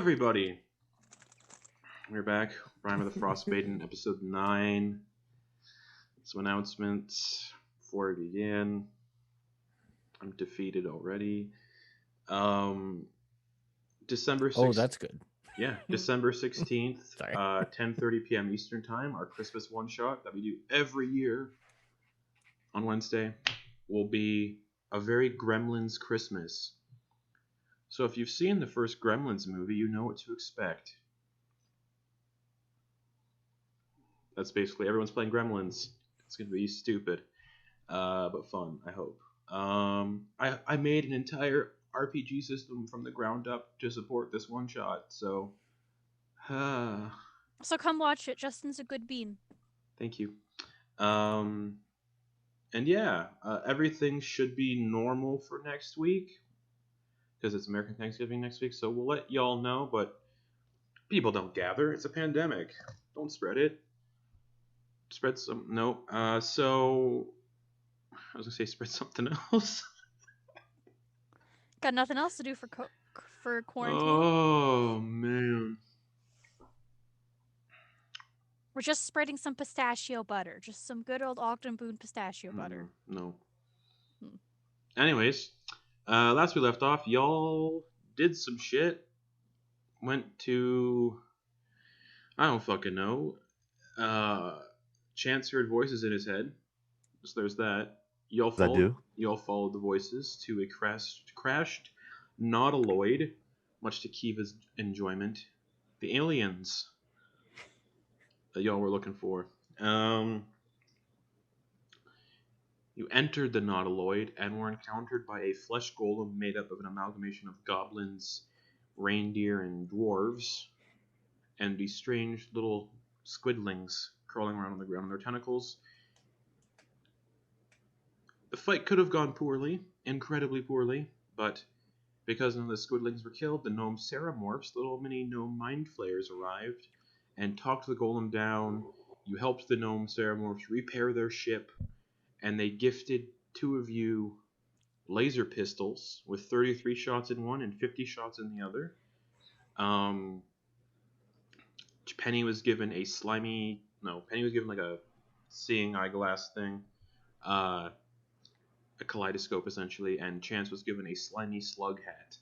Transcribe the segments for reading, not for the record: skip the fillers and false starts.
everybody. We're back. Rime of the Frostmaiden, episode 9. Some announcements before we begin. I'm defeated already. December 6th. Oh, that's good. Yeah, December 16th, Sorry. 10:30 p.m. Eastern Time, our Christmas one-shot that we do every year on Wednesday will be a very Gremlins Christmas. So if you've seen the first Gremlins movie, you know what to expect. That's basically everyone's playing Gremlins. It's going to be stupid, but fun, I hope. I made an entire RPG system from the ground up to support this one shot, so So come watch it. Justin's a good bean. thank you. And yeah, everything should be normal for next week because it's American Thanksgiving next week, so we'll let y'all know, but people don't gather. It's a pandemic. Don't spread it. Spread some... No. So... I was going to say spread something else. Got nothing else to do for quarantine. Oh, man. We're just spreading some pistachio butter. Just some good old Ogden Boone pistachio butter. No. Anyways, last we left off, y'all did some shit. Went to... I don't fucking know. Chance heard voices in his head. So there's that. Y'all followed the voices to a crashed nautiloid, much to Kiva's enjoyment. The aliens that y'all were looking for. You entered the nautiloid and were encountered by a flesh golem made up of an amalgamation of goblins, reindeer, and dwarves, and these strange little squidlings crawling around on the ground on their tentacles. The fight could have gone poorly, incredibly poorly, but because none of the squidlings were killed, the gnome Ceramorphs, little mini gnome mind flayers, arrived and talked the golem down. You helped the gnome Ceramorphs repair their ship, and they gifted two of you laser pistols with 33 shots in one and 50 shots in the other. Penny was given a Penny was given like a seeing eyeglass thing. A kaleidoscope, essentially, and Chance was given a slimy slug hat.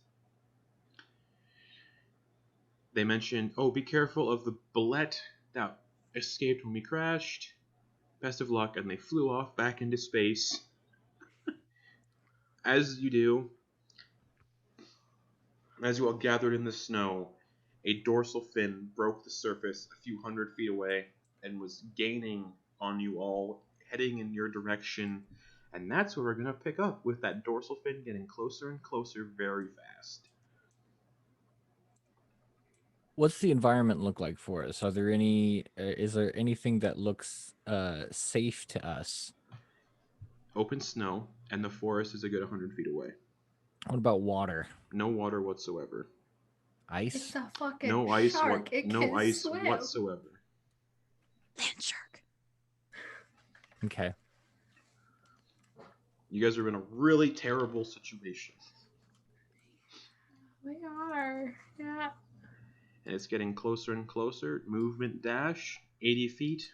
They mentioned, be careful of the bullet that escaped when we crashed. Best of luck, and they flew off back into space. As you do, as you all gathered in the snow, a dorsal fin broke the surface a few hundred feet away and was gaining on you all, heading in your direction. And that's where we're going to pick up, with that dorsal fin getting closer and closer very fast. What's the environment look like for us? Are there is there anything that looks safe to us? Open snow, and the forest is a good 100 feet away. What about water? No water whatsoever. Ice? It's a fucking no ice. shark. No ice swim. whatsoever. Land shark. Okay. You guys are in a really terrible situation. We are. Yeah. And it's getting closer and closer. Movement dash, 80 feet.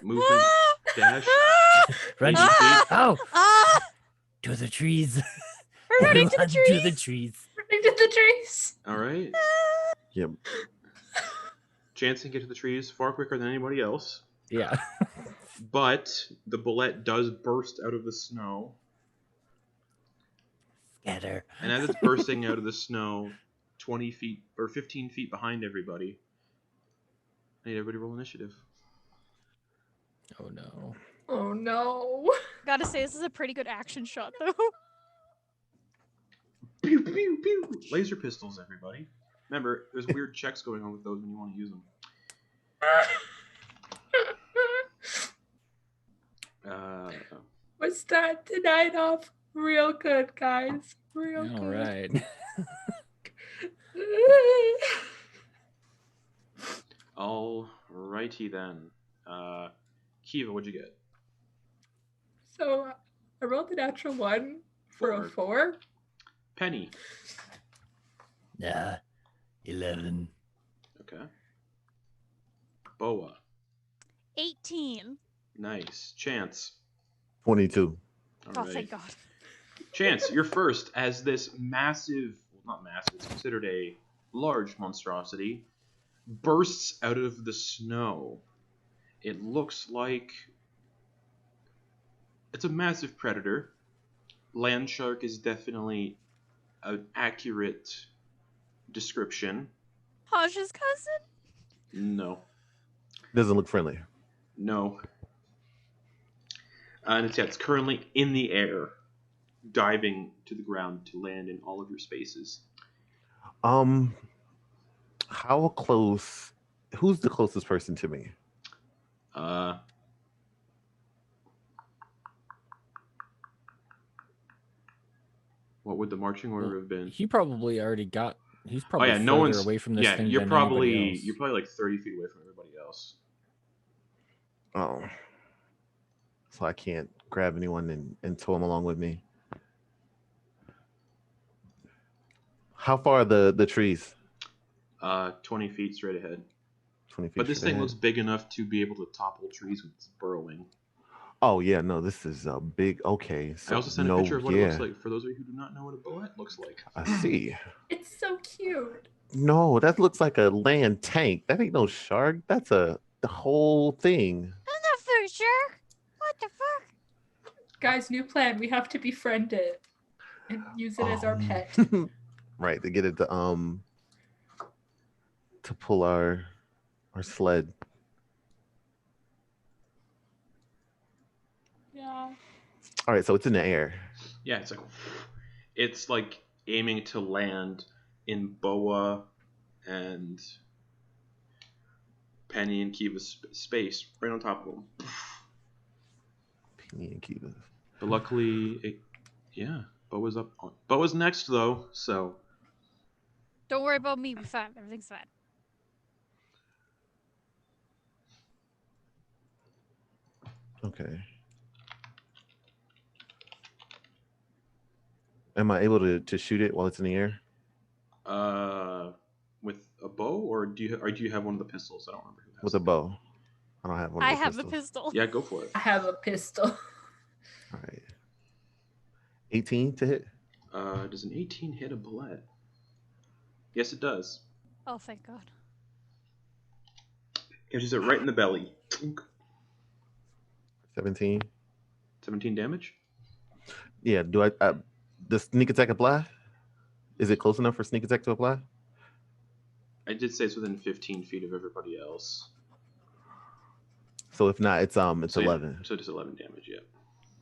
Movement dash, Run 80 feet. Oh! Ah! To the trees. We're running to the Run trees. To the trees. Running to the trees. All right. Yep. Chance can get to the trees far quicker than anybody else. Yeah. But the bullet does burst out of the snow. Scatter. And as it's bursting out of the snow, 20 feet or 15 feet behind everybody, I need everybody to roll initiative. Oh no. Oh no. Gotta say, this is a pretty good action shot, though. Pew, pew, pew. Laser pistols, everybody. Remember, there's weird checks going on with those when you want to use them. We're starting tonight off real good, guys. Real All good. right. Alrighty then. Kiva, what'd you get? So I rolled the natural 1 for a 4. Penny. Yeah. 11. Okay. Boa. 18. Nice. Chance. 22. All Oh, right. thank God. Chance, you're first as this massive, well, not massive, it's considered a large monstrosity, bursts out of the snow. It looks like it's a massive predator. Land shark is definitely an accurate description. Haj's cousin? No. Doesn't look friendly. No. And it's currently in the air, diving to the ground to land in all of your spaces. How close? Who's the closest person to me? What would the marching order have been? He probably already got. He's probably no further one's away from this thing you're than probably anybody else. you're probably like 30 feet away from everybody else. Oh, so I can't grab anyone and tow them along with me. How far are the trees? 20 feet straight ahead. 20 feet. But this straight thing ahead. looks big enough to be able to topple trees with its burrowing. Oh yeah, no, this is a big. Okay, so I also sent a no, picture of what yeah, it looks like for those of you who do not know what a boet looks like. I see. It's so cute. No, that looks like a land tank. That ain't no shark. That's the whole thing. I'm not for sure. What the fuck? Guys, new plan. We have to befriend it and use it as our pet. Right, to get it to pull our sled. Yeah. All right, so it's in the air. Yeah, it's like aiming to land in Boa and Penny and Kiva's space, right on top of them. Penny and Kiva. But luckily, Boa's up. Boa's next though, so Don't worry about me. We're fine. Everything's fine. Okay. Am I able to shoot it while it's in the air? with a bow, or do you have one of the pistols? I don't remember who has With a it. bow. I don't have one. I of the have the pistols. pistol. Yeah, go for it. I have a pistol. All right. 18 to hit. Does an 18 hit a bullet? Yes, it does. Oh, thank God. Catches it right in the belly. 17. 17 damage. Yeah. Do I? Does sneak attack apply? Is it close enough for sneak attack to apply? I did say it's within 15 feet of everybody else. So if not, it's So 11. So just 11 damage. Yeah.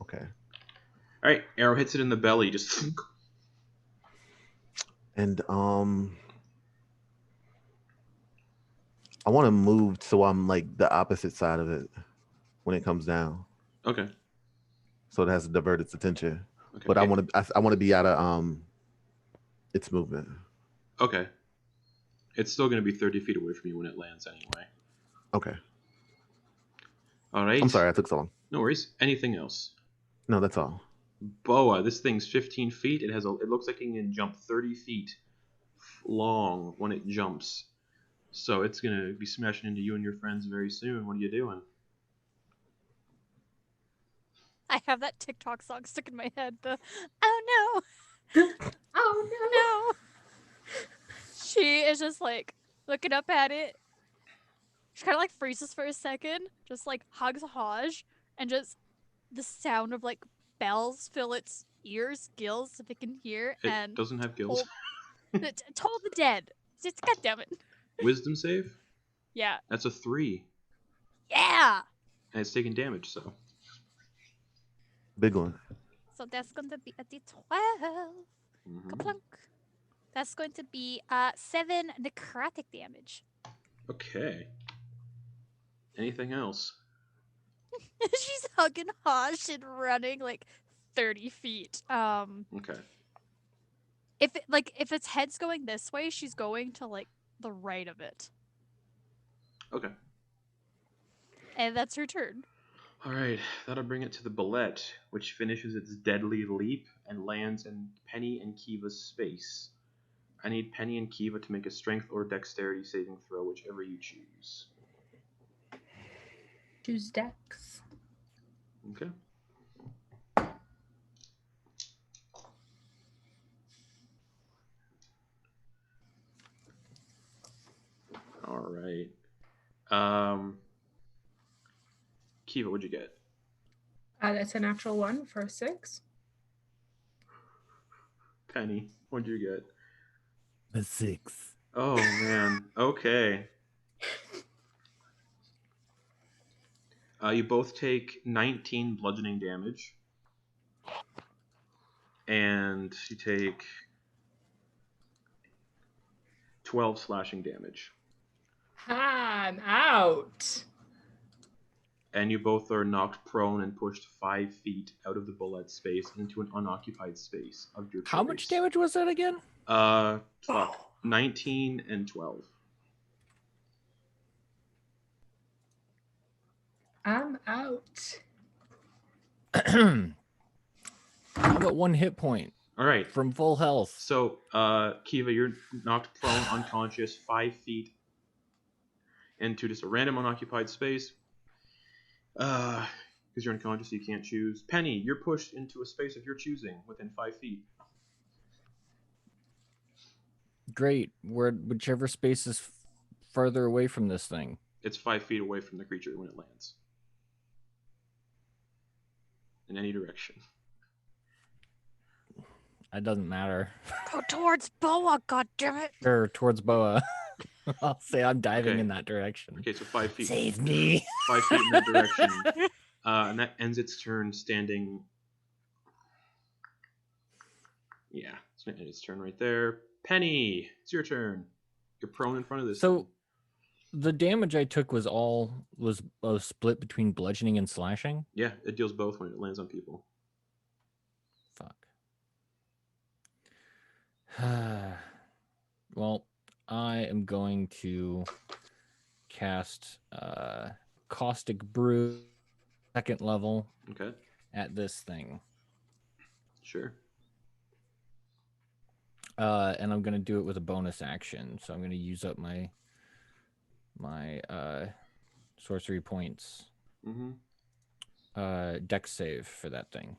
Okay. All right. Arrow hits it in the belly. Just. And I want to move so I'm like the opposite side of it when it comes down, Okay. so it has to divert its attention. Okay. But I want to be out of its movement. Okay. It's still going to be 30 feet away from you when it lands anyway. Okay. All right. I'm sorry I took so long. No worries. Anything else? No, that's all. Boa. This thing's 15 feet. It looks like it can jump 30 feet long when it jumps. So it's going to be smashing into you and your friends very soon. What are you doing? I have that TikTok song stuck in my head. The oh no, Oh no. She is just like looking up at it. She kind of like freezes for a second, just like hugs Haj, and just the sound of like bells fill its ears, gills, if it can hear, It and doesn't have gills. told the dead. It's God damn it. Wisdom save? Yeah. That's a 3. Yeah. And it's taking damage, so. Big one. So that's going to be a D12. Mhm. Kaplunk. That's going to be 7 necrotic damage. Okay. Anything else? She's hugging Haj and running like 30 feet. Okay. If its head's going this way, she's going to like the right of it. Okay. And that's her turn. All right. That'll bring it to the bullet, which finishes its deadly leap and lands in Penny and Kiva's space. I need Penny and Kiva to make a strength or dexterity saving throw, whichever you choose. Choose Dex. Okay. All right. Kiva, what'd you get? That's a natural 1 for a 6. Penny, what'd you get? A 6. Oh man. Okay. You both take 19 bludgeoning damage, and you take 12 slashing damage. I'm out. And you both are knocked prone and pushed 5 feet out of the bullet space into an unoccupied space of your choice. How much damage was that again? 19 and 12. I'm out. How about 1 hit point All right. from full health? So, Kiva, you're knocked prone, unconscious, 5 feet into just a random unoccupied space. Because you're unconscious, you can't choose. Penny, you're pushed into a space of your choosing within 5 feet. Great. Whichever space is further away from this thing. It's 5 feet away from the creature when it lands. In any direction. It doesn't matter. Go towards Boa, goddammit. Or towards Boa. I'll say I'm diving Okay. in that direction. Okay, so 5 feet. Save me. 5 feet in that direction. And that ends its turn standing. Yeah, it's going to end its turn right there. Penny, it's your turn. You're prone in front of this. So thing. the damage I took was split between bludgeoning and slashing. Yeah, it deals both when it lands on people. Fuck. Well, I am going to cast Caustic Brew 2nd level Okay, at this thing. sure. And I'm going to do it with a bonus action. So I'm going to use up my sorcery points. Mm-hmm. Dex save for that thing.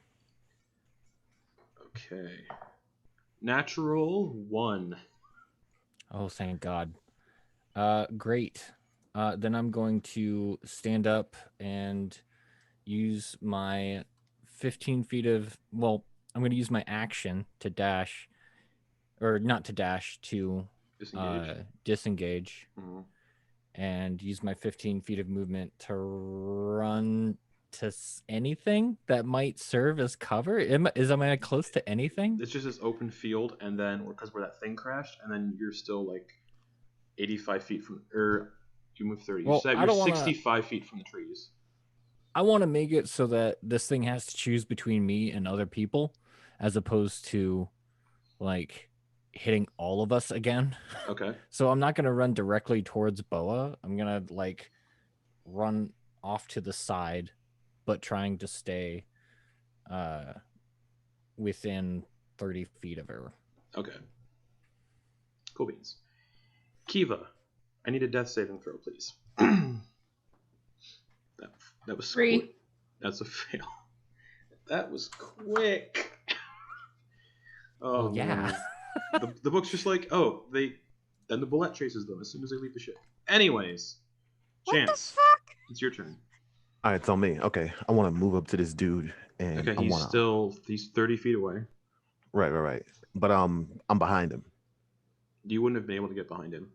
Okay. Natural 1. Oh, thank God. Great. Then I'm going to stand up and use my 15 feet of... Well, I'm going to use my action to dash. Or not to dash, to disengage. Mm-hmm. And use my 15 feet of movement to run to anything that might serve as cover. Am I close to anything? It's just this open field, and then, because where that thing crashed, and then you're still like 85 feet from... Or you move 30. Well, You're 65 feet from the trees. I want to make it so that this thing has to choose between me and other people, as opposed to, like, hitting all of us again. Okay. So I'm not going to run directly towards Boa. I'm going to, like, run off to the side, but trying to stay within 30 feet of her. Okay. Cool beans. Kiva, I need a death saving throw, please. That was 3. quick. That's a fail. That was quick. Oh, yeah. The book's just like, then the bullet chases them as soon as they leave the ship. Anyways, Chance, What the fuck? it's your turn. All right, it's on me. Okay, I want to move up to this dude, and Okay, I he's want to. he's 30 feet away. Right. But I'm behind him. You wouldn't have been able to get behind him.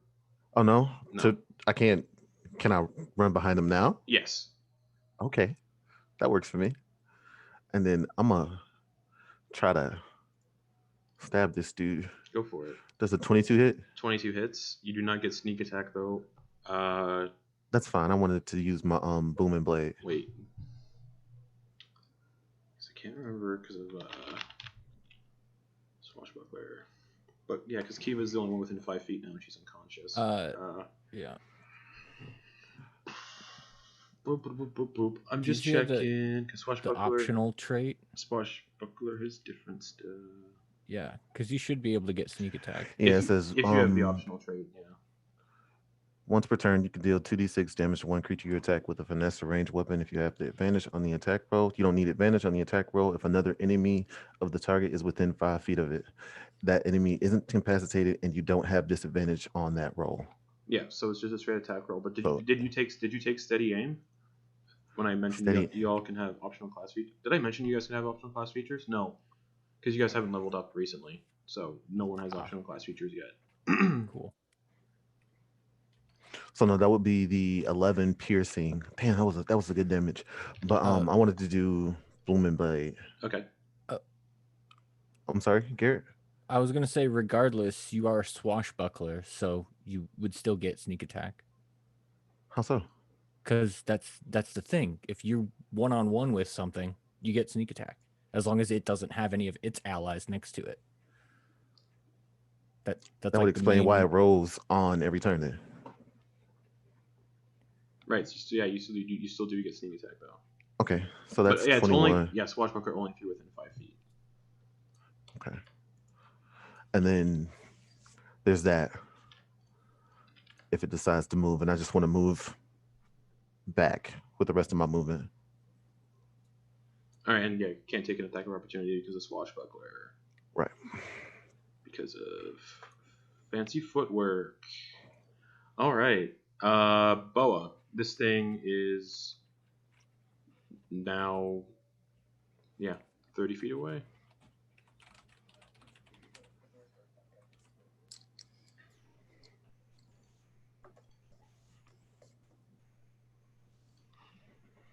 Oh no, No. I can't. Can I run behind him now? Yes. Okay, that works for me. And then I'm gonna try to stab this dude. Go for it. Does a 22 hit? 22 hits. You do not get sneak attack though. That's fine. I wanted to use my booming blade. Wait. 'Cause I can't remember because of Swashbuckler. But yeah, because Kiva's the only one within 5 feet now, and she's unconscious. Yeah. Boop, boop, boop, boop, boop. I'm just Did you have checking because The Swashbuckler optional trait. has different stuff. Yeah, because you should be able to get sneak attack. Yeah, it if says you have the optional trait, yeah. once per turn, you can deal 2d6 damage to one creature you attack with a finesse or ranged weapon. If you have the advantage on the attack roll, you don't need advantage on the attack roll if another enemy of the target is within 5 feet of it. That enemy isn't incapacitated, and you don't have disadvantage on that roll. Yeah, so it's just a straight attack roll. But So- did you take steady aim? When I mentioned you all can have optional class features. Did I mention you guys can have optional class features? No, because you guys haven't leveled up recently, so no one has optional class features yet. Cool. So no, that would be the 11 piercing. Damn, that was a good damage. But I wanted to do Blooming Blade. Okay. I'm sorry, Garrett. I was gonna say, regardless, you are a swashbuckler, so you would still get sneak attack. How so? Because that's the thing. If you're 1-on-1 with something, you get sneak attack, as long as it doesn't have any of its allies next to it. That's That like would the explain why main- it rolls on every turn then. Right. So yeah, you still do get sneak attack though. Okay, so that's But yeah, it's 21. only swashbuckler only if you're within 5 feet. Okay. And then there's that. If it decides to move, and I just want to move back with the rest of my movement. All right, and yeah, you can't take an attack of opportunity because of swashbuckler. Right. Because of fancy footwork. All right, boa. This thing is now, 30 feet away.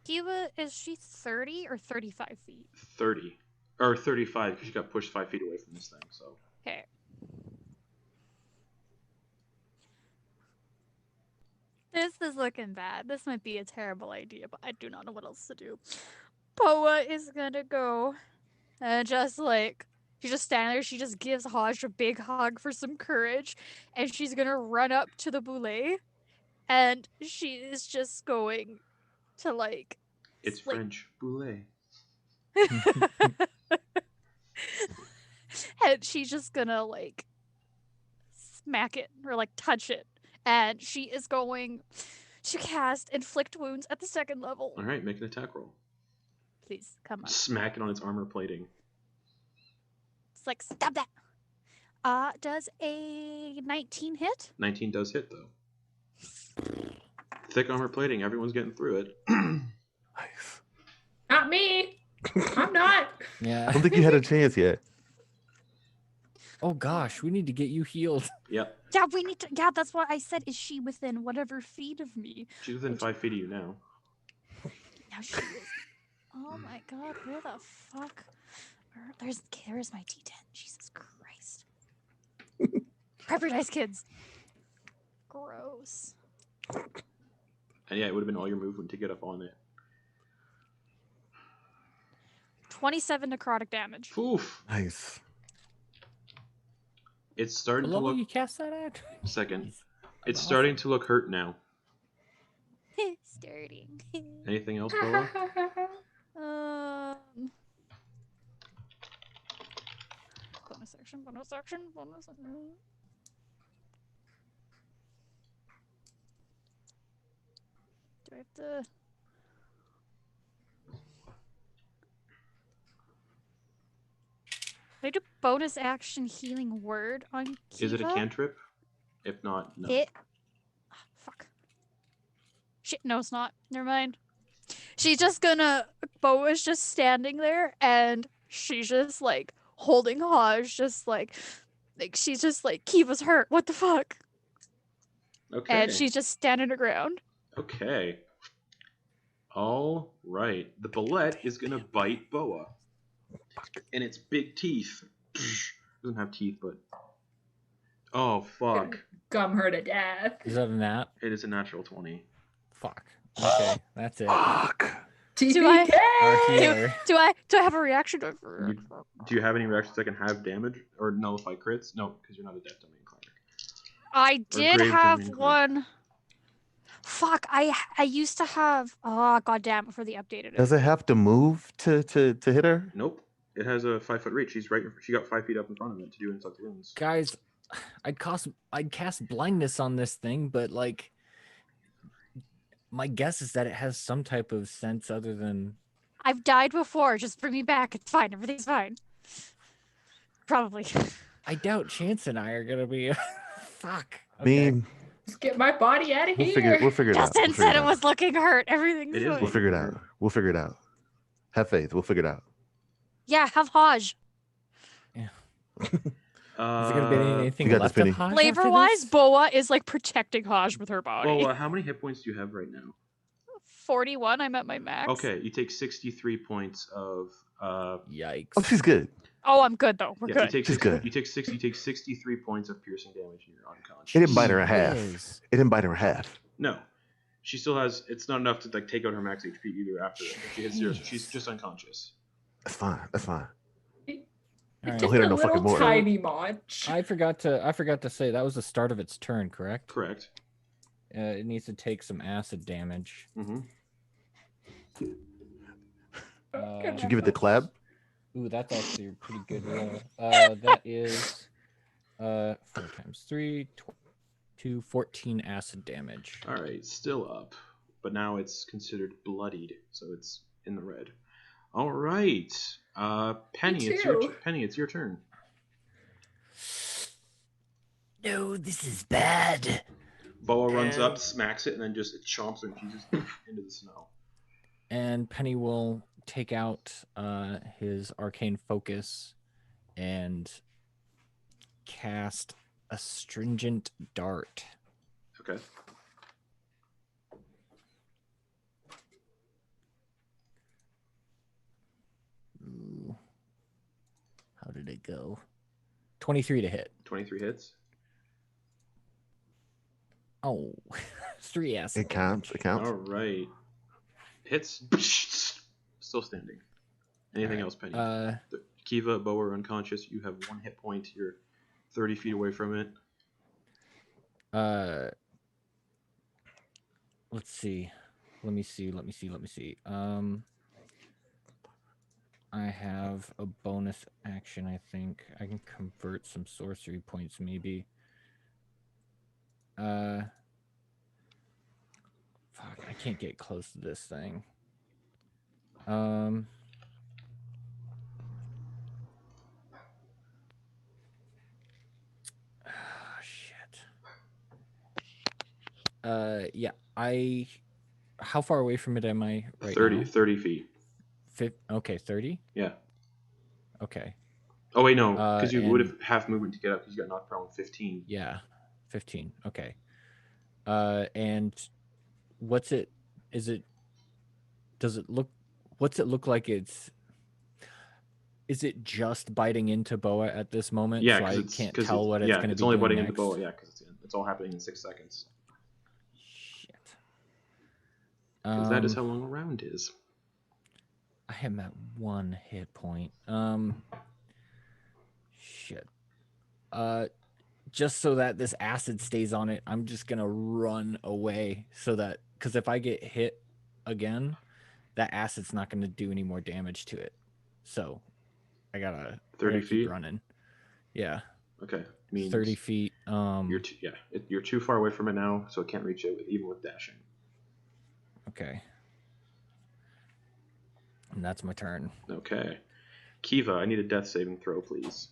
Kiva, is she 30 or 35 feet? 30 or 35 because she got pushed 5 feet away from this thing. So Okay. This is looking bad. This might be a terrible idea, but I do not know what else to do. Poa is gonna go and she's just standing there. She just gives Hodge a big hug for some courage, and she's gonna run up to the boule, and she is just going to it's French boulet. and she's just gonna smack it or touch it, and she is going to cast inflict wounds at the 2nd level. All right, make an attack roll. Please come on. Smack it on its armor plating. It's stab that. Does a 19 hit? 19 does hit though. Thick armor plating. Everyone's getting through it. Nice. Not me. I'm not. I Yeah. don't think you had a chance yet. Oh gosh, we need to get you healed. Yep. Yeah, we need to. Yeah, that's what I said. Is she within whatever feet of me? She's within 5 feet of you now. Now she is. Oh my god, where the fuck? There's my D10. Jesus Christ. Prepper dice, kids. Gross. And yeah, it would have been all your movement to get up on it. 27 necrotic damage. Oof. Nice. It's What starting to level look. you cast that at? Second. It's Awesome. starting to look hurt now. Starting. Anything else, Boa? Bonus action, bonus action, bonus action. Do I have to? Did I do bonus action healing word on Kiva? Is it a cantrip? If not, no. Fuck. Shit, no, it's not. Never mind. She's just gonna. Boa's just standing there, and she's just holding Hodge, just she's just Kiva's hurt. What the fuck? Okay. And she's just standing her ground. Okay. All right. The bullet is gonna bite Boa, and its big teeth. Doesn't have teeth, but oh fuck! Gum her to death. Is that a nat? It is a natural 20. Fuck. Okay, that's it. Fuck. Do I- Our TPK. healer. Do I have a reaction to Do you have any reactions that can have damage or nullify crits? No, because you're not a death domain cleric. I did grave have domain cleric. one. Fuck, I used to have. Oh, goddamn, before they updated it. Does it have to move to hit her? Nope. It has a 5-foot reach. She got 5 feet up in front of it to do insult wounds. Guys, I'd cast blindness on this thing, but like, my guess is that it has some type of sense other than. I've died before. Just bring me back. It's fine. Everything's fine. Probably. I doubt Chance and I are gonna be. Fuck. I Okay. mean, Let's get my body out of we'll here. figure it out. Justin said it was looking hurt. Everything's It is fine. We'll figure it out. We'll figure it out. Have faith. We'll figure it out. Yeah, have Hodge. Is there gonna be anything You got left this, Penny. of Hodge Flavor after wise, this? Boa is like protecting Hodge with her body. Well, how many hit points do you have right now? 41. I'm at my max. Okay, you take 63 points of. Yikes. Oh, she's good. Oh, I'm good though. We're Yeah, good. you take She's good. You take 63 points of piercing damage and you're unconscious. It didn't bite her in half. Yes. It didn't bite her in half. No, she still has. It's not enough to like take out her max HP either. After it. If she hits 0, so she's just unconscious. That's fine. That's fine. All right. Don't hit her Just a no fucking little more. tiny much. I forgot to say that was the start of its turn, correct? Correct. It needs to take some acid damage. Mm-hmm. Did you give it the clap? Ooh, that's actually a pretty good roll. That is 4 times 3, 2, 14 acid damage. All right, still up, but now it's considered bloodied, so it's in the red. All right, Penny, it's your turn. No, this is bad. Boa runs up, smacks it, and then just it chomps and fuses into the snow. And Penny will take out his arcane focus and cast astringent dart. Okay. Ooh. How did it go? 23 to hit. 23 hits. Oh, 3 acid. It counts. It counts. All right. Hits. Still standing. Anything All else, Penny? Kiva, Boa are unconscious. You have 1 hit point. You're 30 feet away from it. let's see. Let me see. I have a bonus action, I think. I can convert some sorcery points, maybe. Fuck, I can't get close to this thing. Shit. Yeah, how far away from it am I right 30, now? 30 feet. Okay, 30? Yeah. Okay. Oh, wait, no. Because you would and- have half movement to get up because you got knocked prone 15. Yeah, 15. Okay. And what's it look like it's... Is it just biting into Boa at this moment? Yeah, so I can't tell what it's going to be it's only doing biting next? into Boa, yeah, because it's all happening in 6 seconds. Shit. Because that is how long a round is. I am at 1 hit point. Shit. Just so that this acid stays on it, I'm just gonna run away so that, because if I get hit again, that acid's not gonna do any more damage to it. So I gotta 30 keep feet? running. Yeah. Okay. Means 30 feet. You're too far away from it now, so it can't reach it even with dashing. Okay. And that's my turn. Okay. Kiva, I need a death saving throw, please.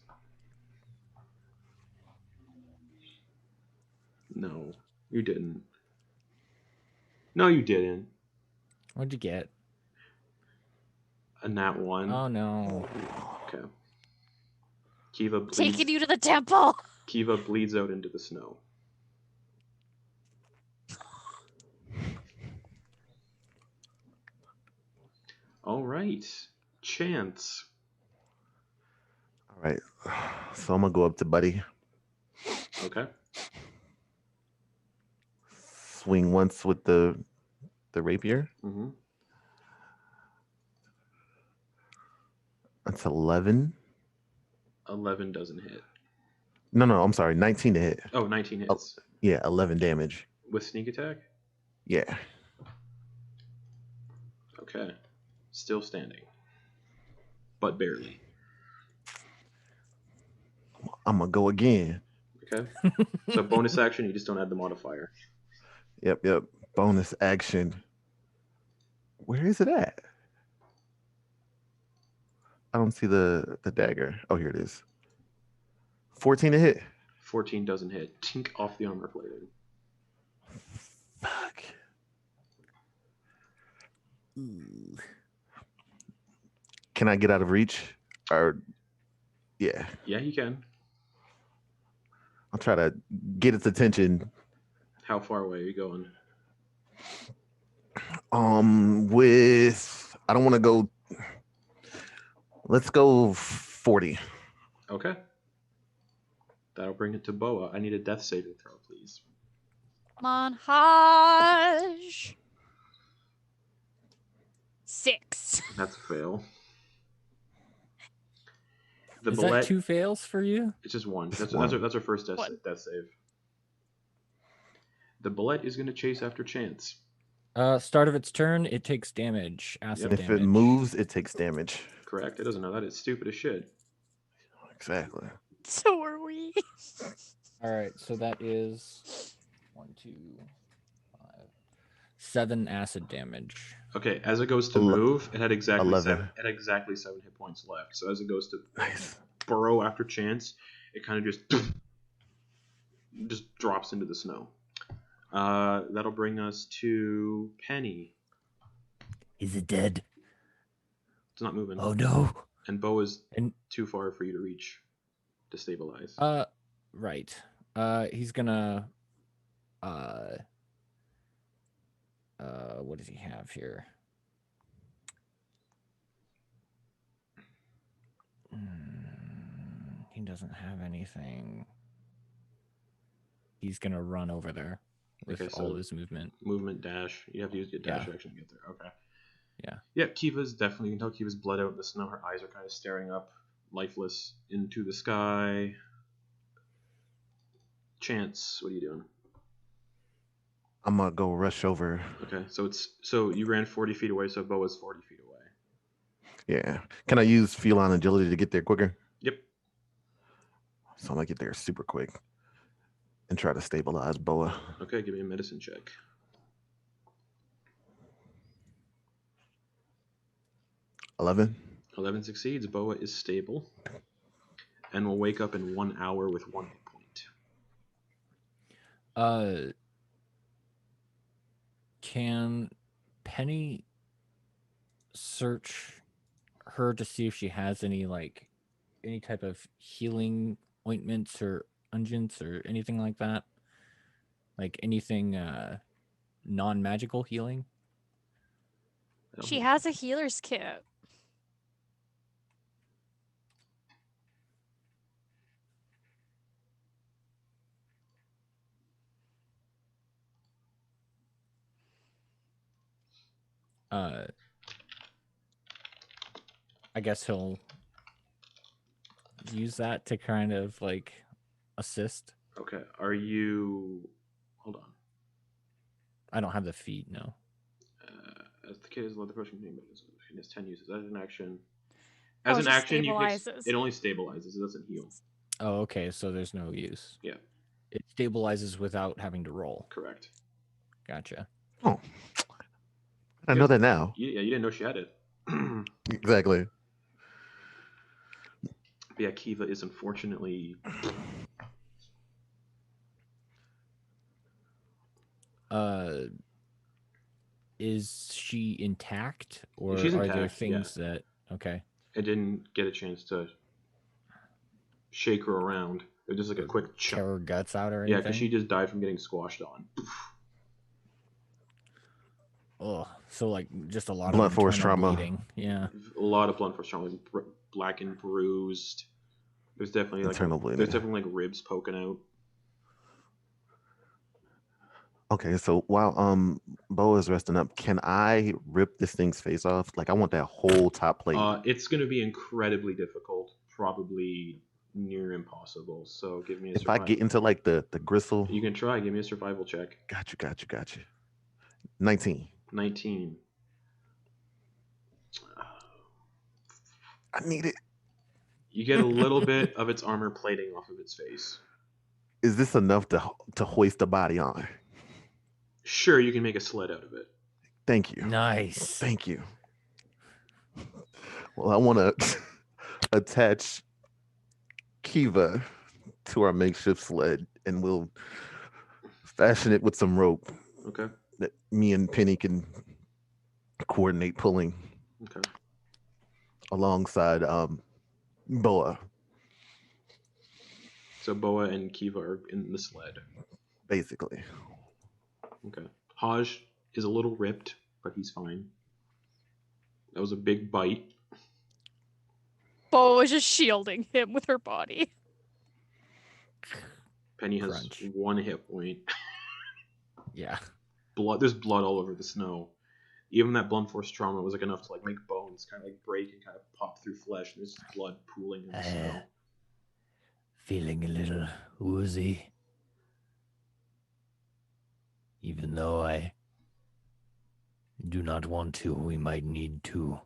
No, you didn't. No, you didn't. What'd you get? A nat 1. Oh no. Okay. Kiva bleeds. Taking you to the temple. Kiva bleeds out into the snow. All right. Chance. All right. So I'm gonna go up to Buddy. Okay. Swing once with the rapier. Mm-hmm. That's 11. 11 doesn't hit. No, I'm sorry. 19 to hit. Oh, 19 hits. Yeah, 11 damage. With sneak attack? Yeah. Okay. Still standing. But barely. I'm gonna go again. Okay. So bonus action, you just don't add the modifier. Yep. Bonus action. Where is it at? I don't see the dagger. Oh, here it is. 14 to hit. 14 doesn't hit. Tink off the armor plating. Fuck. Can I get out of reach? Or yeah. Yeah, you can. I'll try to get its attention. How far away are you going? With I don't want to go. Let's go 40. Okay. That'll bring it to Boa. I need a death saving throw, please. Come on, Haj. 6. That's a fail. The Is bullet, that 2 fails for you? it's just one. That's one. our first death One. save. The bullet is going to chase after Chance. Start of its turn, it takes damage. Acid If damage. it moves, it takes damage. Correct. It doesn't know that. It's stupid as shit. Exactly. So are we. All right, so that is 1, 2, 5, 7 acid damage. Okay, as it goes to move, it had exactly 11. 7 hit points left. So as it goes to Nice. burrow after Chance, it kind of just drops into the snow. That'll bring us to Penny. Is it dead? It's not moving. Oh no. And Bo is And too far for you to reach to stabilize. right. He's gonna what does he have here? He doesn't have anything. He's gonna run over there with Okay, so all of his movement. Movement, dash. You have to use your dash Yeah. action to get there. Okay. Yeah. Yeah, Kiva's definitely, you can tell Kiva's bled out in the snow. Her eyes are kind of staring up, lifeless, into the sky. Chance, what are you doing? I'm gonna go rush over. Okay, so you ran 40 feet away, so Bo is 40 feet away. Yeah. Can I use feline agility to get there quicker? Yep. So I'm gonna get there super quick and try to stabilize Boa. Okay, give me a medicine check. 11. 11 succeeds. Boa is stable and will wake up in 1 hour with 1 hit point. Can Penny search her to see if she has any type of healing ointments or unguents or anything like that? Like anything non-magical healing? She has a healer's kit. I guess he'll use that to kind of assist. Okay, are you... Hold on. I don't have the feed, no. As the kid is allowed the person can has 10 uses. As an action... As Oh, an it action, stabilizes. it only stabilizes. It doesn't heal. Oh, okay, so there's no use. Yeah. It stabilizes without having to roll. Correct. Gotcha. Oh. I know that now. Yeah, you didn't know she had it. Exactly. But yeah, Kiva is unfortunately... Is she intact, or She's are there intact, things that... Okay. I didn't get a chance to shake her around. It was just like a quick Tear chunk. her guts out or Yeah, anything? because she just died from getting squashed on. Oh, so just a lot Blunt of force internal trauma. bleeding. Yeah. A lot of blunt force trauma, black and bruised. There's definitely Internal bleeding. There's definitely ribs poking out. Okay, so while Boa is resting up, can I rip this thing's face off? Like I want that whole top plate. It's going to be incredibly difficult, probably near impossible. So give me a If survival. I get into the gristle. You can try. Give me a survival check. Got you. 19. 19. I need it. You get a little bit of its armor plating off of its face. Is this enough to hoist the body on? Sure, you can make a sled out of it. Thank you. Nice. Thank you. Well, I want to attach Kiva to our makeshift sled, and we'll fashion it with some rope Okay. that me and Penny can coordinate pulling Okay. alongside Boa, So Boa and Kiva are in the sled. basically. Okay. Haj is a little ripped, but he's fine. That was a big bite. Bo is just shielding him with her body. Penny has Crunch. 1 hit point. Yeah. There's blood all over the snow. Even that blunt force trauma was like enough to like make bones kind of like break and kind of pop through flesh. And there's blood pooling in the snow. Feeling a little woozy. Even though I do not want to, we might need to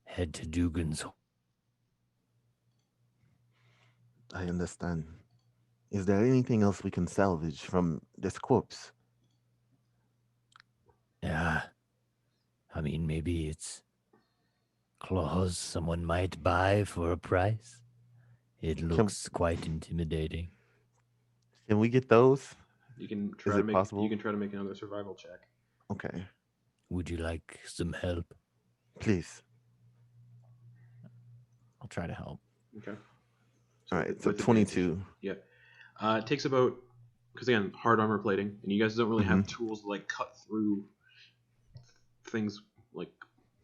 head to Dugan's. I understand. Is there anything else we can salvage from this corpse? Yeah. I mean, maybe it's claws someone might buy for a price. It looks quite intimidating. Can we get those? You can try Is to it make possible? You can try to make another survival check. Okay, Would you like some help? please. I'll try to help. Okay. All right, so with advantage. 22. Yeah. It takes about, because again, hard armor plating, and you guys don't really have tools to like cut through things like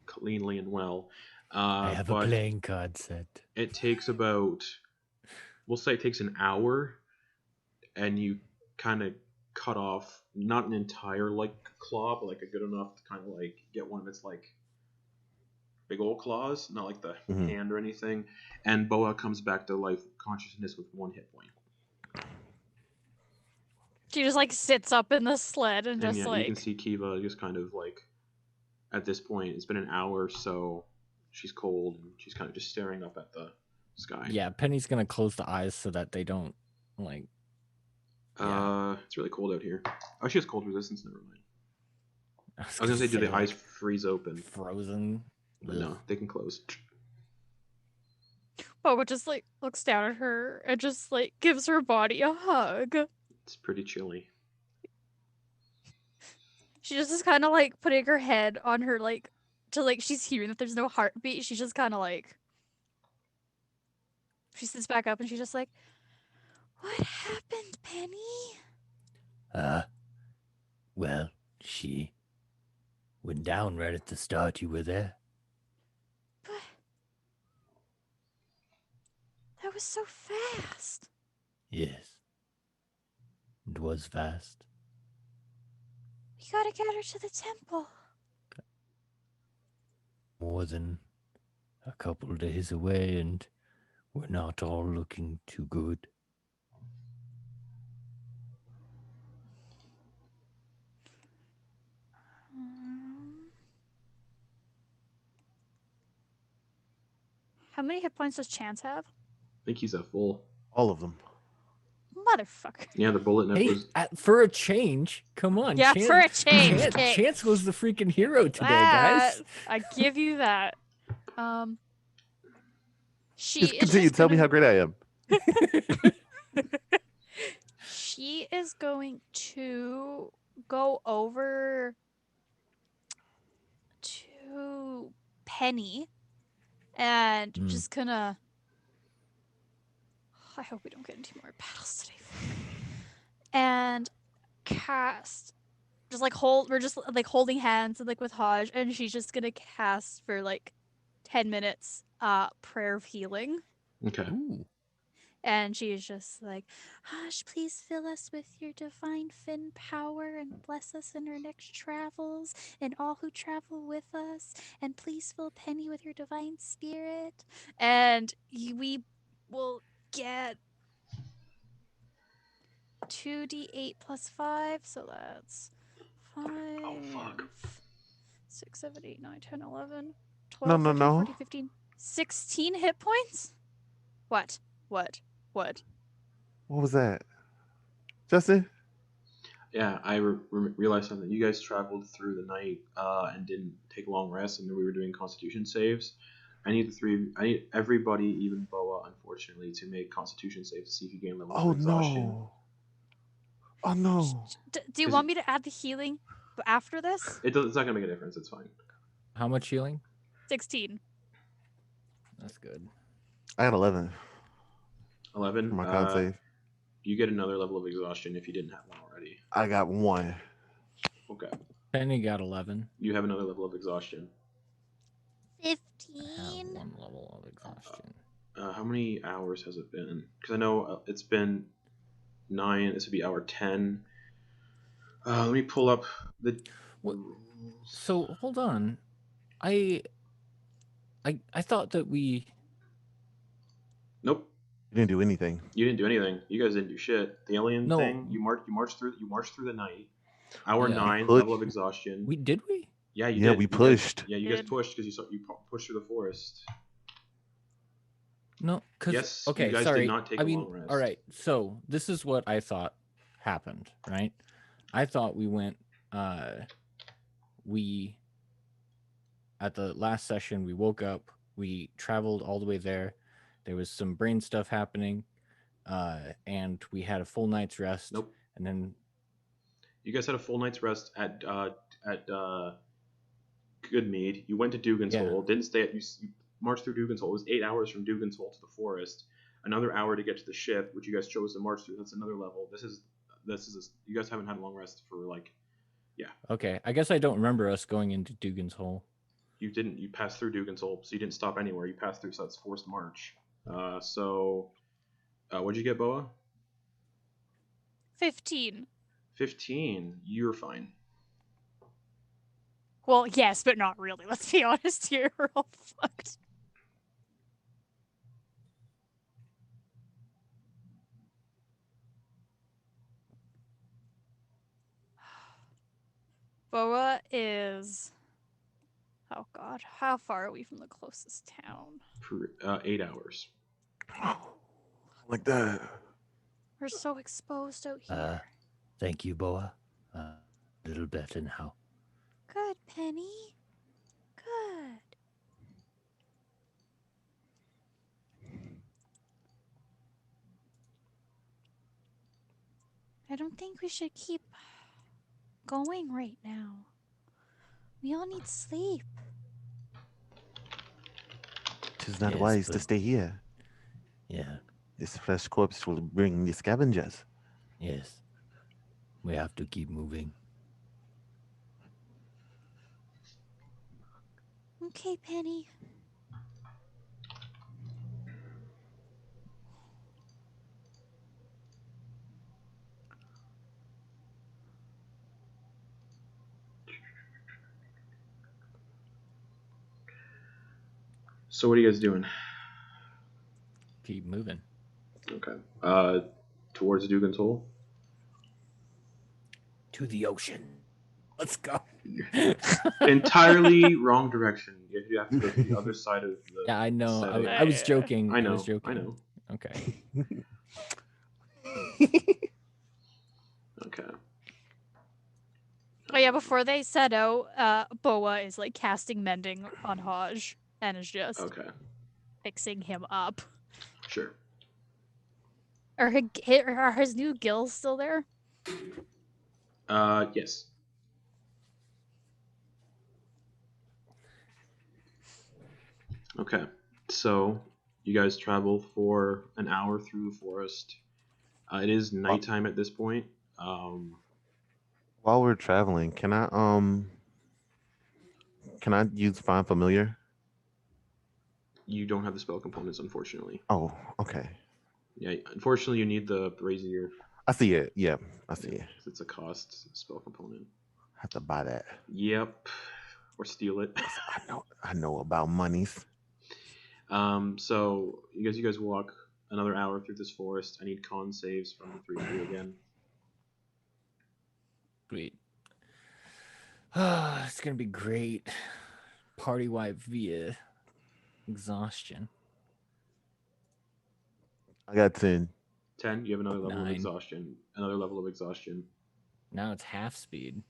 cleanly and well. I have a but playing card set. it takes about, we'll say it takes an hour, and you kind of cut off not an entire like claw, but like a good enough to kind of like get one of its like big old claws, not like the hand or anything. And Boa comes back to life consciousness with 1 hit point. She just like sits up in the sled and just yeah, like you can see Kiva just kind of like, at this point, it's been an hour, so she's cold and she's kind of just staring up at the sky. Yeah, Penny's gonna close the eyes so that they don't like. It's really cold out here. Oh, she has cold resistance. Never mind. I I was gonna say, do the like, eyes freeze open? frozen? But no, they can close. Boba just like looks down at her and just like gives her body a hug. It's pretty chilly. She just is kind of like putting her head on her like to like she's hearing that there's no heartbeat. She's just kind of like she sits back up and she's just like, "What happened, Penny?" Well, she went down right at the start. You were there. But that was so fast. Yes. It was fast. We gotta get her to the temple. More than a couple days away, and we're not all looking too good. How many hit points does Chance have? I think he's at full. All of them. Motherfucker. Yeah, the bullet net Hey, was. for a change, come on. Yeah, for a change. Chance, okay. Chance was the freaking hero today, guys. I give you that. She Just is continue. just Tell me gonna- how great I am. She is going to go over to Penny and just gonna. I hope we don't get into more battles today. And cast, just like we're just like holding hands and like with Haj, and she's just gonna cast for like 10 minutes, prayer of healing. Okay. Ooh. And she's just like, Hush, please fill us with your divine fin power and bless us in our next travels and all who travel with us. And please fill Penny with your divine spirit. And we will get 2d8 plus 5. So that's 5, 6, 7, 8, 9, 10, 11, 12, No, no, 13, no. 14, 15, 16 hit points? What? What was that? Justin? Yeah, I realized something. You guys traveled through the night and didn't take a long rest, and we were doing Constitution saves. I need everybody, even Boa, unfortunately, to make Constitution saves to see if you gain levels of exhaustion. No. Oh no. Do you want me to add the healing after this? It's not gonna make a difference. It's fine. How much healing? 16. That's good. I had 11 11. for my con save. You get another level of exhaustion if you didn't have one already. I got 1. Okay. Penny got 11. You have another level of exhaustion. 15. I have 1 level of exhaustion. How many hours has it been? Because I know it's been 9. This would be hour 10. Let me pull up the. What? So hold on. I thought that we. Nope. You didn't do anything. You didn't do anything. You guys didn't do shit. The alien No. thing. You marched through the night. Hour Yeah. 9 Push. level of exhaustion. Did we? Yeah, you Yeah, did. we You guys- pushed. yeah, you guys Did. pushed because you pushed through the forest. No, because Yes, okay, you guys sorry. did not take I a mean, long rest. all right. So this is what I thought happened, right? I thought we went. We at the last session we woke up. We traveled all the way there. There was some brain stuff happening, and we had a full night's rest. Nope. And then You guys had a full night's rest at Goodmead. You went to Dugan's Yeah. Hole. Didn't stay at you marched through Dugan's Hole. It was 8 hours from Dugan's Hole to the forest. Another hour to get to the ship, which you guys chose to march through. That's another level. You guys haven't had a long rest for like. okay, I guess I don't remember us going into Dugan's Hole. You didn't. You passed through Dugan's Hole, so you didn't stop anywhere. You passed through, so that's forced march. What'd you get, Boa? 15. 15. You're fine. Well, yes, but not really. Let's be honest here. We're all fucked. Boa is. Oh god, how far are we from the closest town? For 8 hours. Like that. We're so exposed out here. Thank you, Boa. A little better now. Good, Penny. Good. I don't think we should keep going right now. We all need sleep. 'Tis not Yes, wise to but- stay here. Yeah, This fresh corpse will bring the scavengers. yes. We have to keep moving. Okay, Penny. So what are you guys doing? Keep moving. Okay. Towards Dugan's Hole. To the ocean. Let's go. Entirely wrong direction. You have to go to the other side of the. Yeah, I know. setting. I was joking. I know. was joking. I know. Okay. Okay. Oh yeah, before they set out, Boa is like casting mending on Haj and is just Okay. fixing him up. Sure. Are his new gills still there? Yes. Okay. So you guys travel for an hour through the forest. It is nighttime at this point. While we're traveling, can I use Find Familiar? You don't have the spell components, unfortunately. Oh, okay. Yeah, unfortunately, you need the brazier. I see it. Yeah, I see it. It's a cost spell component. I have to buy that. Yep. Or steal it. I know about monies. So you guys walk another hour through this forest. I need con saves from the three of you again. Sweet. It's gonna be great. Party wipe via exhaustion. I got 10. 10. You have another level of 9. exhaustion. Another level of exhaustion. Now it's half speed.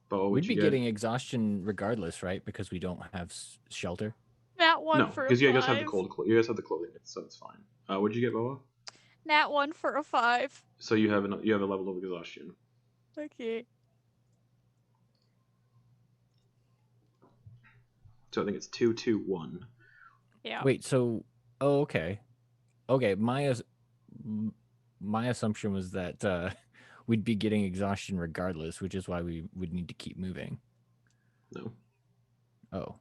But what would We'd you be get? getting exhaustion regardless, right? Because we don't have shelter. Nat 1 No, for a because 5. you guys have the you guys have the clothing, so it's fine. What'd you get, Boa? Nat 1 for a 5. So you have a level of exhaustion. Okay. So I think it's 2, 2, 1. Yeah. Wait, so okay. Okay, my assumption was that we'd be getting exhaustion regardless, which is why we would need to keep moving. No. Oh.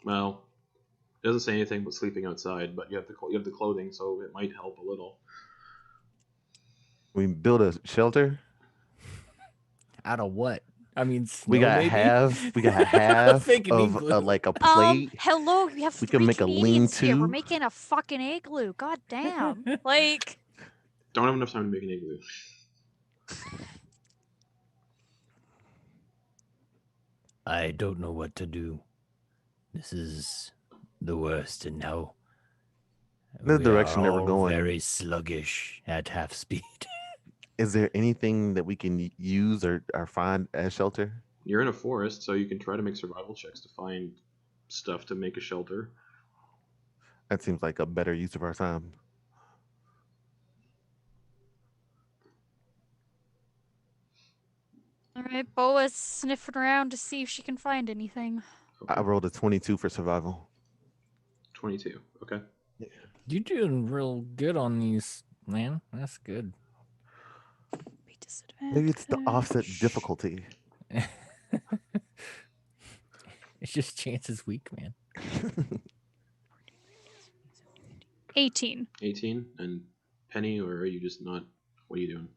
Well, it doesn't say anything about sleeping outside, but you have the clothing, so it might help a little. We build a shelter. Out of what? I mean, snow, We got maybe? half. We got half Fake an of igloo. like a plate. Hello, we have We 3 can make a Canadians here. We're lean-to. making a fucking igloo. God damn. Like, Don't have enough time to make an igloo. I don't know what to do. This is the worst, and now The we direction are that we're all going. very sluggish at half speed. Is there anything that we can use or find as shelter? You're in a forest, so you can try to make survival checks to find stuff to make a shelter. That seems like a better use of our time. alright, Boa's sniffing around to see if she can find anything. Okay. I rolled a 22 for survival. 22. Okay. You're doing real good on these, man. That's good. Be disadvantage. Maybe it's the offset difficulty. It's just chances weak, man. 18. 18. And Penny, or are you just not? What are you doing?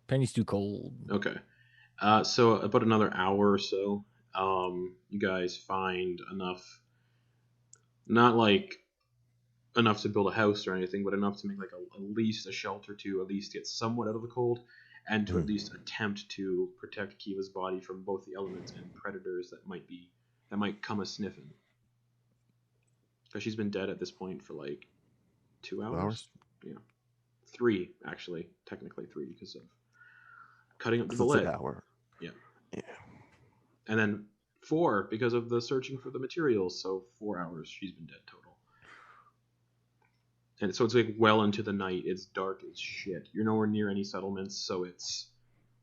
Penny's too cold. Okay. So about another hour or so, you guys find enough, not like enough to build a house or anything, but enough to make like at least a shelter to at least get somewhat out of the cold, and to at least attempt to protect Kiva's body from both the elements and predators that might come a sniffing. Because she's been dead at this point for like 2 hours. Yeah, 3 actually, technically 3 because of cutting up the It's lead. an hour. Yeah. Yeah. And then 4 because of the searching for the materials. So 4 hours she's been dead total. And so it's like well into the night. It's dark as shit. You're nowhere near any settlements, so it's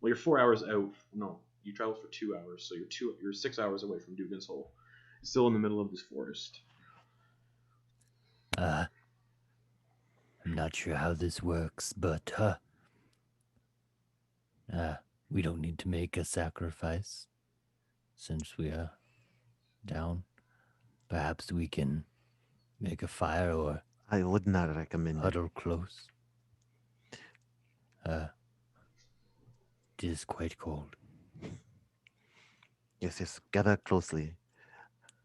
you're 4 hours out. No, you traveled for 2 hours, so you're 6 hours away from Dugan's Hole. Still in the middle of this forest. I'm not sure how this works, but we don't need to make a sacrifice since we are down. Perhaps we can make a fire or I would not recommend it. huddle close. It is quite cold. Yes, gather closely.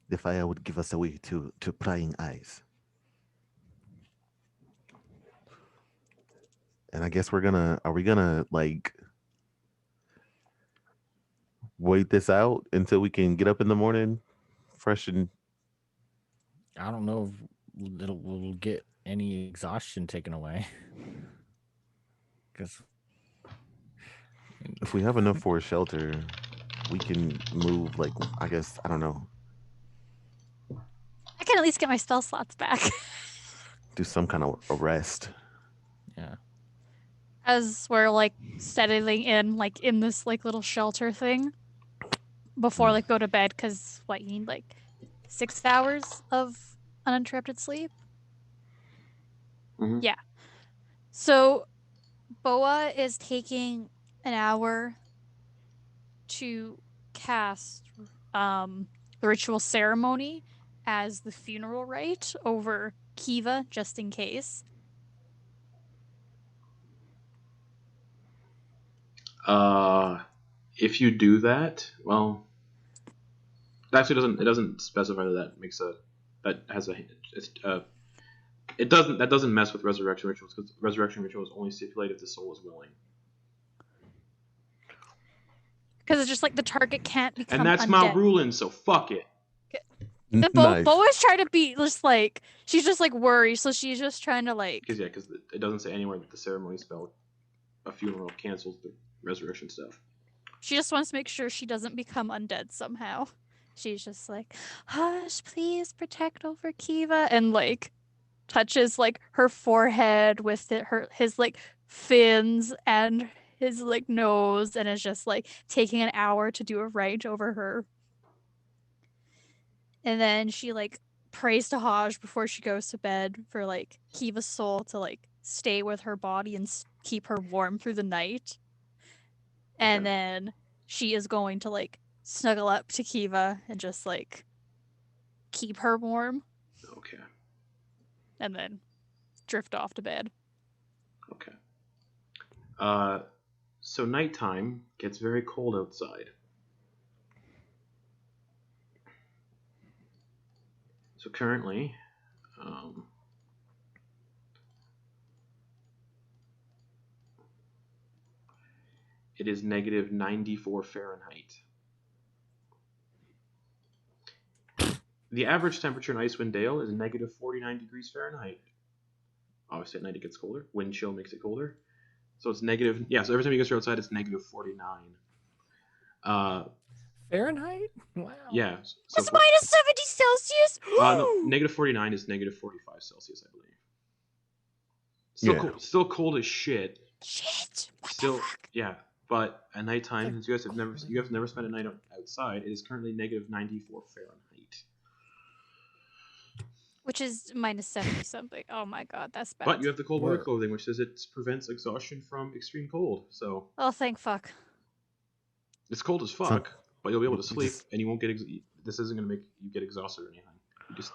The fire would give us away to prying eyes. And I guess are we gonna like wait this out until we can get up in the morning fresh and I don't know if we'll get any exhaustion taken away. Because if we have enough for a shelter, we can move like I guess I don't know. I can at least get my spell slots back. Do some kind of a rest. yeah. As we're like settling in like in this like little shelter thing before like go to bed, because what, you need like 6 hours of uninterrupted sleep. Mhm. Yeah. So Boa is taking an hour to cast the ritual ceremony as the funeral rite over Kiva, just in case. If you do that, well, actually it doesn't specify that doesn't mess with resurrection rituals, because resurrection rituals only stipulate if the soul is willing. Because it's just like the target can't become And that's undead. Mount Rulin, so fuck it. The Nice. Boa's trying to be just like she's just like worried, so she's just trying to like. Because it doesn't say anywhere that the ceremony spell, a funeral cancels the resurrection stuff. She just wants to make sure she doesn't become undead somehow. She's just like, hush, please protect over Kiva, and like touches like her forehead with his like fins and his like nose, and is just like taking an hour to do a rite over her. And then she like prays to Haj before she goes to bed for like Kiva's soul to like stay with her body and keep her warm through the night. And Okay. then she is going to like snuggle up to Kiva and just like keep her warm Okay. and then drift off to bed. Okay. So nighttime gets very cold outside. So currently, it is negative 94 Fahrenheit. The average temperature in Icewind Dale is negative 49 degrees Fahrenheit. Obviously, at night it gets colder. Wind chill makes it colder. So it's negative. Yeah, so every time you go outside, it's negative 49. Fahrenheit? Wow. Yeah. So It's minus 70 Celsius? no, negative 49 is negative 45 Celsius, I believe. Still, Yeah. cold, still cold as shit. Shit! What Still, the fuck? yeah. But at nighttime, since you have never spent a night outside, it is currently negative 94 Fahrenheit. Which is minus 70 something. Oh my god, that's bad. But you have the cold weather Whoa. clothing, which says it prevents exhaustion from extreme cold. So Oh, thank fuck. it's cold as fuck, but you'll be able to just- sleep, and you won't get. This isn't going to make you get exhausted or anything.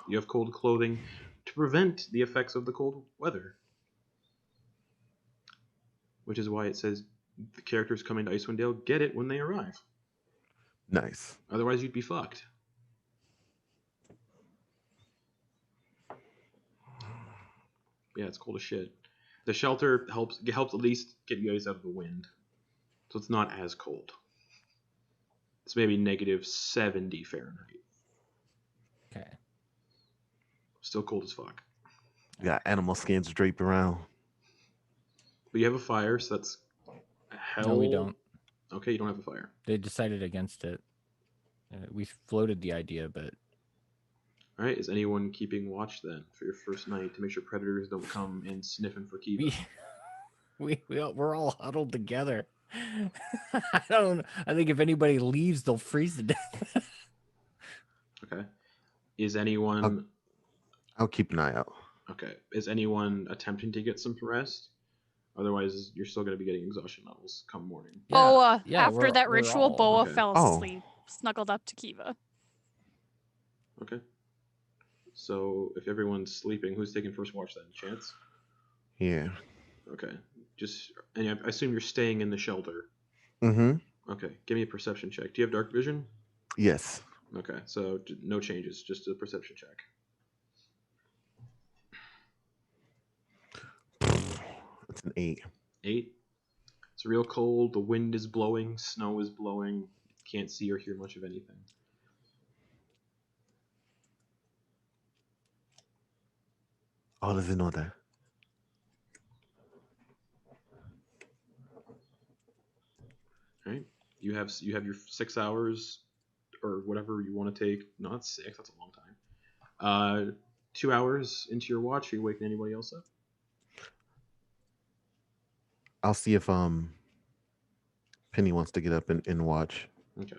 You have cold clothing to prevent the effects of the cold weather. Which is why it says the characters coming to Icewind Dale get it when they arrive. Nice. Otherwise, you'd be fucked. Yeah, it's cold as shit. The shelter helps at least get you guys out of the wind, so it's not as cold. It's maybe negative 70 Fahrenheit. Okay. Still cold as fuck. You got animal skins draped around. But you have a fire, so that's hell. No, we don't. Okay, you don't have a fire. They decided against it. We floated the idea, but All right, is anyone keeping watch then for your first night to make sure predators don't come in sniffing for Kiva? we're all huddled together. I think if anybody leaves, they'll freeze to death. Okay. Is anyone I'll keep an eye out. okay? Is anyone attempting to get some rest? Otherwise, you're still going to be getting exhaustion levels come morning. Boa, yeah, after we're- that we're ritual, all- Boa okay. fell Oh. asleep, snuggled up to Kiva. Okay. So if everyone's sleeping, who's taking first watch then? Chance? Yeah. Okay. And I assume you're staying in the shelter. Mm-hmm. Okay. Give me a perception check. Do you have dark vision? Yes. Okay. So no changes, just a perception check. It's an 8. 8. It's real cold. The wind is blowing. Snow is blowing. Can't see or hear much of anything. Oh, does it know that? All right. You have your 6 hours or whatever you want to take. No, that's 6. That's a long time. 2 hours into your watch. Are you waking anybody else up? I'll see if Penny wants to get up and watch. Okay.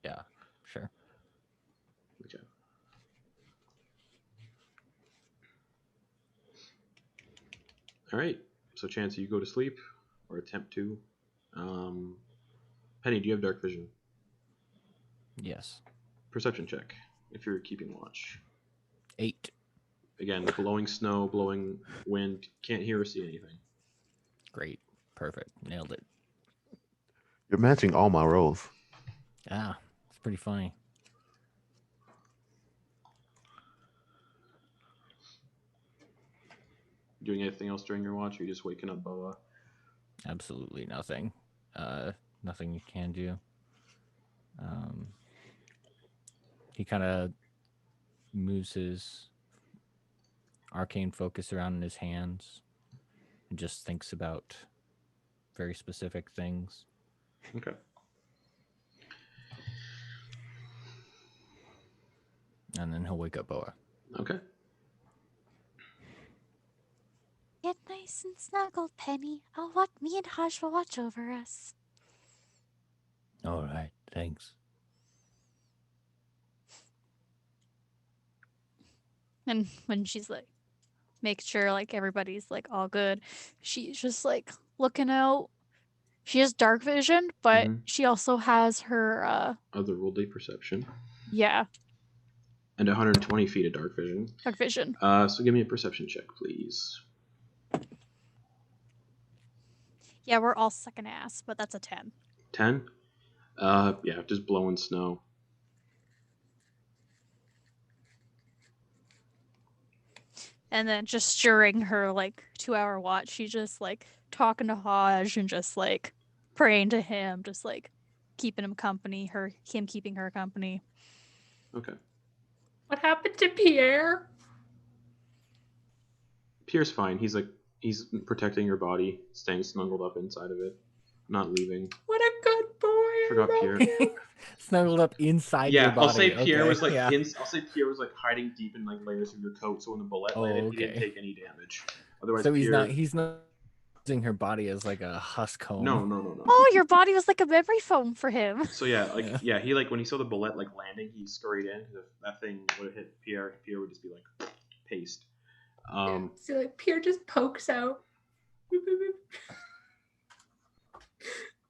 Yeah, sure. Okay. All right. So, Chance, you go to sleep or attempt to. Penny, do you have dark vision? Yes. Perception check if you're keeping watch. 8. Again, blowing snow, blowing wind. Can't hear or see anything. Great. Perfect. Nailed it. You're matching all my rolls. Ah, it's pretty funny. Doing anything else during your watch, or are you just waking up Boa? Absolutely nothing. Nothing you can do. He kind of moves his arcane focus around in his hands and just thinks about very specific things. Okay. And then he'll wake up Boa. Okay. Get nice and snuggled, Penny. Me and Haj will watch over us. All right, thanks. And when she's like, make sure like everybody's like all good, she's just like looking out. She has dark vision, but Mhm. she also has her Otherworldly perception. yeah, And 120 feet of dark vision. dark vision. So give me a perception check, please. Yeah, we're all sucking ass, but that's a 10. 10? Yeah, just blowing snow. And then just during her like 2-hour watch, she's just like talking to Haj and just like praying to him, just like keeping him company, him keeping her company. Okay. What happened to Pierre? Pierre's fine. He's protecting your body, staying snuggled up inside of it, not leaving. What a good boy. I Forgot love Pierre. you. Snuggled up inside your Yeah, body. I'll say Pierre okay. was like yeah. I'll say Pierre was like hiding deep in like layers of your coat, so when the bullet landed, he didn't okay. take any damage. Otherwise, So Pierre... he's not using her body as like a husk home. No. Oh, your body was like a memory foam for him. So yeah, he like when he saw the bullet like landing, he scurried in. If that thing would have hit Pierre, Pierre would just be like paste. So like Pierre just pokes out.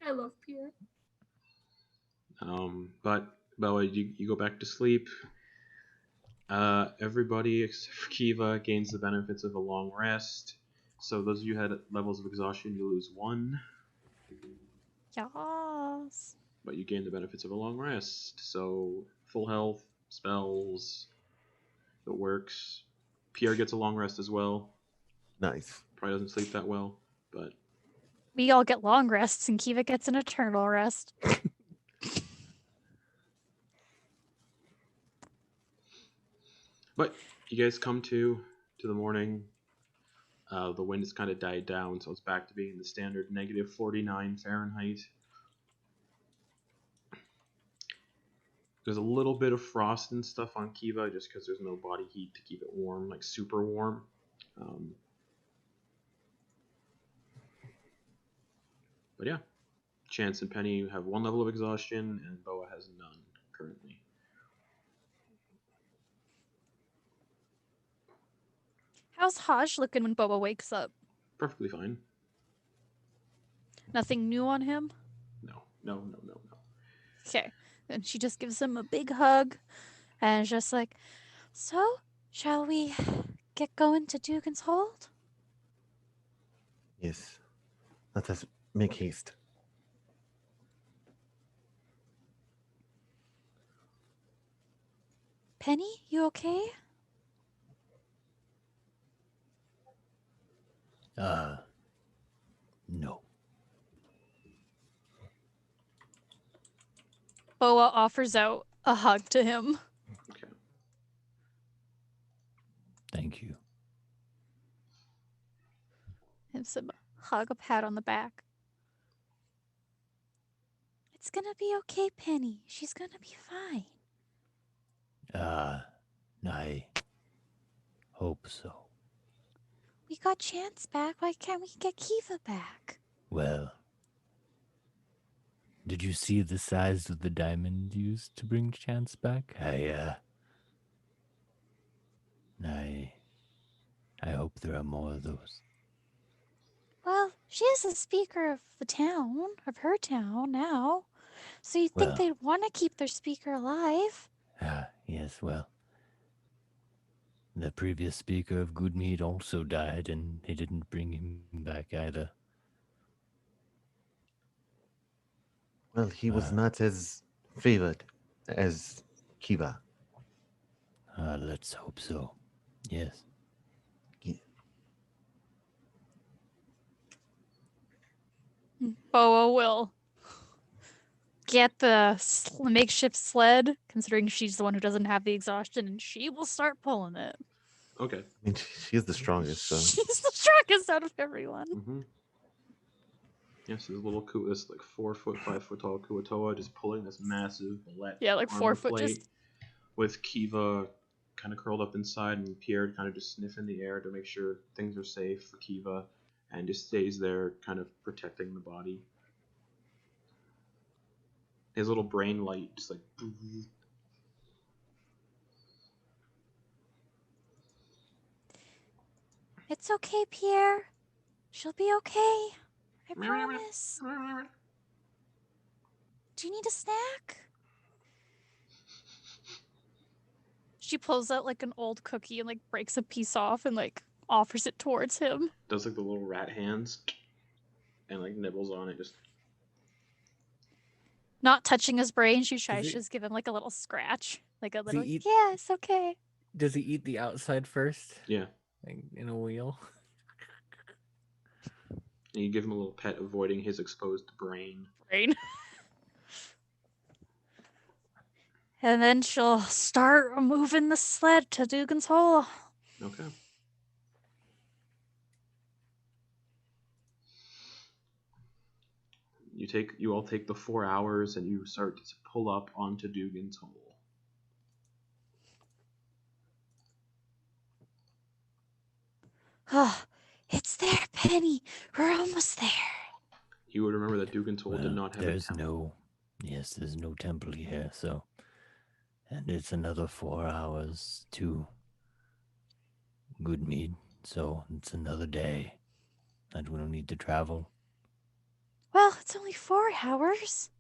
I love Pierre. But Boa, you go back to sleep. Everybody except for Kiva gains the benefits of a long rest. So those of you who had levels of exhaustion, you lose 1. Yes. But you gain the benefits of a long rest. So full health, spells, it works. Pierre gets a long rest as well. Nice. Probably doesn't sleep that well, but We all get long rests, and Kiva gets an eternal rest. But you guys come to the morning. The wind has kind of died down, so it's back to being the standard negative 49 Fahrenheit. There's a little bit of frost and stuff on Kiva just because there's no body heat to keep it warm, like super warm. But yeah, Chance and Penny have 1 level of exhaustion, and Boa has none currently. How's Haj looking when Boba wakes up? Perfectly fine. Nothing new on him? No. Okay. Then she just gives him a big hug and is just like, so, shall we get going to Dugan's Hold? Yes. Let us make haste. Penny, you okay? No. Boa offers out a hug to him. Okay. Thank you. Gives him a hug, a pat on the back. It's gonna be okay, Penny. She's gonna be fine. I hope so. We got Chance back. Why can't we get Kiva back? Well, did you see the size of the diamond used to bring Chance back? I hope there are more of those. Well, she is the speaker of the town, of her town now. So you'd think Well. they'd want to keep their speaker alive. Yes, well. The previous speaker of Goodmead also died, and they didn't bring him back either. Well, he was not as favored as Kiva. Let's hope so. Yes. Boa will get the makeshift sled, considering she's the one who doesn't have the exhaustion, and she will start pulling it. Okay. I mean, she's the strongest, so. She's the strongest out of everyone. Mm-hmm. Yes, this little this like 4 foot, 5 foot tall Kuo-toa just pulling this massive bullet. Yeah, like 4 foot plate just. with Kiva kind of curled up inside and Pierre kind of just sniffing the air to make sure things are safe for Kiva, and just stays there kind of protecting the body. His little brain light just like. It's okay, Pierre. She'll be okay. I promise. Do you need a snack? She pulls out like an old cookie and like breaks a piece off and like offers it towards him. Does like the little rat hands and like nibbles on it, just. Not touching his brain, she tries to just give him like a little scratch. Like a little, eat- yeah, it's okay. Does he eat the outside first? Yeah. Like in a wheel? And you give him a little pet, avoiding his exposed brain. And then she'll start moving the sled to Dugan's Hole. Okay. You all take the 4 hours and you start to pull up onto Dugan's Hole. Oh, it's there, Penny. We're almost there. You would remember that Dugan's Hole did Well, not have there's a temple. there's no temple here, so. And it's another 4 hours to Goodmead, so it's another day that we'll need to travel. Well, it's only 4 hours.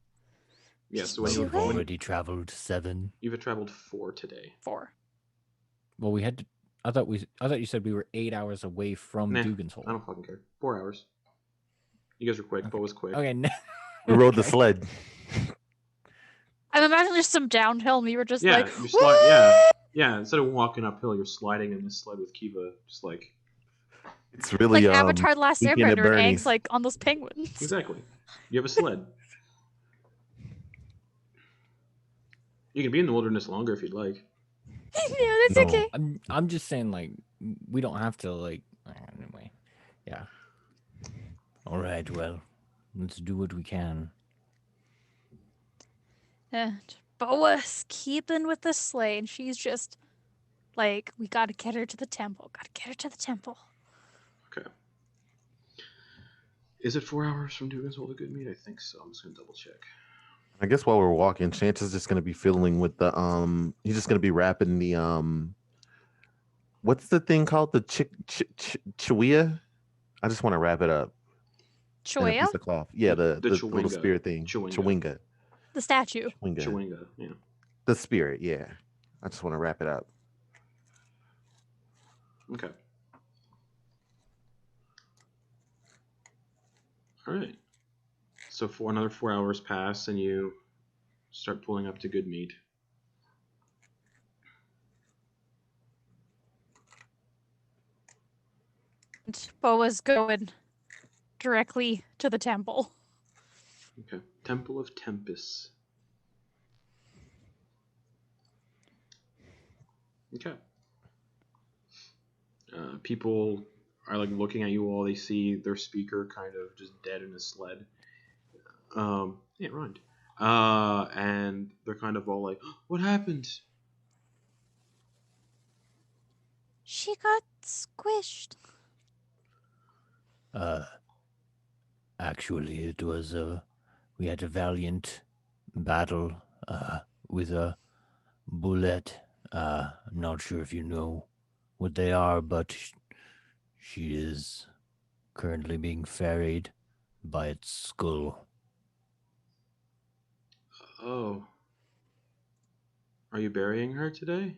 Yeah, so Well, Do we've it. already traveled 7. you've traveled 4 today. 4. Well, we had to. I thought you said we were 8 hours away from Nah, Dugan's Hole. I don't fucking care. 4 hours. You guys were quick. Bo was quick. Okay. We rode the okay. sled. I'm imagining there's some downhill and we were just Yeah, like, you're yeah. Yeah, instead of walking uphill, you're sliding in this sled with Kiva, just like. It's really like Avatar: The Last Weekend at Airbender and Bernie's. Aang's like on those penguins. Exactly. You have a sled. You can be in the wilderness longer if you'd like. Yeah, that's No. okay. I'm just saying, like, we don't have to, like. Anyway, yeah. All right, well, let's do what we can. And Boa's keeping with the sleigh, and she's just like, we gotta get her to the temple. Gotta get her to the temple. Okay. Is it 4 hours from Dugan's Hole to Goodmead? I think so. I'm just gonna double check. I guess while we're walking, Chance is just gonna be fiddling with the he's just gonna be wrapping the what's the thing called? The chawia? I just want to wrap it up in a Choya? piece of cloth. Yeah, the little chewinga. spirit thing. Chewinga. The statue. Chewinga. Chewinga, yeah. The spirit, yeah. I just want to wrap it up. Okay. All right. So another 4 hours pass, and you start pulling up to Goodmead. And Boa's going directly to the temple. Okay. Temple of Tempest. Okay. People are like looking at you all. They see their speaker kind of just dead in his sled. Yeah, it rhymed. And they're kind of all like, "What happened?" She got squished. Actually, it was we had a valiant battle with a bullet. I'm not sure if you know what they are, but she is currently being ferried by its skull. Oh. Are you burying her today?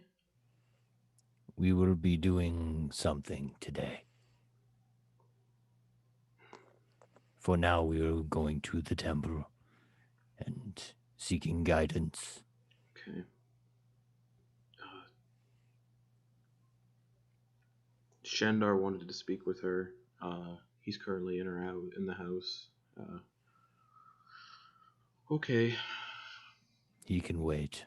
We will be doing something today. For now, we are going to the temple and seeking guidance. Okay. Shandar wanted to speak with her. He's currently in the house. Okay. He can wait.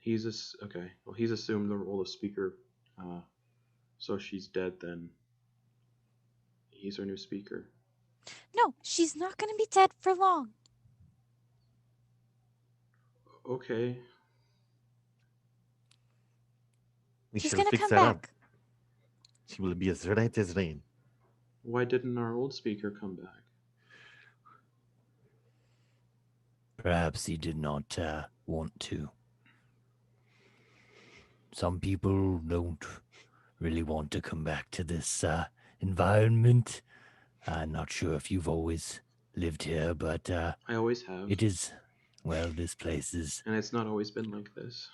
Okay. Well, he's assumed the role of speaker. So if she's dead, then he's our new speaker. No, she's not gonna be dead for long. Okay. We She's shall gonna fix come that up. back. She will be as right as rain. Why didn't our old speaker come back? Perhaps he did not want to. Some people don't really want to come back to this environment. I'm not sure if you've always lived here, but I always have. it is, well, this place is, And it's not always been like this.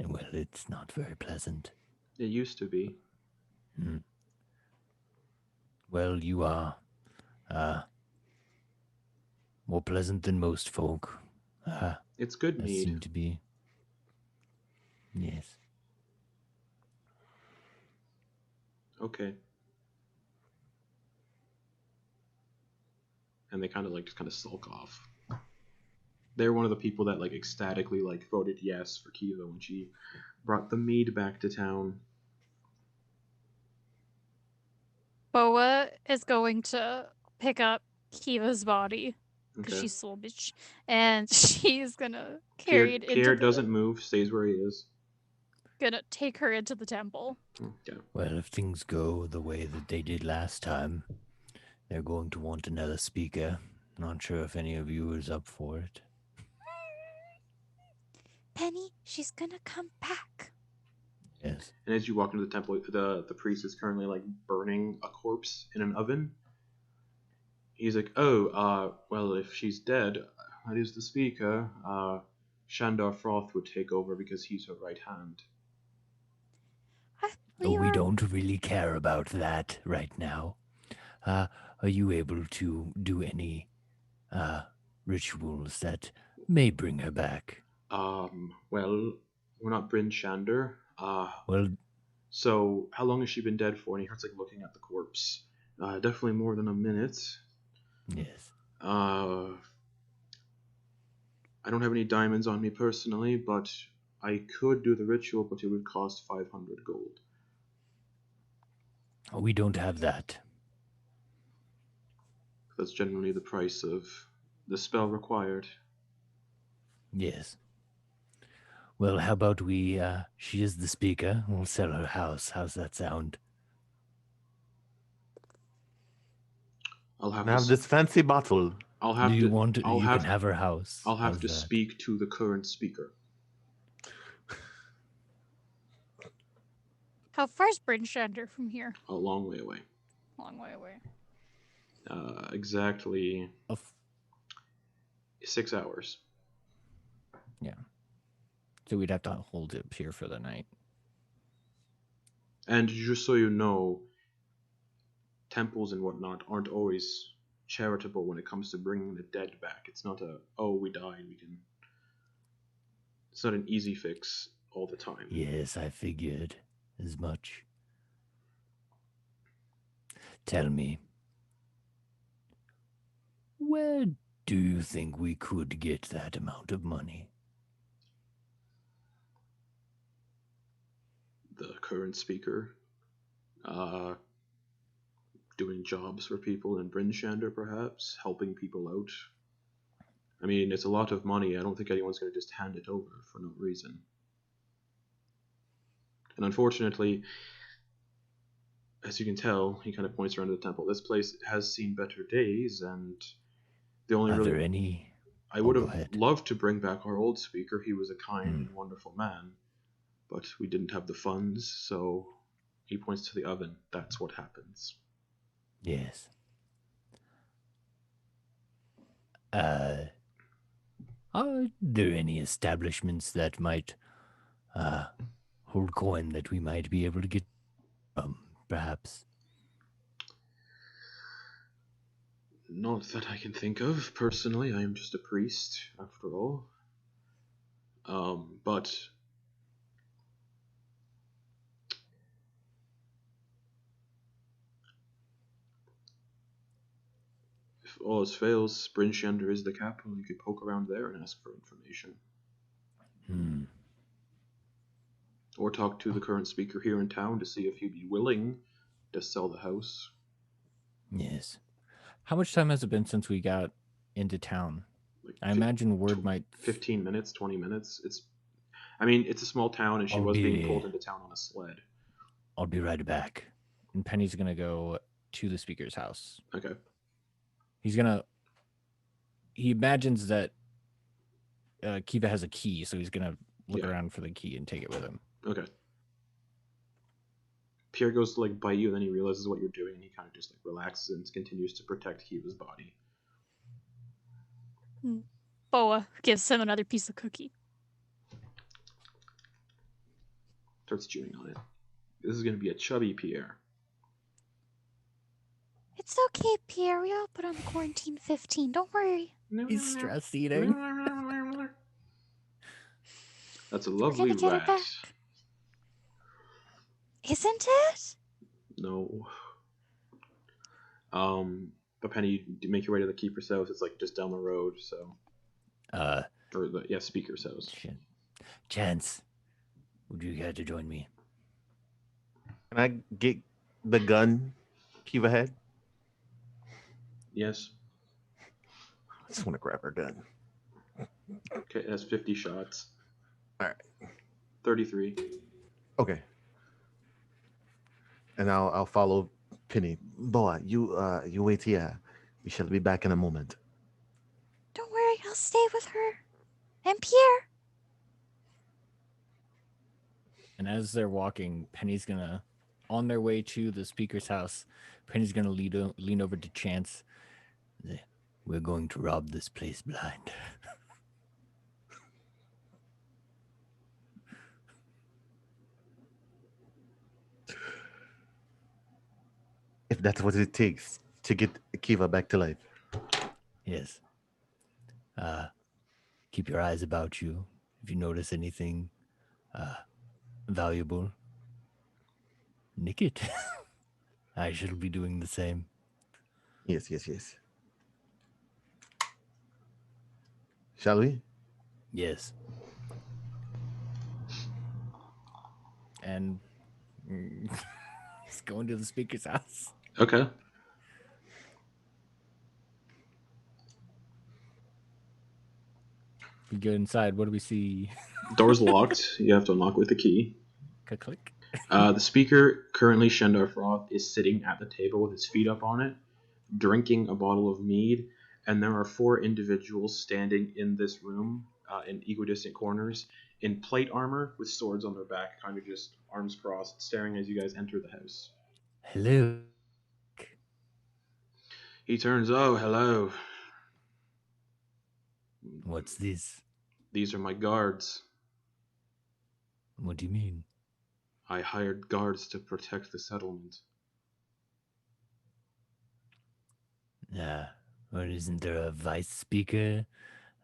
well, it's not very pleasant. It used to be. Well, you are more pleasant than most folk. It's good That mead. seem to be. Yes. Okay. And they kind of sulk off. They're one of the people that ecstatically voted yes for Kiva when she brought the mead back to town. Boa is going to pick up Kiva's body because Okay. she's soul bitch, and she's gonna carry it into Pierre the. doesn't move, stays where he is. Gonna take her into the temple. Okay. Well, if things go the way that they did last time, they're going to want another speaker. Not sure if any of you is up for it. Penny, she's gonna come back. Yes. And as you walk into the temple, the priest is currently burning a corpse in an oven. He's like, well, if she's dead, that is the speaker. Shandar Froth would take over because he's her right hand. We don't really care about that right now. Are you able to do any rituals that may bring her back? Well, we're not Bryn Shander. Well, So how long has she been dead for? And he starts looking at the corpse. Definitely more than a minute. yes. I don't have any diamonds on me personally, but I could do the ritual, but it would cost 500 gold. We don't have that. That's generally the price of the spell required. Yes. Well, how about we, she is the speaker. We'll sell her house. How's that sound? I'll have Now to. this fancy bottle. I'll have Do you to. want to, I'll you have, can have her house. I'll have How's to that? speak to the current speaker. How far's Bryn Shander from here? A long way away. Long way away. Exactly 6 hours. Yeah. So we'd have to hold it here for the night. And just so you know, temples and whatnot aren't always charitable when it comes to bringing the dead back. It's not we died, we can. It's not an easy fix all the time. Yes, I figured as much. Tell me, where do you think we could get that amount of money? The current speaker, doing jobs for people in Bryn Shander, perhaps, helping people out. I mean, it's a lot of money. I don't think anyone's going to just hand it over for no reason. And unfortunately, as you can tell, he kind of points around the temple. This place has seen better days, and the only Are there any? I would go have ahead. loved to bring back our old speaker. He was a kind and wonderful man, but we didn't have the funds, so he points to the oven. That's what happens. Yes. Are there any establishments that might hold coin that we might be able to get from, perhaps? Not that I can think of, personally. I am just a priest, after all. But if all else fails, Bryn Shander is the capital. You could poke around there and ask for information. Or talk to the current speaker here in town to see if he'd be willing to sell the house. Yes. How much time has it been since we got into town? Like I imagine word might. 15 minutes, 20 minutes. It's a small town, and she was being pulled into town on a sled. I'll be right back. And Penny's gonna go to the speaker's house. Okay. He imagines that Kiva has a key, so he's gonna look Yeah. around for the key and take it with him. Okay. Pierre goes to like bite you, and then he realizes what you're doing, and he kind of just like relaxes and continues to protect Kiva's body. Boa gives him another piece of cookie. Starts chewing on it. This is gonna be a chubby Pierre. It's okay, Pierre. We all put on quarantine 15. Don't worry. He's stress eating. That's a We're lovely gonna get it rat. back. Isn't it? No. But Penny, you make your way to the keeper's house. It's like just down the road, so. Speaker's house. Chance, would you care to join me? Can I get the gun Kiva had? Yes. I just want to grab her gun. Okay, it has 50 shots. All right. 33. Okay. And I'll follow Penny. Boa, you wait here. We shall be back in a moment. Don't worry. I'll stay with her. And Pierre. And as they're walking, Penny's gonna, on their way to the speaker's house, Penny's gonna lean over to Chance. We're going to rob this place blind. If that's what it takes to get Kiva back to life. Yes. Keep your eyes about you. If you notice anything valuable, nick it. I shall be doing the same. Yes. Shall we? Yes. And he's going to the speaker's house. Okay. We go inside. What do we see? Door's locked. You have to unlock with the key. Click. The speaker, currently Shendar Froth, is sitting at the table with his feet up on it, drinking a bottle of mead, and there are 4 individuals standing in this room in equidistant corners in plate armor with swords on their back, kind of just arms crossed, staring as you guys enter the house. Hello. He turns, "Oh, hello. What's this? These are my guards. What do you mean? I hired guards to protect the settlement." Or isn't there a vice speaker?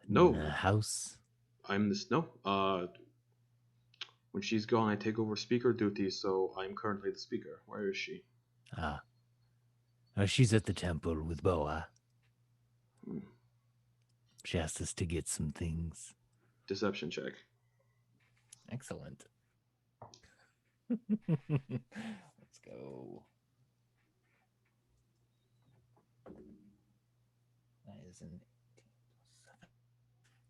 No. In a house? When she's gone, I take over speaker duty, so I'm currently the speaker. Where is she? She's at the temple with Boa. Hmm. She asked us to get some things. Deception check. Excellent. Let's go. That is an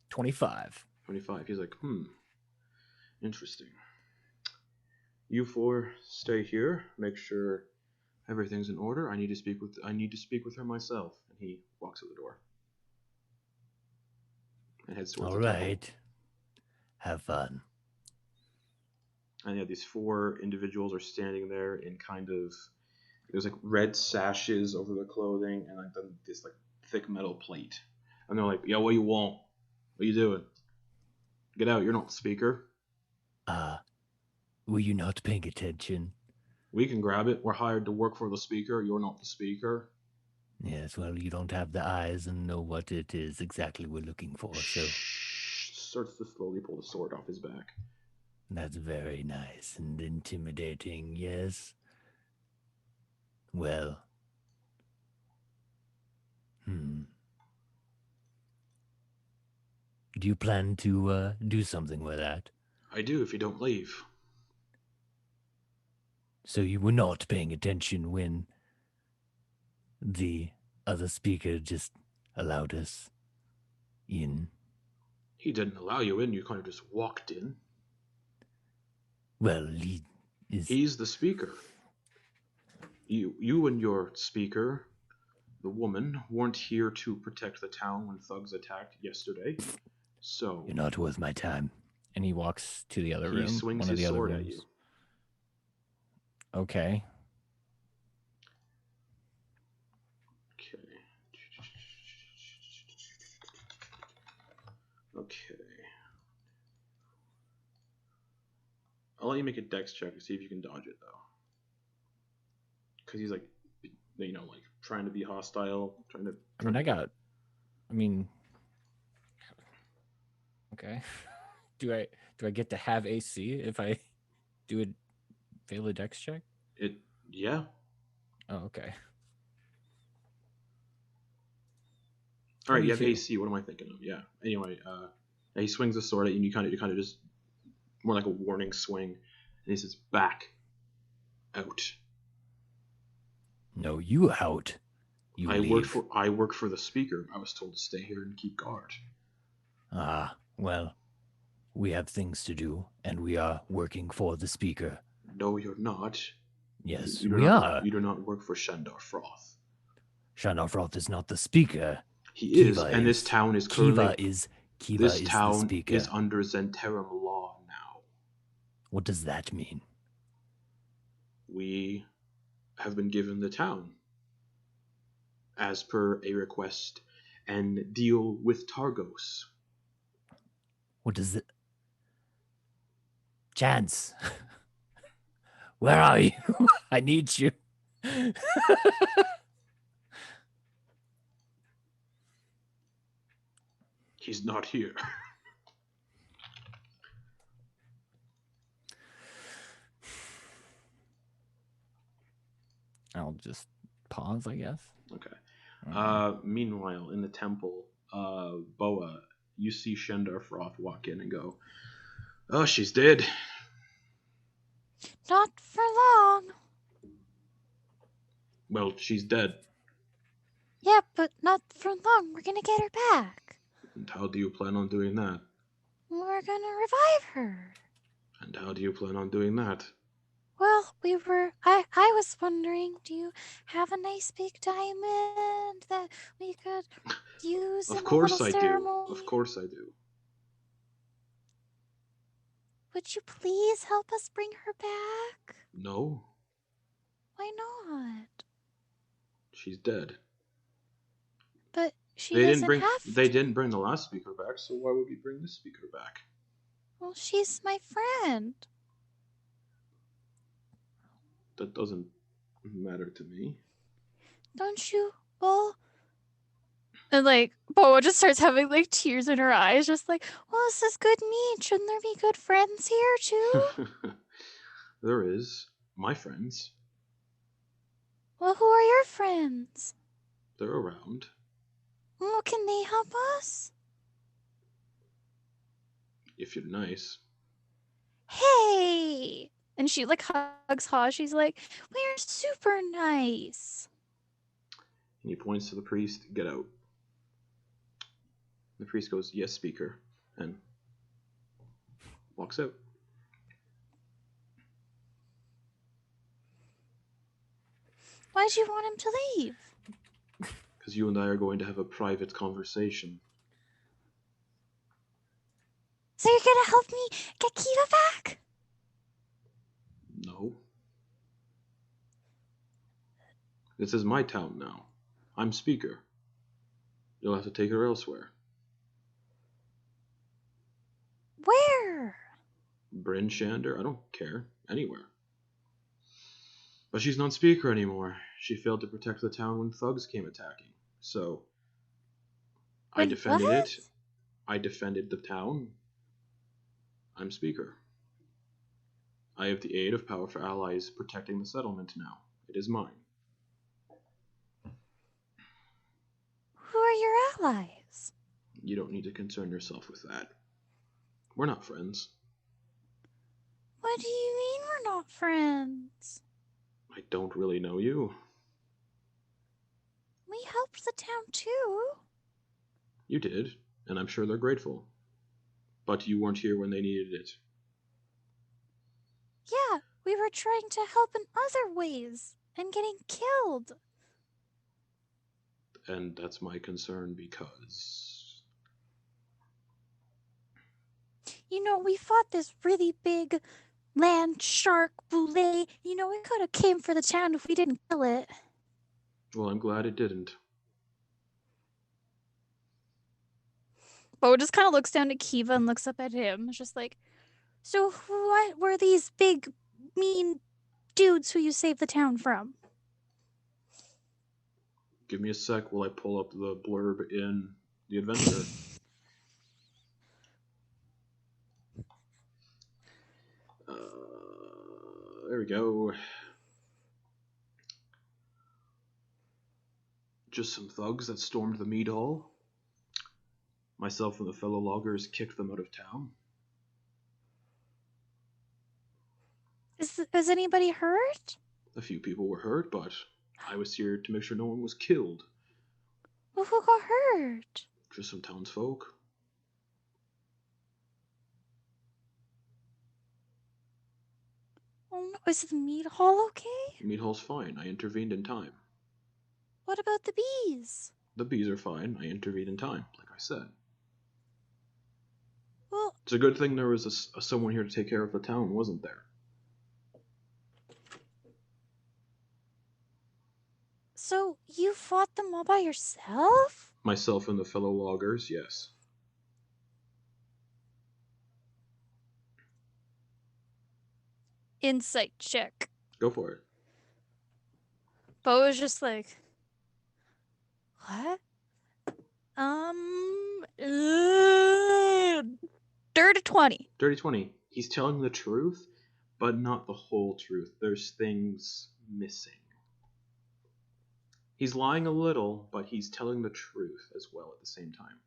25. 25. He's like, interesting. You 4 stay here. Make sure everything's in order. I need to speak with her myself. And he walks out the door and heads towards All the temple. right. Have fun. And these 4 individuals are standing there in there's like red sashes over their clothing and like this like thick metal plate. And they're like, "Yo, what you want? What you doing? Get out! You're not the speaker." Were you not paying attention? We can grab it. We're hired to work for the speaker. You're not the speaker. Yes, well, you don't have the eyes and know what it is exactly we're looking for, so Starts to slowly pull the sword off his back. that's very nice and intimidating, yes? Well, do you plan to do something with that? I do if you don't leave. So you were not paying attention when the other speaker just allowed us in. He didn't allow you in, you kind of just walked in. Well, he is. He's the speaker. You and your speaker, the woman, weren't here to protect the town when thugs attacked yesterday. So You're not worth my time. And he walks to the other he room. swings one of his the other sword at rooms. you. Okay. Okay. I'll let you make a dex check to see if you can dodge it, though. Because he's like, like trying to be hostile, trying to. Okay. Do I get to have AC if I fail a dex check? Yeah. Oh, okay. All right, you have 22. AC. What am I thinking of? Yeah. Anyway, he swings the sword at you, and you kind of just more like a warning swing, and he says, "Back, out." No, you out. You leave. I work for the speaker. I was told to stay here and keep guard. Ah, well, we have things to do, and we are working for the speaker. No, you're not. Yes, we are. You do not work for Shandar Froth. Shandar Froth is not the speaker. He Kiva is, and this town is currently. Kiva this is the town speaker. is under Zentarum law now. What does that mean? We have been given the town as per a request and deal with Targos. What does it? Chance, where are you? I need you. He's not here. I'll just pause, I guess. Okay. Meanwhile, in the temple, Boa, you see Shandar Froth walk in and go, "Oh, she's dead." Not for long. Well, she's dead. Yeah, but not for long. We're gonna get her back. And how do you plan on doing that? We're gonna revive her. And how do you plan on doing that? Well, I was wondering, do you have a nice big diamond that we could use in Of course a I little do. ceremony? Of course I do. Would you please help us bring her back? No, Why not? she's dead. But she They doesn't didn't bring. have They to. didn't bring the last speaker back, so why would we bring this speaker back? Well, she's my friend. That doesn't matter to me. Don't you, Bull? And like, Boa just starts having like tears in her eyes, just like, well, this is good meat. Shouldn't there be good friends here too? There is. My friends. Well, who are your friends? They're around. Well, can they help us? If you're nice. Hey! And she like hugs Ha. She's like, we're super nice. And he points to the priest, "Get out." The priest goes, "Yes, speaker," and walks out. Why'd you want him to leave? Because you and I are going to have a private conversation. So you're gonna help me get Kiva back? No. This is my town now. I'm speaker. You'll have to take her elsewhere. Where? Bryn Shander? I don't care. Anywhere. But she's not speaker anymore. She failed to protect the town when thugs came attacking. So, I When defended what? it. I defended the town. I'm speaker. I have the aid of powerful allies protecting the settlement now. It is mine. Who are your allies? You don't need to concern yourself with that. We're not friends. What do you mean we're not friends? I don't really know you. We helped the town too. You did, and I'm sure they're grateful. But you weren't here when they needed it. Yeah, we were trying to help in other ways and getting killed. And that's my concern because... You know, we fought this really big land shark boulet. You know, it could have came for the town if we didn't kill it. Well, I'm glad it didn't. Bo just kind of looks down at Kiva and looks up at him. It's just like, so what were these big, mean dudes who you saved the town from? Give me a sec while I pull up the blurb in the adventure. There we go. Just some thugs that stormed the mead hall. Myself and the fellow loggers kicked them out of town. Is anybody hurt? A few people were hurt, but I was here to make sure no one was killed. Well, who got hurt? Just some townsfolk. Oh no, is the meat hall okay? The mead hall's fine. I intervened in time. What about the bees? The bees are fine. I intervened in time, like I said. Well, It's a good thing there was someone here to take care of the town, wasn't there? so you fought them all by yourself? Myself and the fellow loggers, yes. Insight check. Go for it. Bo was just like, what? Dirty 20. Dirty 20. He's telling the truth, but not the whole truth. There's things missing. He's lying a little, but he's telling the truth as well at the same time.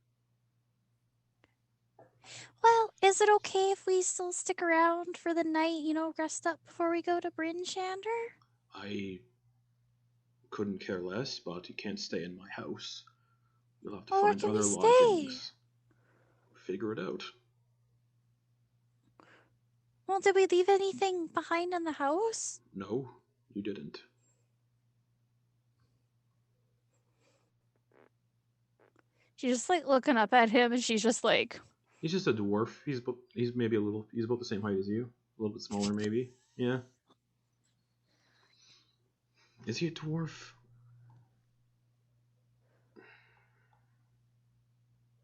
Well, is it okay if we still stick around for the night, you know, rest up before we go to Bryn Shander? I couldn't care less, but you can't stay in my house. You'll have to Well, where find can we other stay? lodgings. Figure it out. Well, did we leave anything behind in the house? No, you didn't. She's just like looking up at him and she's just like, He's just a dwarf. He's maybe he's about the same height as you. A little bit smaller, maybe. Yeah. Is he a dwarf?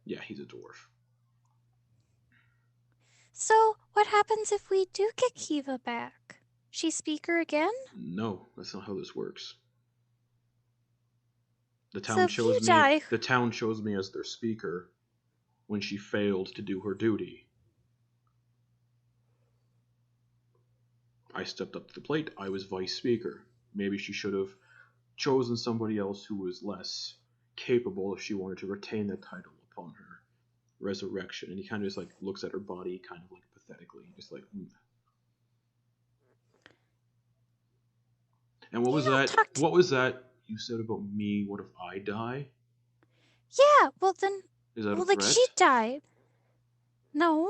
Yeah, he's a dwarf. so what happens if we do get Kiva back? She speak her again? No, that's not how this works. The So town if you chose me. die- The town chose me as their speaker when she failed to do her duty. I stepped up to the plate. I was vice speaker. Maybe she should have chosen somebody else who was less capable if she wanted to retain the title upon her resurrection. And he kind of just like looks at her body, kind of like pathetically, just like. And what was that? What was that you said about me? What if I die? Yeah, well then, Is that a well, threat? like she died. No.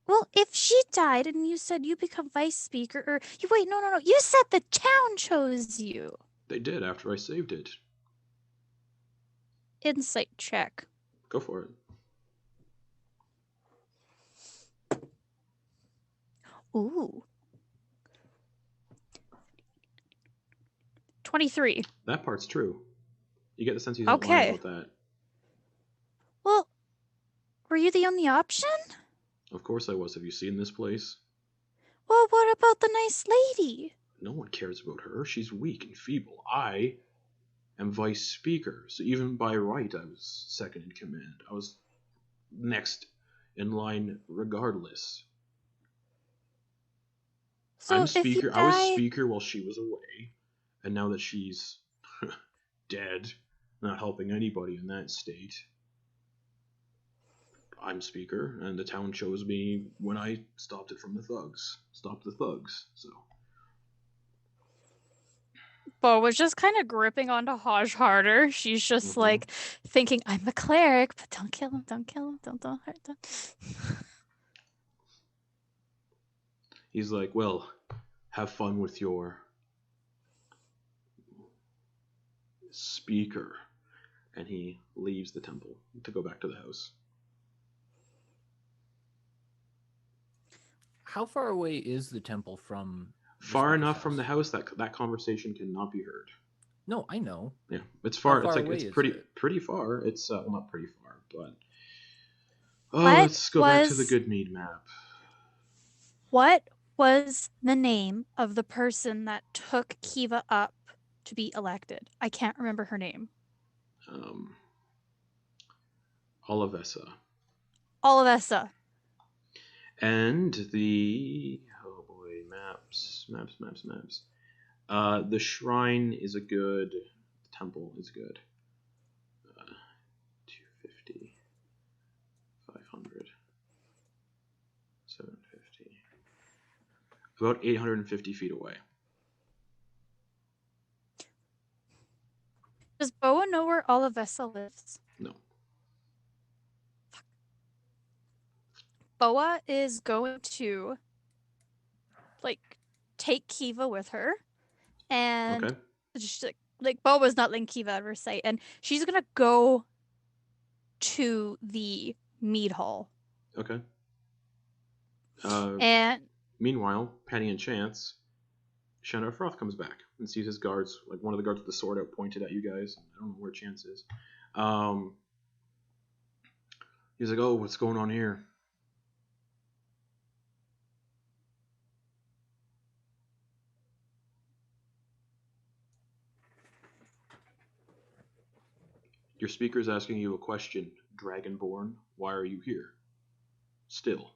Well, if she died and you said you become vice speaker, or you wait, no, you said the town chose you. They did after I saved it. Insight check. Go for it. Ooh. 23. That part's true. You get the sense he's not Okay. lying about that. Well, were you the only option? Of course I was. Have you seen this place? Well, what about the nice lady? No one cares about her. She's weak and feeble. I am vice speaker, so even by right I was second in command. I was next in line regardless. So I'm if you speaker. die, I was speaker while she was away, and now that she's dead, not helping anybody in that state. I'm Speaker, and the town chose me when I stopped it from the thugs. Stopped the thugs, so. Bo was just kind of gripping onto Hodge harder. She's just Mhm. like thinking, I'm a cleric, but don't kill him, don't kill him, don't hurt them. He's like, well, have fun with your Speaker. And he leaves the temple to go back to the house. How far away is the temple from? the Far Speaker's enough from house? the house that conversation cannot be heard. No, I know. Yeah, it's far. far It's like away it's is pretty it? far. It's well, not pretty far, but oh, What let's go back to the was- good mead map. What was the name of the person that took Kiva up to be elected? I can't remember her name. Olivessa. Olivessa. And the oh boy, maps. The shrine is a good. The temple is good. 250, 500, 750. About 850 feet away. Does Boa know where Olivessa lives? No. Boa is going to take Kiva with her, and Okay. just, Boa's not letting Kiva out of her sight, and she's gonna go to the mead hall. Okay. And Meanwhile, Penny and Chance, Shannon Froth comes back and sees his guards, like one of the guards with the sword out pointed at you guys. I don't know where Chance is. He's like, oh, what's going on here? Your speaker's asking you a question. Dragonborn, why are you here? Still.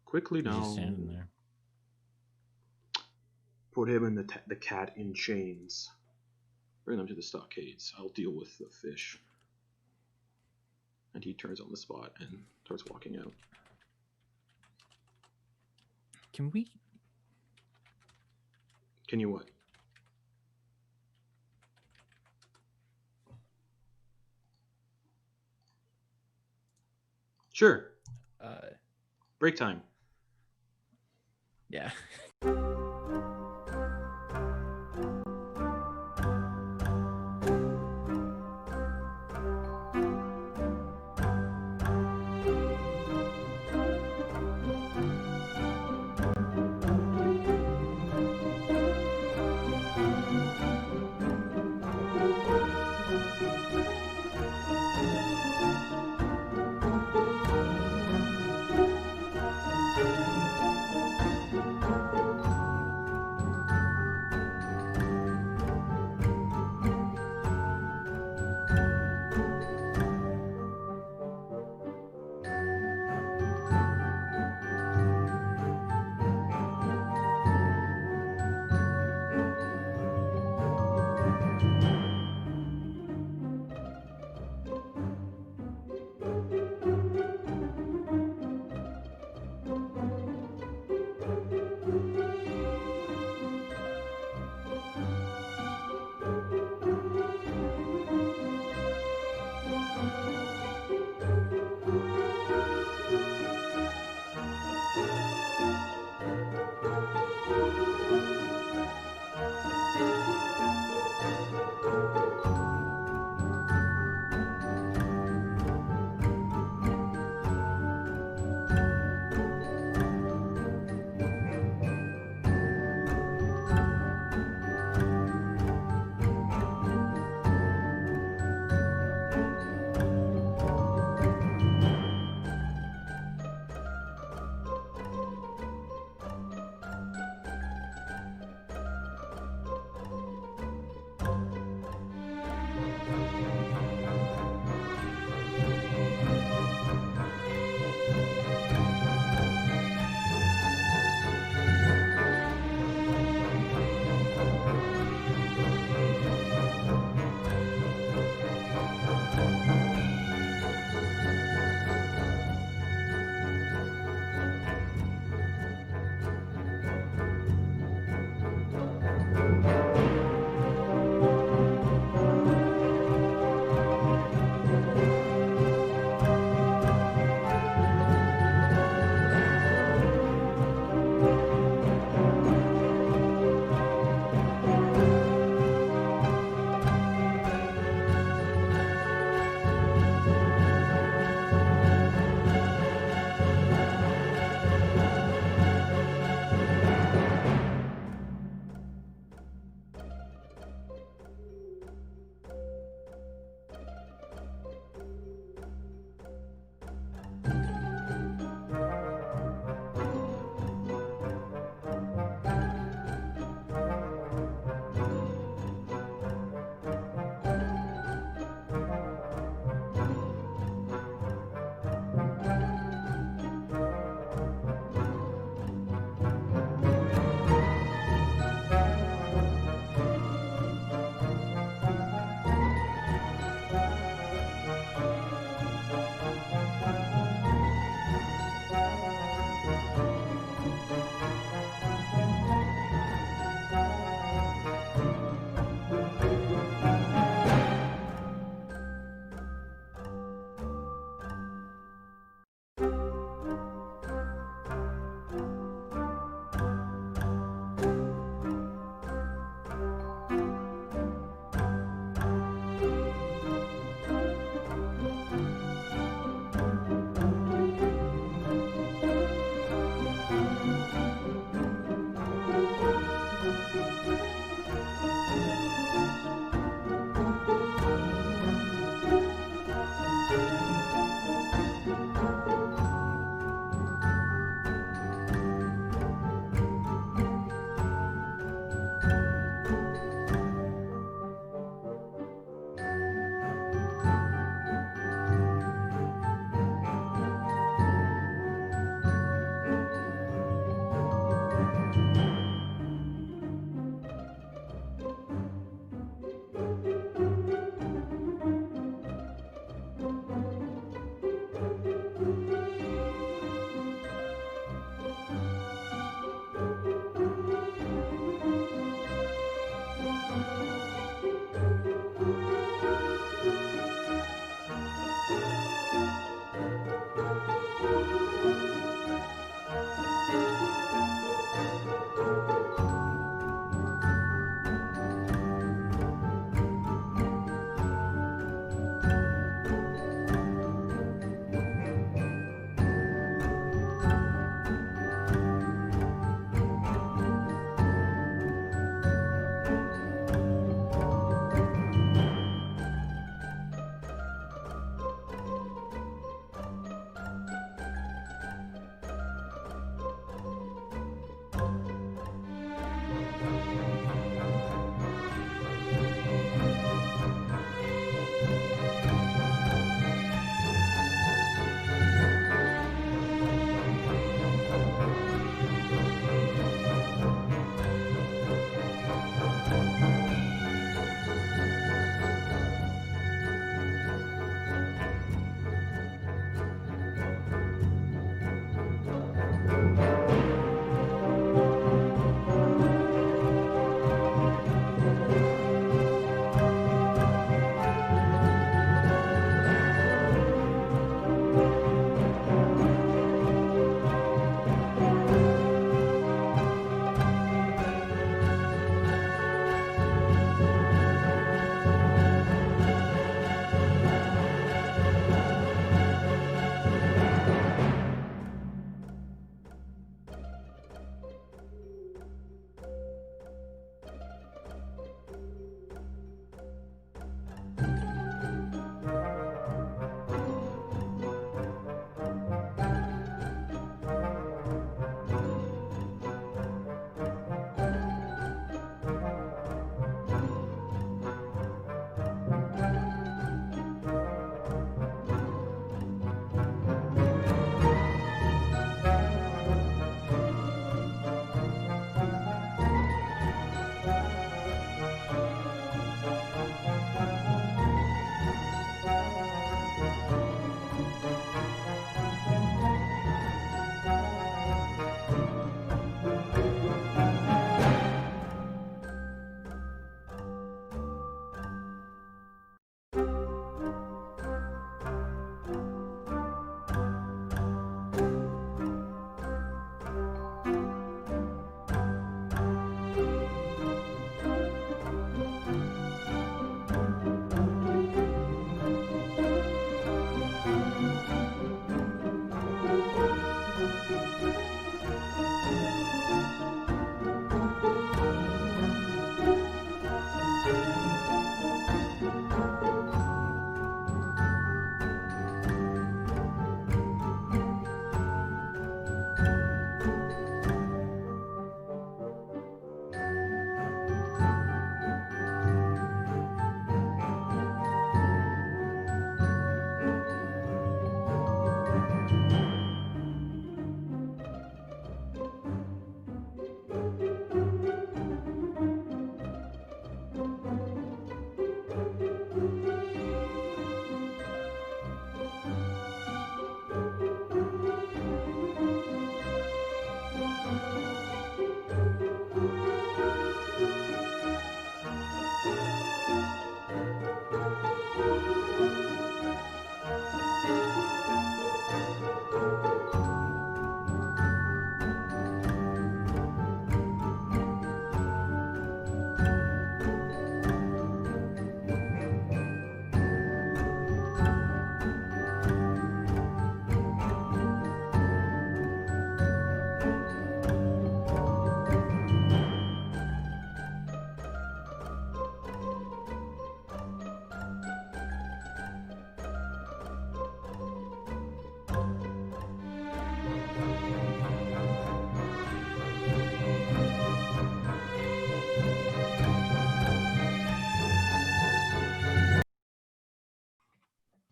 Quickly He's now. just standing there. Put him and the cat in chains. Bring them to the stockades. I'll deal with the fish. And he turns on the spot and starts walking out. Can we? Can you what? Sure. Break time. Yeah.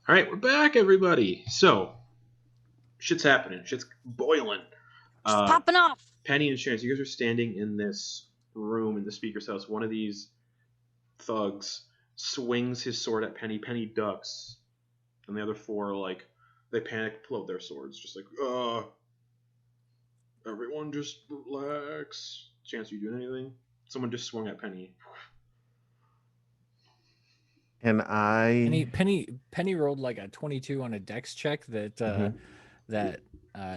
All right, we're back, everybody. So, shit's happening. Shit's boiling. Just popping off. Penny and Chance, you guys are standing in this room in the speaker's house. One of these thugs swings his sword at Penny. Penny ducks. And the other four, like, they panic, pull out their swords. Just like, everyone just relax. Chance, are you doing anything? Someone just swung at Penny. And I Penny rolled like a 22 on a dex check that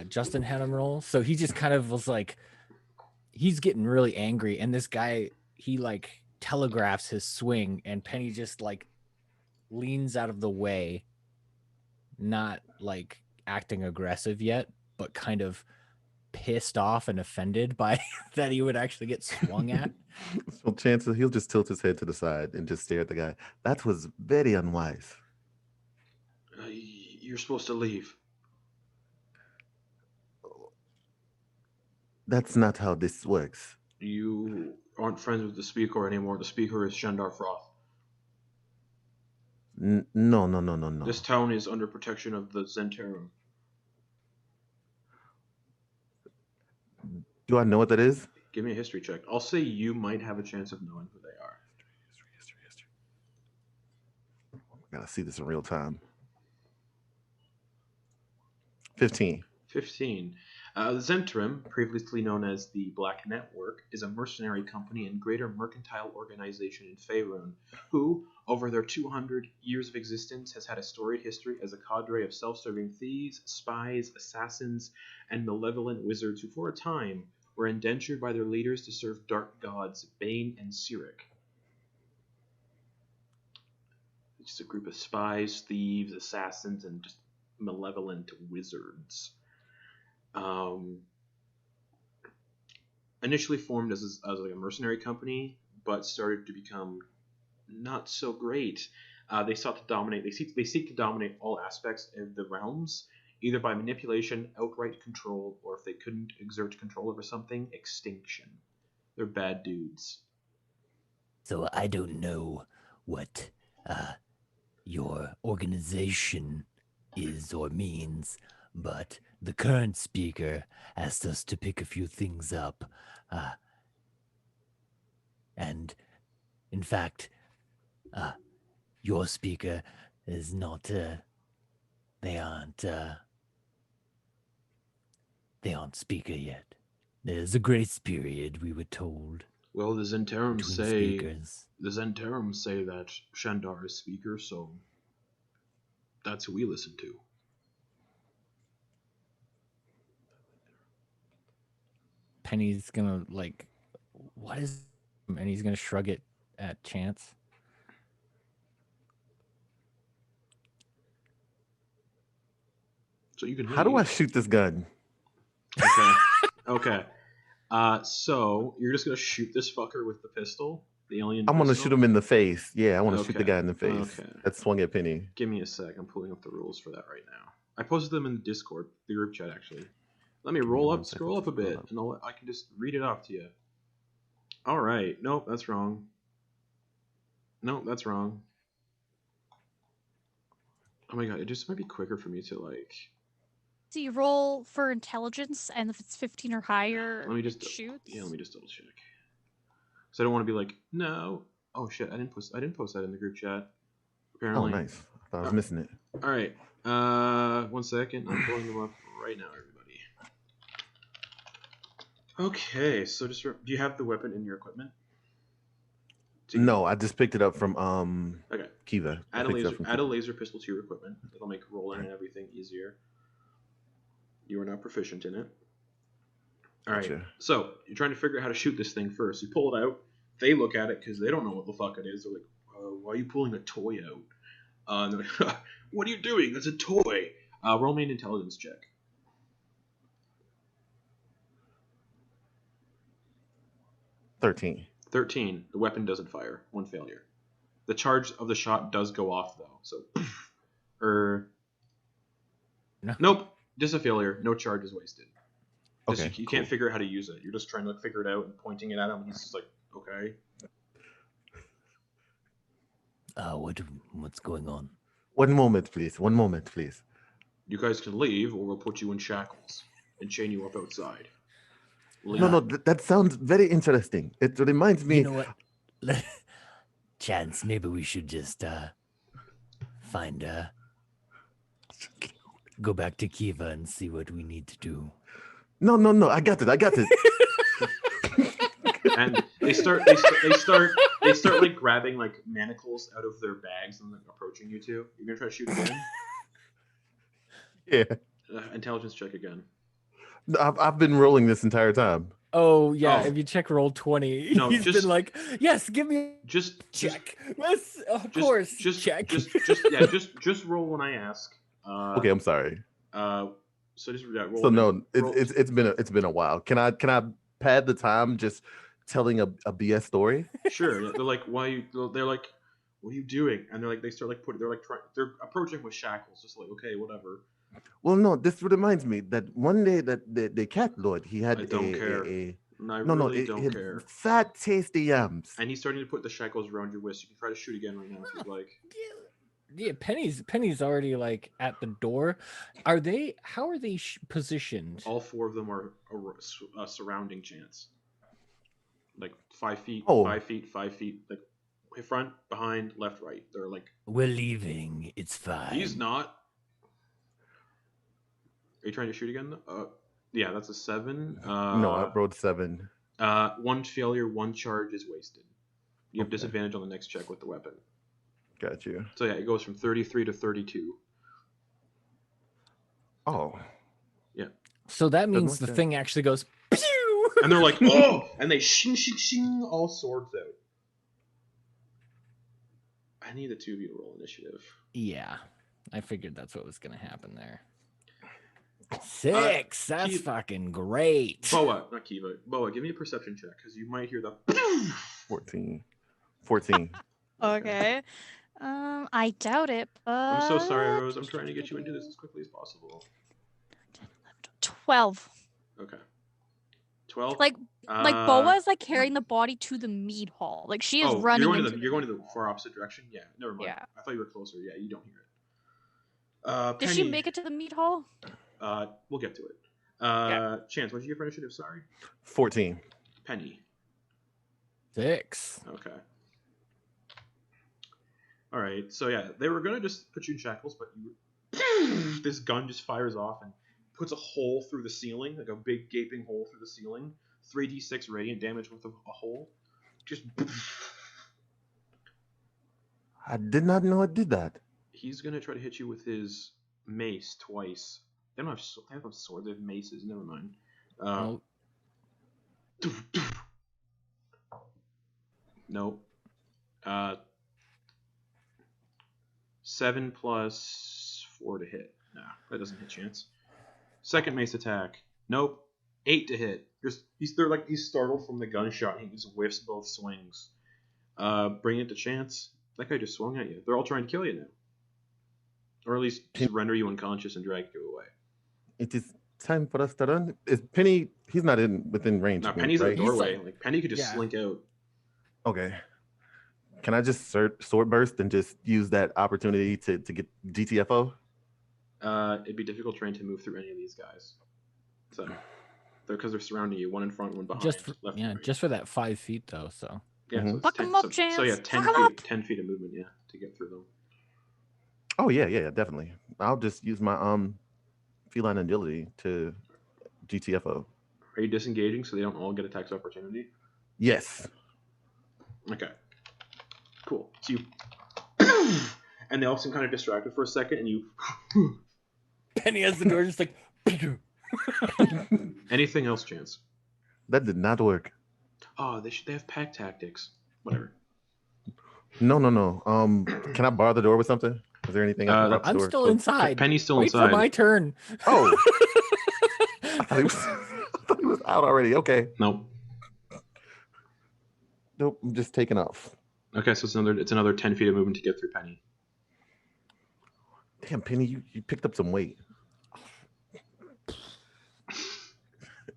Justin had him roll. So he just kind of was like, he's getting really angry, and this guy, he like telegraphs his swing, and Penny just like leans out of the way, not like acting aggressive yet, but kind of pissed off and offended by that he would actually get swung at. So chances he'll just tilt his head to the side and just stare at the guy. That was very unwise. You're supposed to leave. That's not how this works. You aren't friends with the speaker anymore. The speaker is Shandar Froth. No. This town is under protection of the Zentarum. Do I know what that is? Give me a history check. I'll say you might have a chance of knowing who they are. History. I gotta see this in real time. 15. 15. The Zentarum, previously known as the Black Network, is a mercenary company and greater mercantile organization in Faerun, who, over their 200 years of existence, has had a storied history as a cadre of self-serving thieves, spies, assassins, and malevolent wizards who, for a time, were indentured by their leaders to serve dark gods Bane and Cleric. It's just a group of spies, thieves, assassins, and just malevolent wizards. Initially formed as like a mercenary company, but started to become not so great. They sought to dominate. They seek to dominate all aspects of the realms, either by manipulation, outright control, or if they couldn't exert control over something, extinction. They're bad dudes. So I don't know what your organization is or means, but the current speaker asked us to pick a few things up. And in fact, your speaker is not, they aren't speaker yet. There's a grace period, we were told. Well, the Zentarum between say speakers. the Zentarum say that Shandar is speaker, so that's who we listen to. Penny's gonna like, what is, and he's gonna shrug it at Chance. So you can. How do I shoot this gun? Okay. So you're just gonna shoot this fucker with the pistol, the alien. I'm gonna pistol? shoot him in the face. Yeah, I want to shoot the Okay. guy in the face. Okay. That swung at Penny. Give me a sec. I'm pulling up the rules for that right now. I posted them in the Discord, the group chat actually. Let me Give me roll 1 up, second scroll up to a bit, scroll up. and I can just read it off to you. All right. Nope, that's wrong. Nope, that's wrong. Oh my god, it just might be quicker for me to like. So you roll for intelligence, and if it's 15 or higher, Let me just it shoots. Yeah, let me just double check. So I don't want to be like, no. Oh shit, I didn't post that in the group chat. Apparently. Oh, nice. I thought I was missing it. All right. 1 second. I'm pulling them up right now, everybody. Okay, so just do you have the weapon in your equipment? No, I just picked it up from Okay. Kiva. I Add a picked it up laser. from Add a Kiva. laser pistol to your equipment. It'll make rolling and everything easier. You are now proficient in it. All right. Gotcha. So you're trying to figure out how to shoot this thing first. You pull it out. They look at it because they don't know what the fuck it is. They're like, "Why are you pulling a toy out?" And they're like, "What are you doing? That's a toy." Roll me an intelligence check. 13. 13. The weapon doesn't fire. 1 failure. The charge of the shot does go off though. So, No. Nope. Just a failure. No charge is wasted. Just Okay, you can't figure out how to use it. You're just trying to figure it out and pointing it at him. And he's just like, okay. What's going on? One moment, please. One moment, please. You guys can leave, or we'll put you in shackles and chain you up outside. Leave. No, that sounds very interesting. It reminds me. You know what? Chance, maybe we should just find go back to Kiva and see what we need to do. No. I got it. And they start like grabbing like manacles out of their bags and like, approaching you two. You're gonna try to shoot again? Yeah. Intelligence check again. I've been rolling this entire time. Oh yeah, Oh. if you check roll 20, No, he's just- been like, yes, give me a Just check. Yes, of course, check. Just roll when I ask. Okay, I'm sorry. So just roll. So no, roll- it's been a while. Can I pad the time just telling a BS story? Sure. Yeah, they're like, why? They're like, what are you doing? And they're like, they start like putting. They're approaching with shackles. Just like, okay, whatever. Well, no, this reminds me that one day that the cat lord, he had I don't care. a And I no, really it don't had care. fat, tasty yams. And he's starting to put the shackles around your wrist. You can try to shoot again right now. If you'd like. Yeah, Penny's already like at the door. How are they positioned? All four of them are a surrounding chance. Like 5 feet, Oh. 5 feet, 5 feet. Like front, behind, left, right. They're like. We're leaving. It's fine. He's not. Are you trying to shoot again? Yeah, that's a 7. No, I rolled 7. 1 failure, 1 charge is wasted. You have Okay. disadvantage on the next check with the weapon. Got you. So yeah, it goes from 33 to 32. Oh, So that means like the that. thing actually goes pew! And they're like, oh! And they shing, shing, shing, all swords out. I need the 2 of you to roll initiative. Yeah, I figured that's what was gonna happen there. 6. That's Keith- fucking great. Boa, not Kiva. Boa, give me a perception check, because you might hear the 14. Okay. I doubt it, but I'm so sorry, Rose. I'm trying to get you into this as quickly as possible. 12. Okay. 12? Like Boa is like carrying the body to the mead hall. Like she is running. You're going to the far opposite direction? Yeah, never mind. Yeah. I thought you were closer. Yeah, you don't hear it. Did she make it to the mead hall? We'll get to it. Yeah. Chance, what did you get for initiative? Sorry. 14. Penny. 6. Okay. All right. So yeah, they were gonna just put you in shackles, but this gun just fires off and puts a hole through the ceiling, like a big gaping hole through the ceiling. 3d6 radiant damage with a hole. Just. I did not know it did that. He's gonna try to hit you with his mace twice. They don't have. They have a sword. They have maces. Never mind. Oh, Nope. 7 plus 4 to hit. Nah, that doesn't hit chance. Second mace attack. Nope. 8 to hit. He's startled from the gunshot. He just whiffs both swings. Bring it to chance. That guy just swung at you. They're all trying to kill you now. Or at least just render you unconscious and drag you away. It is time for us to run. Is Penny? He's not within range. Now of me, Penny's right? at the doorway. Like Penny could just Yeah. slink out. Okay. Can I just sword burst and just use that opportunity to get GTFO? It'd be difficult trying to move through any of these guys. So, because they're surrounding you, one in front, one behind. just left and right. just for that 5 feet though. So Yeah, Mhm. so it's Fuck 10, 'em up, so, Chance. so yeah, Fuck 10 'em feet, up. 10 feet of movement, yeah, to get through them. Oh yeah, definitely. I'll just use my feline agility to GTFO. Are you disengaging so they don't all get attacks of opportunity? Yes. Okay. Cool. So you, and they all seem kind of distracted for a second, and you. Penny has the door just like. Anything else, Chance? That did not work. Oh, they have pack tactics. Whatever. No. Can I bar the door with something? Is there anything? I can prop the I'm door still closed? inside. Penny's still Wait inside. for my turn. Oh. I thought he was out already. Okay. Nope. Nope. I'm just taking off. Okay, so it's another 10 feet of movement to get through Penny. Damn, Penny, you picked up some weight.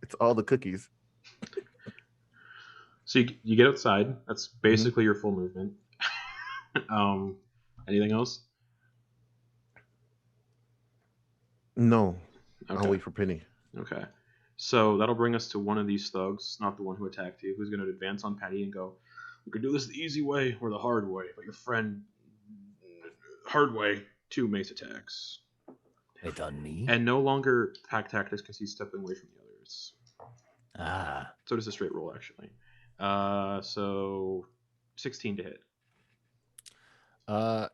It's all the cookies. So you get outside. That's basically your full movement. Anything else? No, Okay. I'll wait for Penny. Okay. So that'll bring us to one of these thugs, not the one who attacked you, who's going to advance on Patty and go, "We could do this the easy way or the hard way, but your friend, hard way, 2 mace attacks." Wait on me. And no longer pack tactics because he's stepping away from the others. Ah, So just a straight roll, actually. So 16 to hit.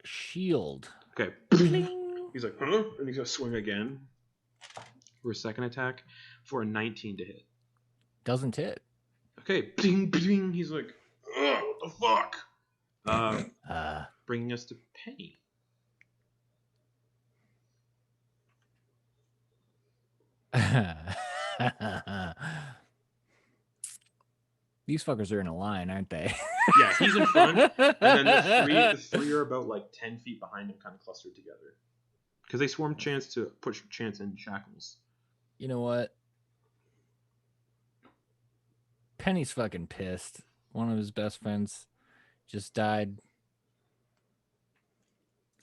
Shield. Okay. He's like, huh? And he's going to swing again for a second attack for a 19 to hit. Doesn't hit. Okay. Bing, bing. He's like, ugh, what the fuck? Bringing us to Penny. These fuckers are in a line, aren't they? Yeah, he's in front, and then the three are about like 10 feet behind him, kind of clustered together. Because they swarm Chance to push Chance in shackles. You know what? Penny's fucking pissed. One of his best friends just died.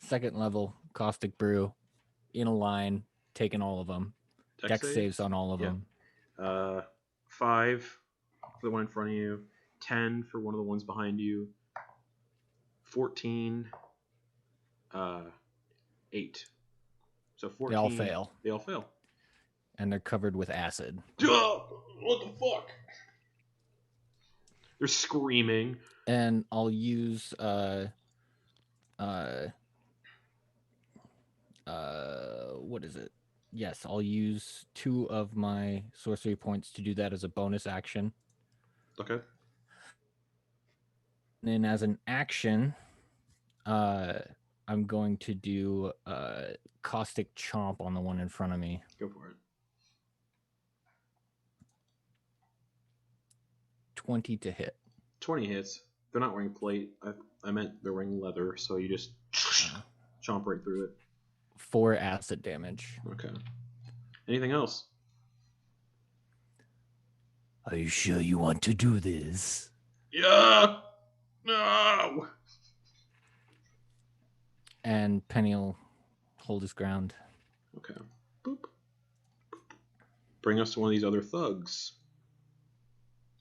2nd level caustic brew in a line, taking all of them. Dex saves on all of them. 5 for the one in front of you, 10 for one of the ones behind you, 14, 8. So 14. They all fail. They all fail. And they're covered with acid. What the fuck? They're screaming. And I'll use what is it? Yes, I'll use 2 of my sorcery points to do that as a bonus action. Okay. And then as an action, I'm going to do caustic chomp on the one in front of me. Go for it. 20 to hit. 20 hits. They're not wearing plate. I meant they're wearing leather, so you just chomp right through it. 4 acid damage. Okay. Anything else? are you sure you want to do this? Yeah. No. And Penny will hold his ground. Okay. Boop. Bring us to one of these other thugs.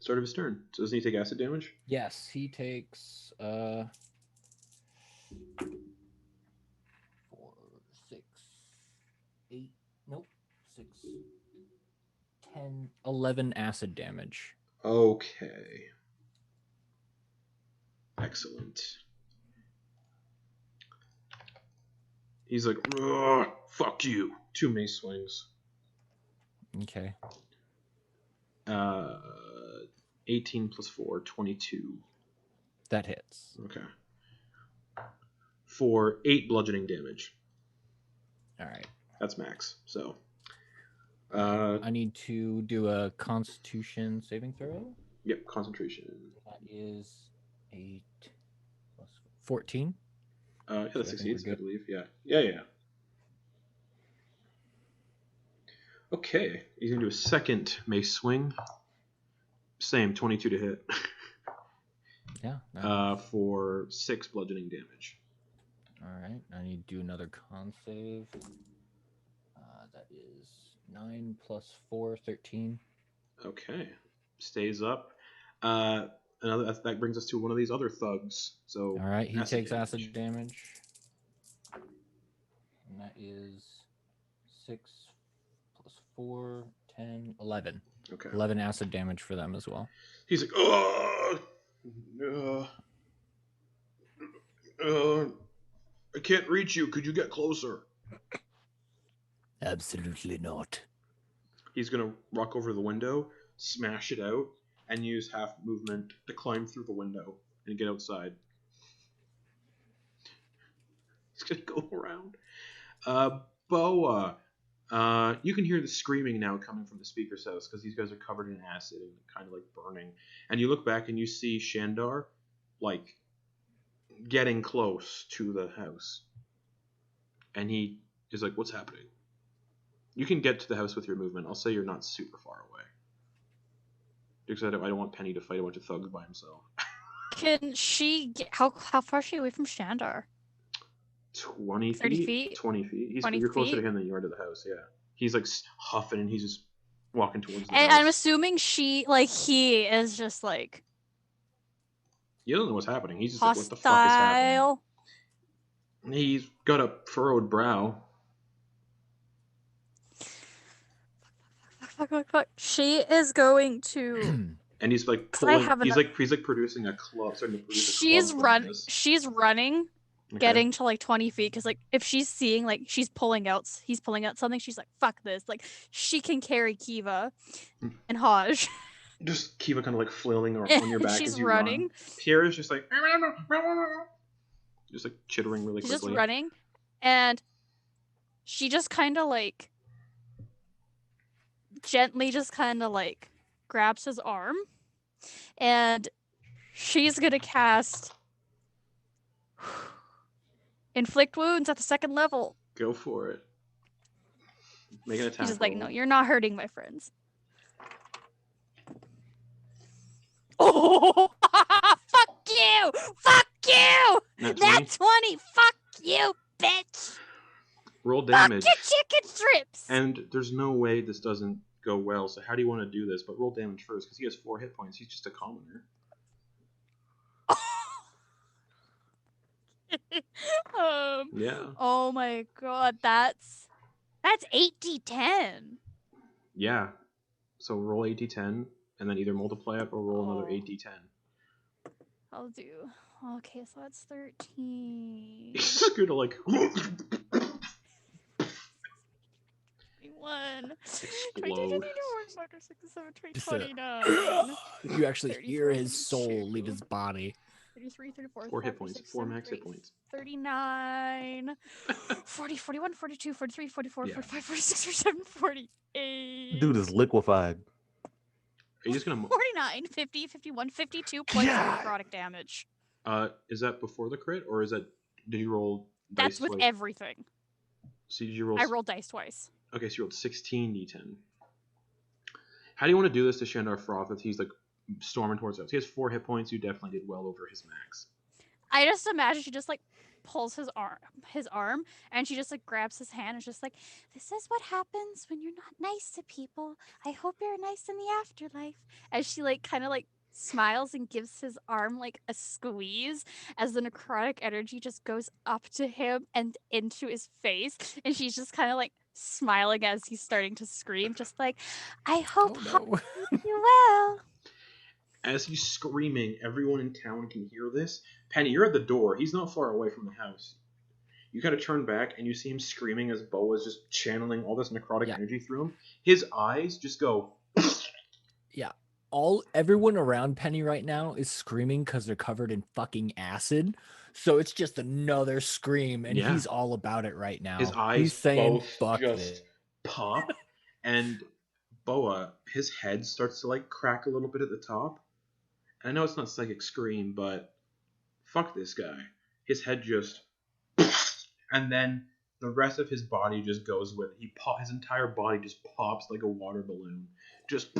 Start of his turn. So doesn't he take acid damage? Yes, he takes 4, 6, 8, nope, 6, 10, 11 acid damage. Okay. Excellent. He's like, "Ugh, fuck you." 2 mace swings. Okay. 18 plus 4, 22. That hits. Okay. For 8 bludgeoning damage. All right. That's max. So. I need to do a Constitution saving throw. Yep, concentration. That is 8 plus 14. Yeah, that So I think succeeds, we're I good. believe. Yeah. Okay, he's gonna do a second mace swing. Same, 22 to hit. Yeah. For 6 bludgeoning damage. All right. I need to do another con save. That is 9 plus 4, 13. Okay, stays up. That brings us to one of these other thugs. So. All right. He acid takes damage. acid damage. And that is 6 plus 4, 10, 11. Okay. 11 acid damage for them as well. He's like, I can't reach you. Could you get closer? Absolutely not. He's gonna walk over the window, smash it out, and use half movement to climb through the window and get outside. He's gonna go around. Boa, you can hear the screaming now coming from the speaker's house because these guys are covered in acid and kind of like burning. And you look back and you see Shandar, like, getting close to the house. And he is like, "What's happening?" You can get to the house with your movement. I'll say you're not super far away. Because I don't want Penny to fight a bunch of thugs by himself. Can she get how far is she away from Shandar? 20 feet? 30 feet? 20 feet. 20 You're closer to feet? him than you are to the house, yeah. He's like huffing and he's just walking towards the And house. I'm assuming he is just like He doesn't know what's happening. He's just like, what the fuck is happening? hostile. He's got a furrowed brow. Fuck. She is going to. And he's like 'Cause I pulling. have He's enough- like producing a club. Starting to produce a She's club from this. She's running, Okay. getting to like 20 feet. Because like if she's seeing like he's pulling out something, she's like fuck this. Like she can carry Kiva and Haj. Just Kiva kind of like flailing on your back She's as you running. run. Pierre is just like just like chittering really She's quickly. just running, and she just kind of like gently just kind of like grabs his arm, and she's gonna cast inflict wounds at the 2nd level. Go for it. Make an attack. He's just like, roll. no, you're not hurting my friends. Oh, fuck you! Fuck you! Nat 20? That's 20! Fuck you, bitch! Roll Fuck damage. your chicken strips! And there's no way this doesn't go well. So how do you want to do this? But roll damage first because he has 4 hit points. He's just a commoner. Yeah. Oh my god, that's 8d10. Yeah. So roll 8d10 and then either multiply it or roll another Oh. 8d10. I'll do. Okay, so that's 13. He's just gonna like 21. explode. 29. You actually 34, hear his soul 32. leave his body. 33, 34, 4 hit 35, points. 36, 4 max hit 37, points. 39. 40, 41, 42, 43, 44, Yeah. 45, 46, 47, 48. Dude is liquefied. Are you just gonna? 49, 50, 51, 52 points of Yeah. necrotic damage. Is that before the crit or is that? Did you roll? That's dice with twice? everything. So did you roll? I rolled dice twice. Okay, so you rolled 16d10. How do you want to do this to Shandar Froth if he's like storming towards us? He has 4 hit points. You definitely did well over his max. I just imagine she just like pulls his arm, and she just like grabs his hand and is just like, this is what happens when you're not nice to people. I hope you're nice in the afterlife. As she like kind of like smiles and gives his arm like a squeeze as the necrotic energy just goes up to him and into his face, and she's just kind of like smiling as he's starting to scream, just like, I hope Oh, you well. As he's screaming, everyone in town can hear this. Penny, you're at the door. He's not far away from the house. You kind of turn back and you see him screaming as Boa's just channeling all this necrotic Yeah. energy through him. His eyes just go. Everyone around Penny right now is screaming because they're covered in fucking acid. So it's just another scream, and Yeah. he's all about it right now. His eyes he's saying, both "Fuck just it." pop, and Boa, his head starts to like crack a little bit at the top. And I know it's not psychic scream, but fuck this guy. His head just, and then the rest of his body just goes with it. His entire body just pops like a water balloon, just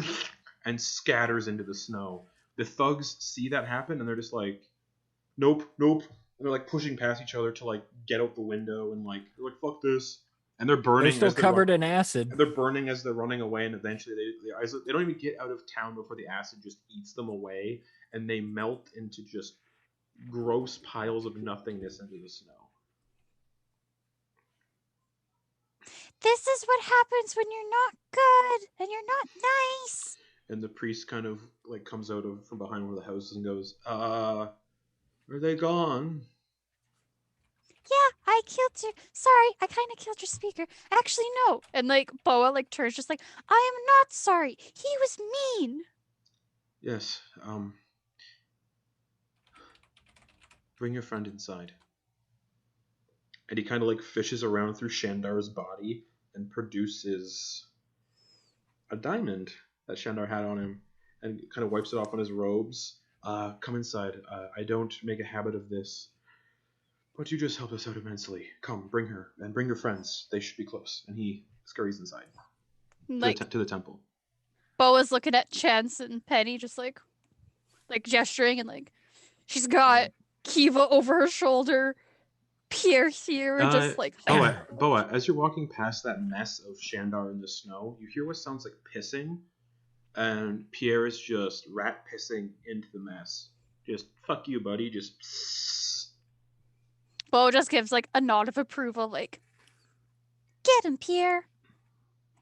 and scatters into the snow. The thugs see that happen, and they're just like, nope. And they're like pushing past each other to like get out the window, and like they're like, fuck this. And they're burning. They're still as covered in acid. And they're burning as they're running away, and eventually they don't even get out of town before the acid just eats them away, and they melt into just gross piles of nothingness into the snow. This is what happens when you're not good and you're not nice. And the priest kind of like comes out from behind one of the houses and goes, are they gone? Yeah, I killed you. Sorry, I kind of killed your speaker. Actually, no. And like Boa like turns just like, I am not sorry. He was mean. Yes, bring your friend inside. And he kind of like fishes around through Shandar's body and produces a diamond that Shandar had on him, and kind of wipes it off on his robes. Come inside. I don't make a habit of this, but you just helped us out immensely. Come, bring her, and bring your friends. They should be close. And he scurries inside Like to the temple. Boa's looking at Chance and Penny, just like gesturing, and like she's got Kiva over her shoulder, Pierre here, just like Boa, as you're walking past that mess of Shandar in the snow, you hear what sounds like pissing, and Pierre is just rat pissing into the mess. Just fuck you, buddy. Just. Bo just gives like a nod of approval, like, get him, Pierre.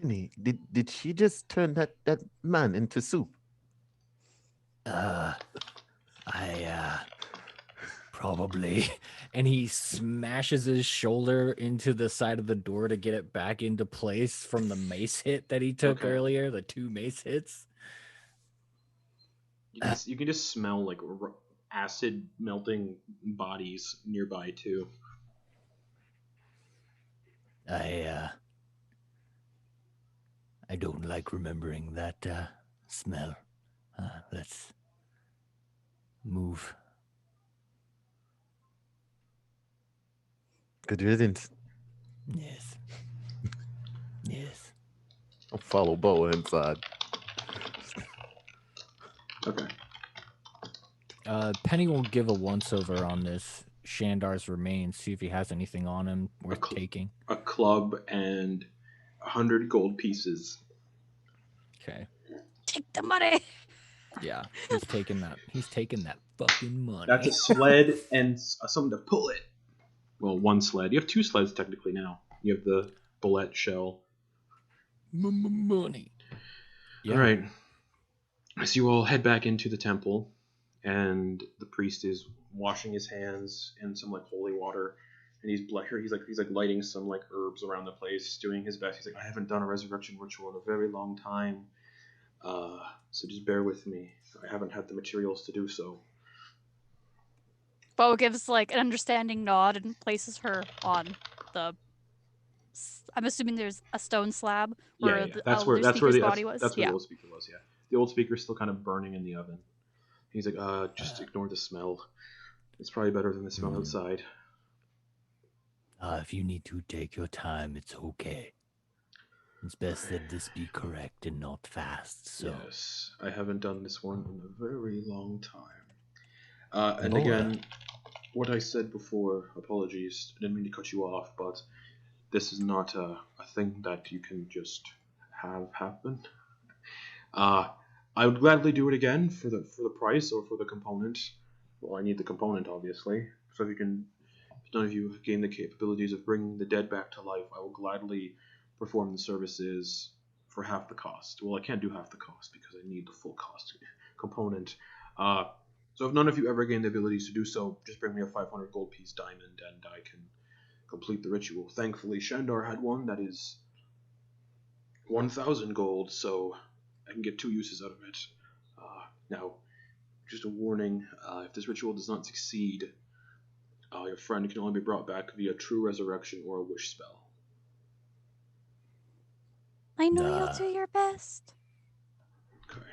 Brittany, did she just turn that man into soup? Probably. And he smashes his shoulder into the side of the door to get it back into place from the mace hit that he took earlier, the 2 mace hits. You can just smell like acid melting bodies nearby too. I don't like remembering that smell. Let's move. Good riddance. Yes. Yes. I'll follow Boa inside. Okay. Penny will give a once-over on this Shandar's remains, see if he has anything on him worth taking. A club and 100 gold pieces. Okay. Take the money. Yeah, he's taking that. He's taking that fucking money. That's a sled and something to pull it. Well, 1 sled. You have 2 sleds technically now. You have the bullet shell. Money. Yeah. All right. So you all head back into the temple, and the priest is washing his hands in some like holy water, and he's like lighting some like herbs around the place, doing his best. He's like, I haven't done a resurrection ritual in a very long time, so just bear with me. I haven't had the materials to do so. Bo gives like an understanding nod and places her on the. I'm assuming there's a stone slab where That's the where the body was. That's where the old speaker was. Yeah, the old speaker's still kind of burning in the oven. He's like, just ignore the smell. It's probably better than the smell outside. If you need to take your time, it's okay. It's best that this be correct and not fast. So. Yes, I haven't done this one in a very long time. And again, what I said before, apologies, I didn't mean to cut you off, but this is not a thing that you can just have happen. I would gladly do it again for the price or for the component. Well, I need the component, obviously. So if none of you gain the capabilities of bringing the dead back to life, I will gladly perform the services for half the cost. Well, I can't do half the cost because I need the full cost component. So if none of you ever gain the abilities to do so, just bring me a 500 gold piece diamond and I can complete the ritual. Thankfully, Shandar had one that is 1,000 gold, so I can get 2 uses out of it. Now, just a warning, if this ritual does not succeed, your friend can only be brought back via true resurrection or a wish spell. I know you'll do your best. Okay.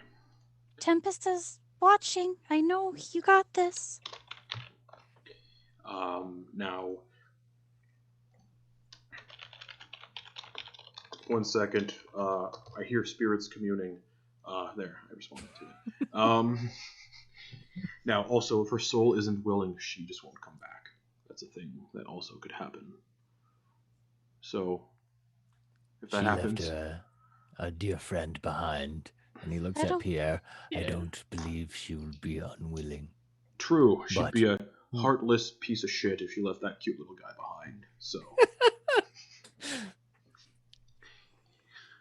Tempest is watching. I know you got this. Now, 1 second. I hear spirits communing. There, I responded to it. Now, also, if her soul isn't willing, she just won't come back. That's a thing that also could happen. So, if that happens... She left a dear friend behind, and he looks at Pierre. Yeah. I don't believe she will be unwilling. True. She'd be a heartless piece of shit if she left that cute little guy behind. So...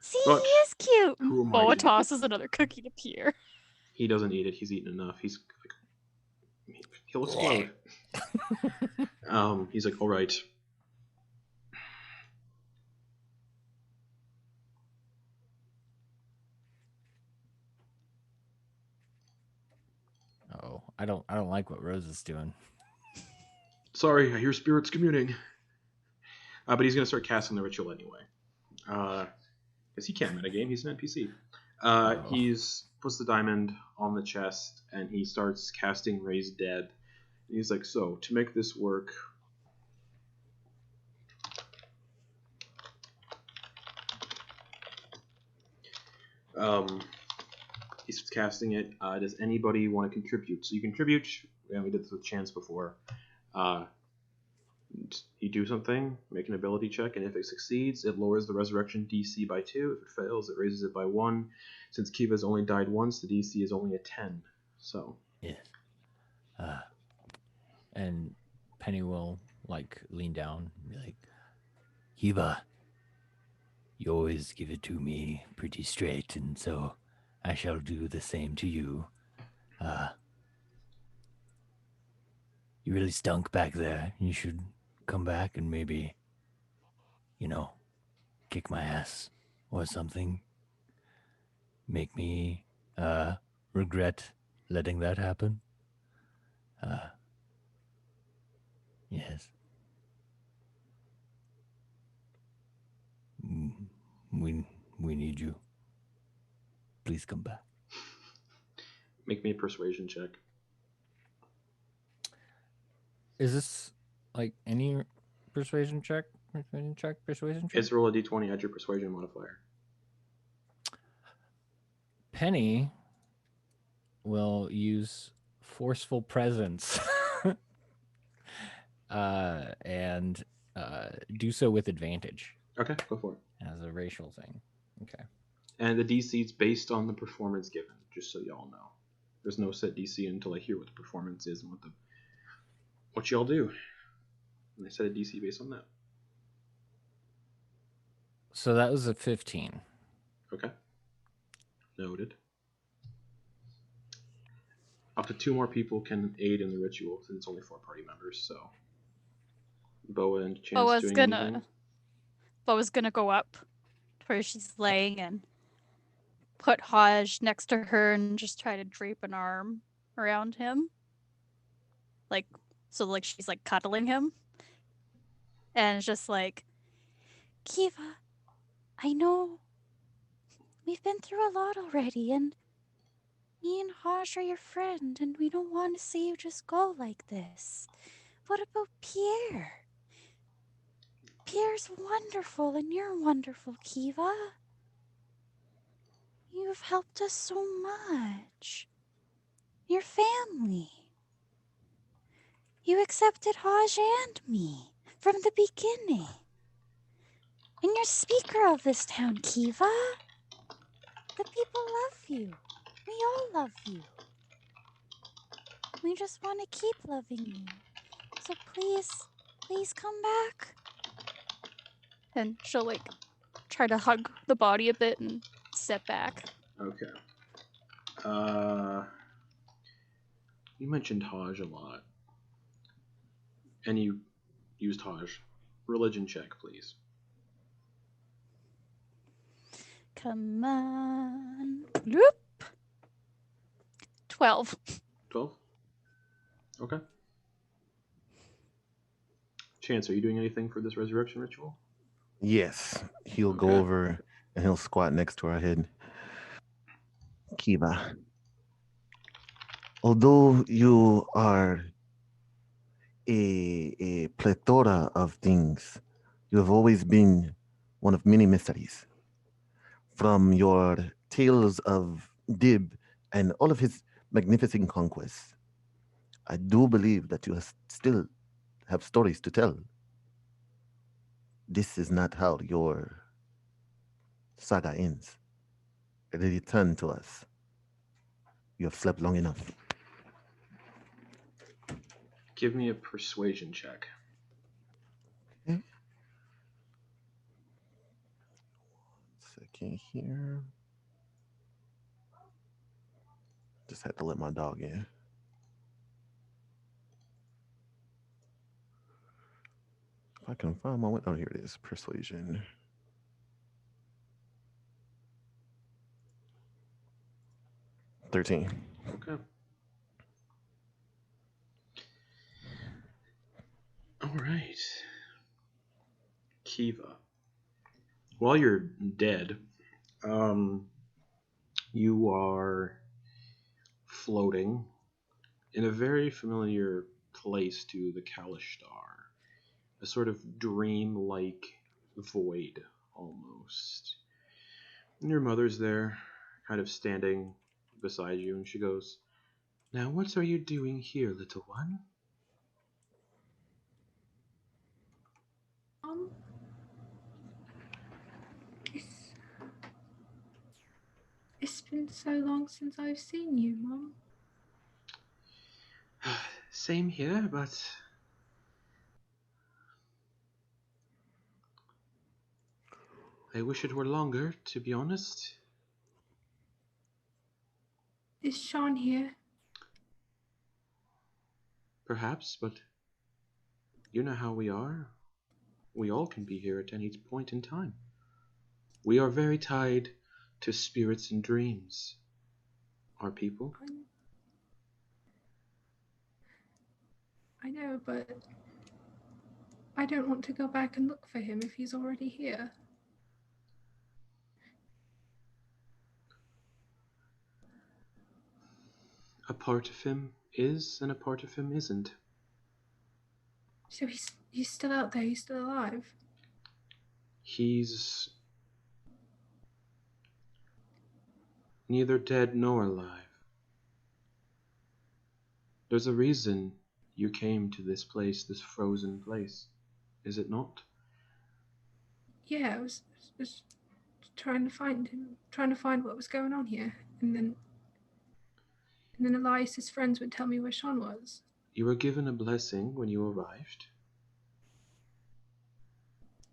See, he is cute. Boa tosses another cookie to Pierre. He doesn't eat it. He's eaten enough. He's like, he'll explode. He's like, all right. Oh, I don't like what Rose is doing. Sorry, I hear spirits communing. But he's gonna start casting the ritual anyway. Because he can't metagame, he's an NPC. He's puts the diamond on the chest and he starts casting Raise Dead. And he's like, so to make this work, he's casting it. Does anybody want to contribute? So you contribute. Yeah, we did this with Chance before. do something, make an ability check, and if it succeeds, it lowers the resurrection DC by 2. If it fails, it raises it by 1. Since Kiva's only died once, the DC is only a 10. So. Yes. And Penny will like lean down and be like, Kiva, you always give it to me pretty straight, and so I shall do the same to you. You really stunk back there. You should come back and maybe, kick my ass or something. Make me regret letting that happen. Yes. We need you. Please come back. Make me a persuasion check. is this like any persuasion check? Persuasion check? It's roll a d20, add your persuasion modifier. Penny will use forceful presence and do so with advantage Okay, go for it. as a racial thing. Okay. And the DC is based on the performance given, just so y'all know. There's no set DC until I hear what the performance is and what y'all do. And I set a DC based on that. So that was a 15. Okay. Noted. Up to 2 more people can aid in the ritual, since it's only 4 party members, so. Boa and Chance doing anything? Boa's gonna go up to where she's laying and put Haj next to her and just try to drape an arm around him. So she's like cuddling him. And it's just like, Kiva, I know we've been through a lot already, and me and Haj are your friend, and we don't want to see you just go like this. What about Pierre? Pierre's wonderful, and you're wonderful, Kiva. You've helped us so much. Your family. You accepted Haj and me from the beginning. And you're speaker of this town, Kiva. The people love you. We all love you. We just want to keep loving you. So please come back. And she'll try to hug the body a bit and step back. Okay. You mentioned Haj a lot. And you used Haj. Religion check, please. Come on. Bloop. 12. 12? Okay. Chance, are you doing anything for this resurrection ritual? Yes, he'll go Okay. over and he'll squat next to her head. Kiva, although you are a plethora of things, you have always been one of many mysteries. From your tales of Dib and all of his magnificent conquests, I do believe that you still have stories to tell. This is not how your saga ends. Return to us. You have slept long enough. Give me a persuasion check. Okay. 1 second here. Just had to let my dog in. If I can find my window, oh, here it is. Persuasion. $13. Okay. All right. Kiva. While you're dead, you are floating in a very familiar place to the Kalashtar. A sort of dream-like void, almost. And your mother's there, kind of standing beside you, and she goes, "Now what are you doing here, little one?" Mum. It's been so long since I've seen you, Mum. Same here, but I wish it were longer, to be honest. Is Sean here? Perhaps, but you know how we are. We all can be here at any point in time. We are very tied to spirits and dreams, our people. I know, but I don't want to go back and look for him if he's already here. A part of him is, and a part of him isn't. So he's still out there, he's still alive? He's neither dead nor alive. There's a reason you came to this place, this frozen place, is it not? Yeah, I was trying to find him, trying to find what was going on here, and then Elias's friends would tell me where Sean was. You were given a blessing when you arrived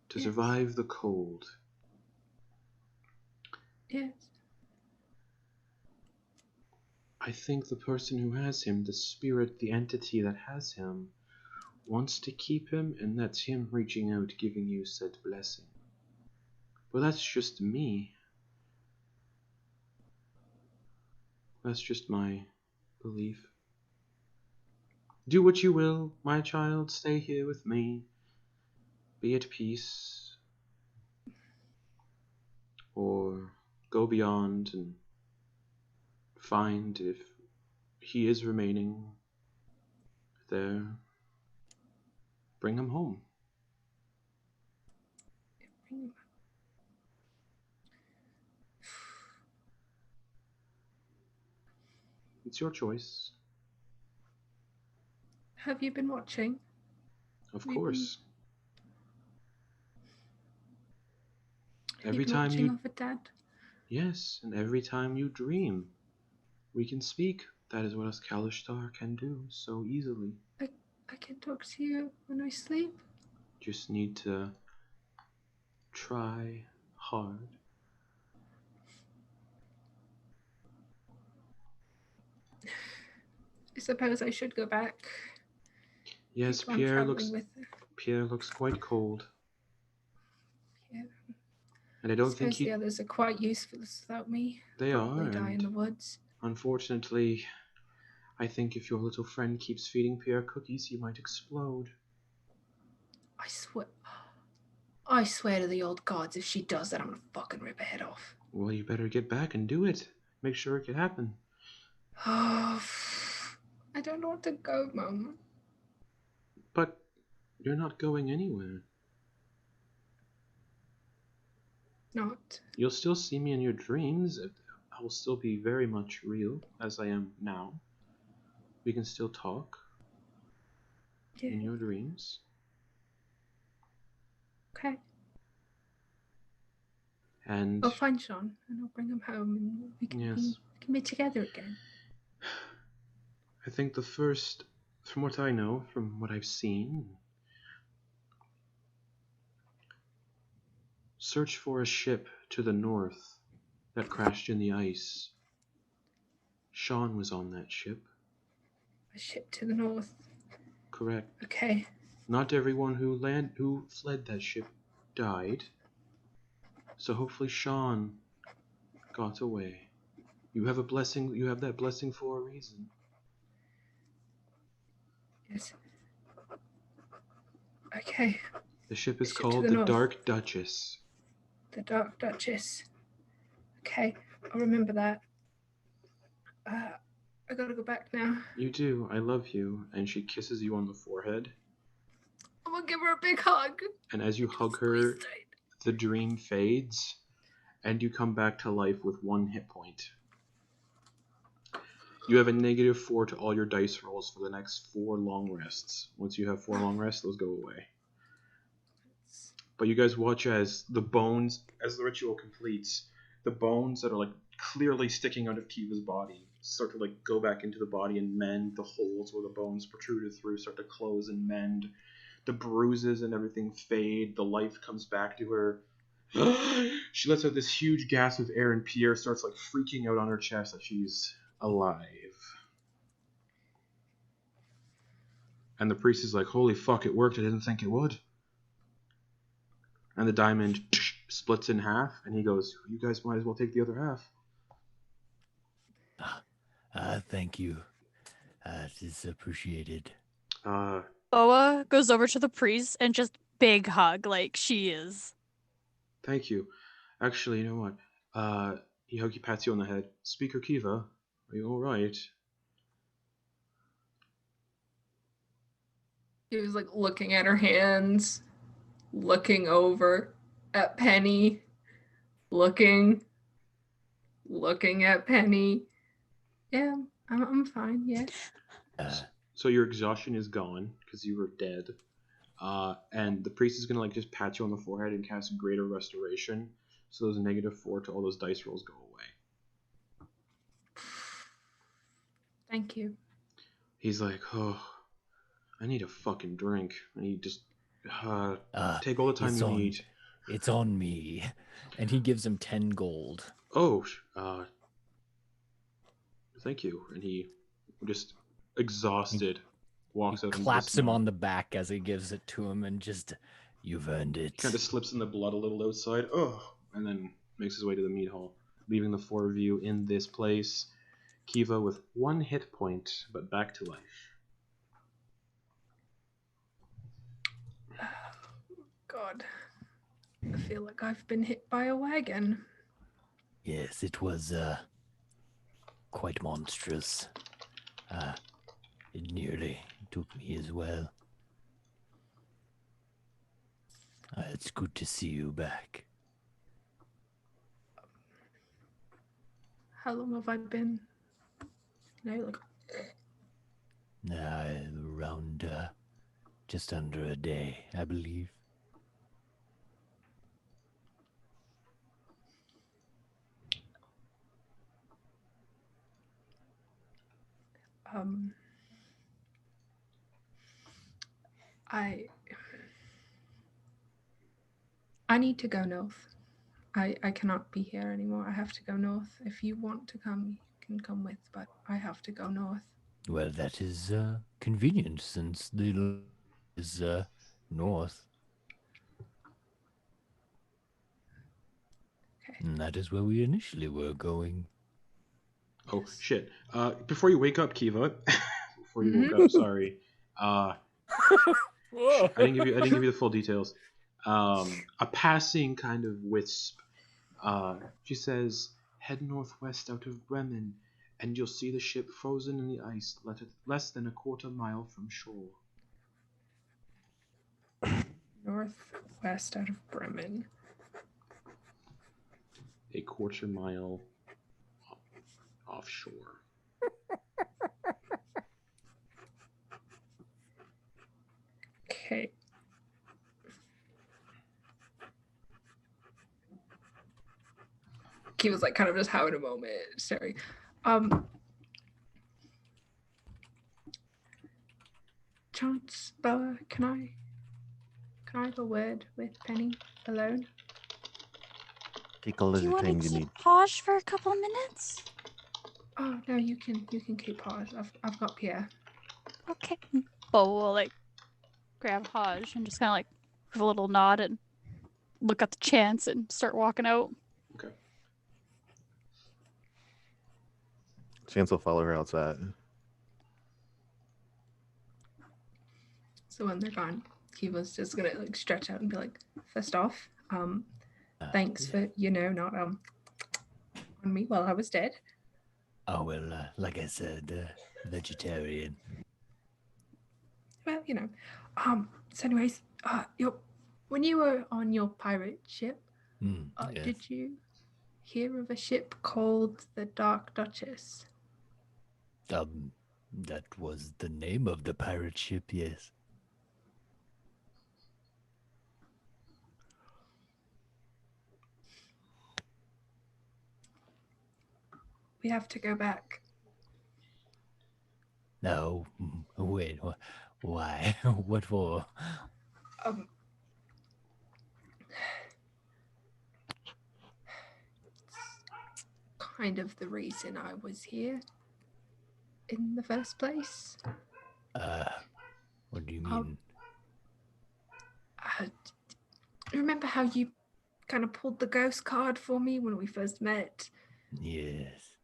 to Yes. survive the cold. Yes. I think the person who has him, the spirit, the entity that has him, wants to keep him, and that's him reaching out, giving you said blessing. But that's just me. That's just my belief. Do what you will, my child. Stay here with me. Be at peace. Or go beyond and find if he is remaining there. Bring him home. It's your choice. Have you been watching? Of Maybe. course. Have Every you been time watching you... over Dad? Yes, and every time you dream, we can speak. That is what us Kalashtar can do so easily. I can talk to you when I sleep? Just need to try hard. I suppose I should go back. Yes, People I'm traveling with. Pierre looks quite cold. Yeah. And I I don't think suppose the others are quite useless without me. They Probably are, die in and the woods. unfortunately, I think if your little friend keeps feeding Pierre cookies, he might explode. I swear to the old gods, if she does that, I'm gonna fucking rip her head off. Well, you better get back and do it. Make sure it can happen. Oh, I don't want to go, Mum. But you're not going anywhere. Not. You'll still see me in your dreams. I will still be very much real, as I am now. We can still talk in your dreams. Okay. And I'll find Sean and I'll bring him home and we can be together again. I think the first, from what I know, from what I've seen, search for a ship to the north that crashed in the ice. Sean was on that ship. A ship to the north. Correct. Okay. Not everyone who fled that ship died. So hopefully Sean got away. You have a blessing. You have that blessing for a reason. Yes. Okay. The ship is called the Dark Duchess. The Dark Duchess. Okay, I'll remember that. I gotta go back now. You do. I love you. And she kisses you on the forehead. I'm gonna give her a big hug. And as you hug her, the dream fades, and you come back to life with 1 hit point. You have a -4 to all your dice rolls for the next 4 long rests. Once you have 4 long rests, those go away. but you guys watch as the bones, as the ritual completes, the bones that are like clearly sticking out of Kiva's body start to like go back into the body and mend. The holes where the bones protruded through start to close and mend. The bruises and everything fade. The life comes back to her. She lets out this huge gasp of air, and Pierre starts like freaking out on her chest that she's alive. And the priest is like, holy fuck, it worked. I didn't think it would. And the diamond splits in half, and he goes, you guys might as well take the other half. Thank you. It is appreciated. Boa goes over to the priest and just big hug like she is. Thank you. Actually, you know what? He pats you on the head. Speaker Kiva, are you alright? He was like looking at her hands, looking over at Penny, looking at Penny. Yeah, I'm fine. Yes. So your exhaustion is gone because you were dead. And the priest is gonna like just pat you on the forehead and cast Greater Restoration. So those -4 to all those dice rolls go away. Thank you. He's like, oh, I need a fucking drink. And he just take all the time you need. It's on me. And he gives him 10 gold. Oh, thank you. And he just exhausted walks out. Claps him on the back as he gives it to him and just, you've earned it. Kind of slips in the blood a little outside. Oh, and then makes his way to the meat hall, leaving the 4 of you in this place. Kiva with 1 hit point, but back to life. God, I feel like I've been hit by a wagon. Yes, it was quite monstrous. It nearly took me as well. It's good to see you back. How long have I been? Around just under a day, I believe. I need to go north. I cannot be here anymore. I have to go north. If you want to come, you can come with, but I have to go north. Well, that is convenient since the is north. Okay. And that is where we initially were going. Oh shit! Before you wake up, Kiva. Before you woke up, sorry. I didn't give you the full details. A passing kind of wisp. She says, "Head northwest out of Bremen, and you'll see the ship frozen in the ice, less than a quarter mile from shore." Northwest out of Bremen. A quarter mile offshore. Okay. He was like kind of just having a moment. Sorry. Chance, Boa, can I have a word with Penny alone? Take all Do of you the want time to you keep need. Posh for a couple minutes? Oh no, you can keep Hodge. I've got Pierre. Okay. Bo will like grab Hodge and just kind of like give a little nod and look at the chance and start walking out. Okay. Chance will follow her outside. So when they're gone, he was just gonna like stretch out and be like, first off, thanks for not on me while I was dead. Oh well, like I said, vegetarian. Well, so anyways, when you were on your pirate ship, Yes. did you hear of a ship called the Dark Duchess? That was the name of the pirate ship, yes. We have to go back. No, wait, why? What for? Um, kind of the reason I was here in the first place. What do you Oh. mean? Remember how you kind of pulled the ghost card for me when we first met? Yes.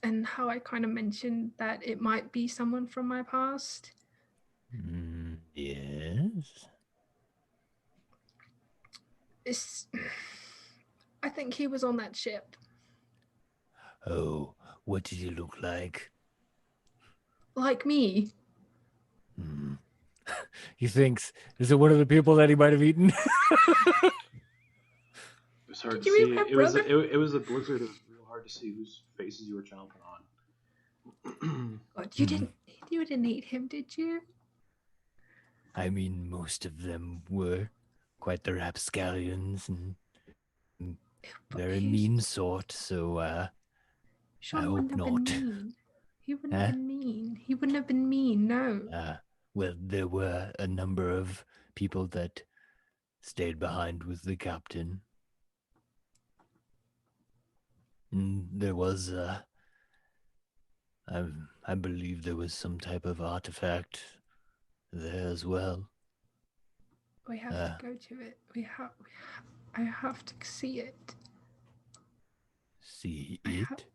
And how I kind of mentioned that it might be someone from my past? Yes. I think he was on that ship. Oh, what did he look like? Like me. He thinks, is it one of the people that he might have eaten? It was hard Did to you see. eat my It was brother? it was a blizzard. It was real hard to see whose faces you were chomping on. God, you didn't eat him, did you? I mean, most of them were quite the rapscallions, and they're a mean sort, so, Sean I wouldn't hope have not. been mean. He wouldn't Huh? have been mean. He wouldn't have been mean, no. Well, there were a number of people that stayed behind with the captain. And there was, I believe there was some type of artifact there as well. We have to go to it. I have to see it. See it?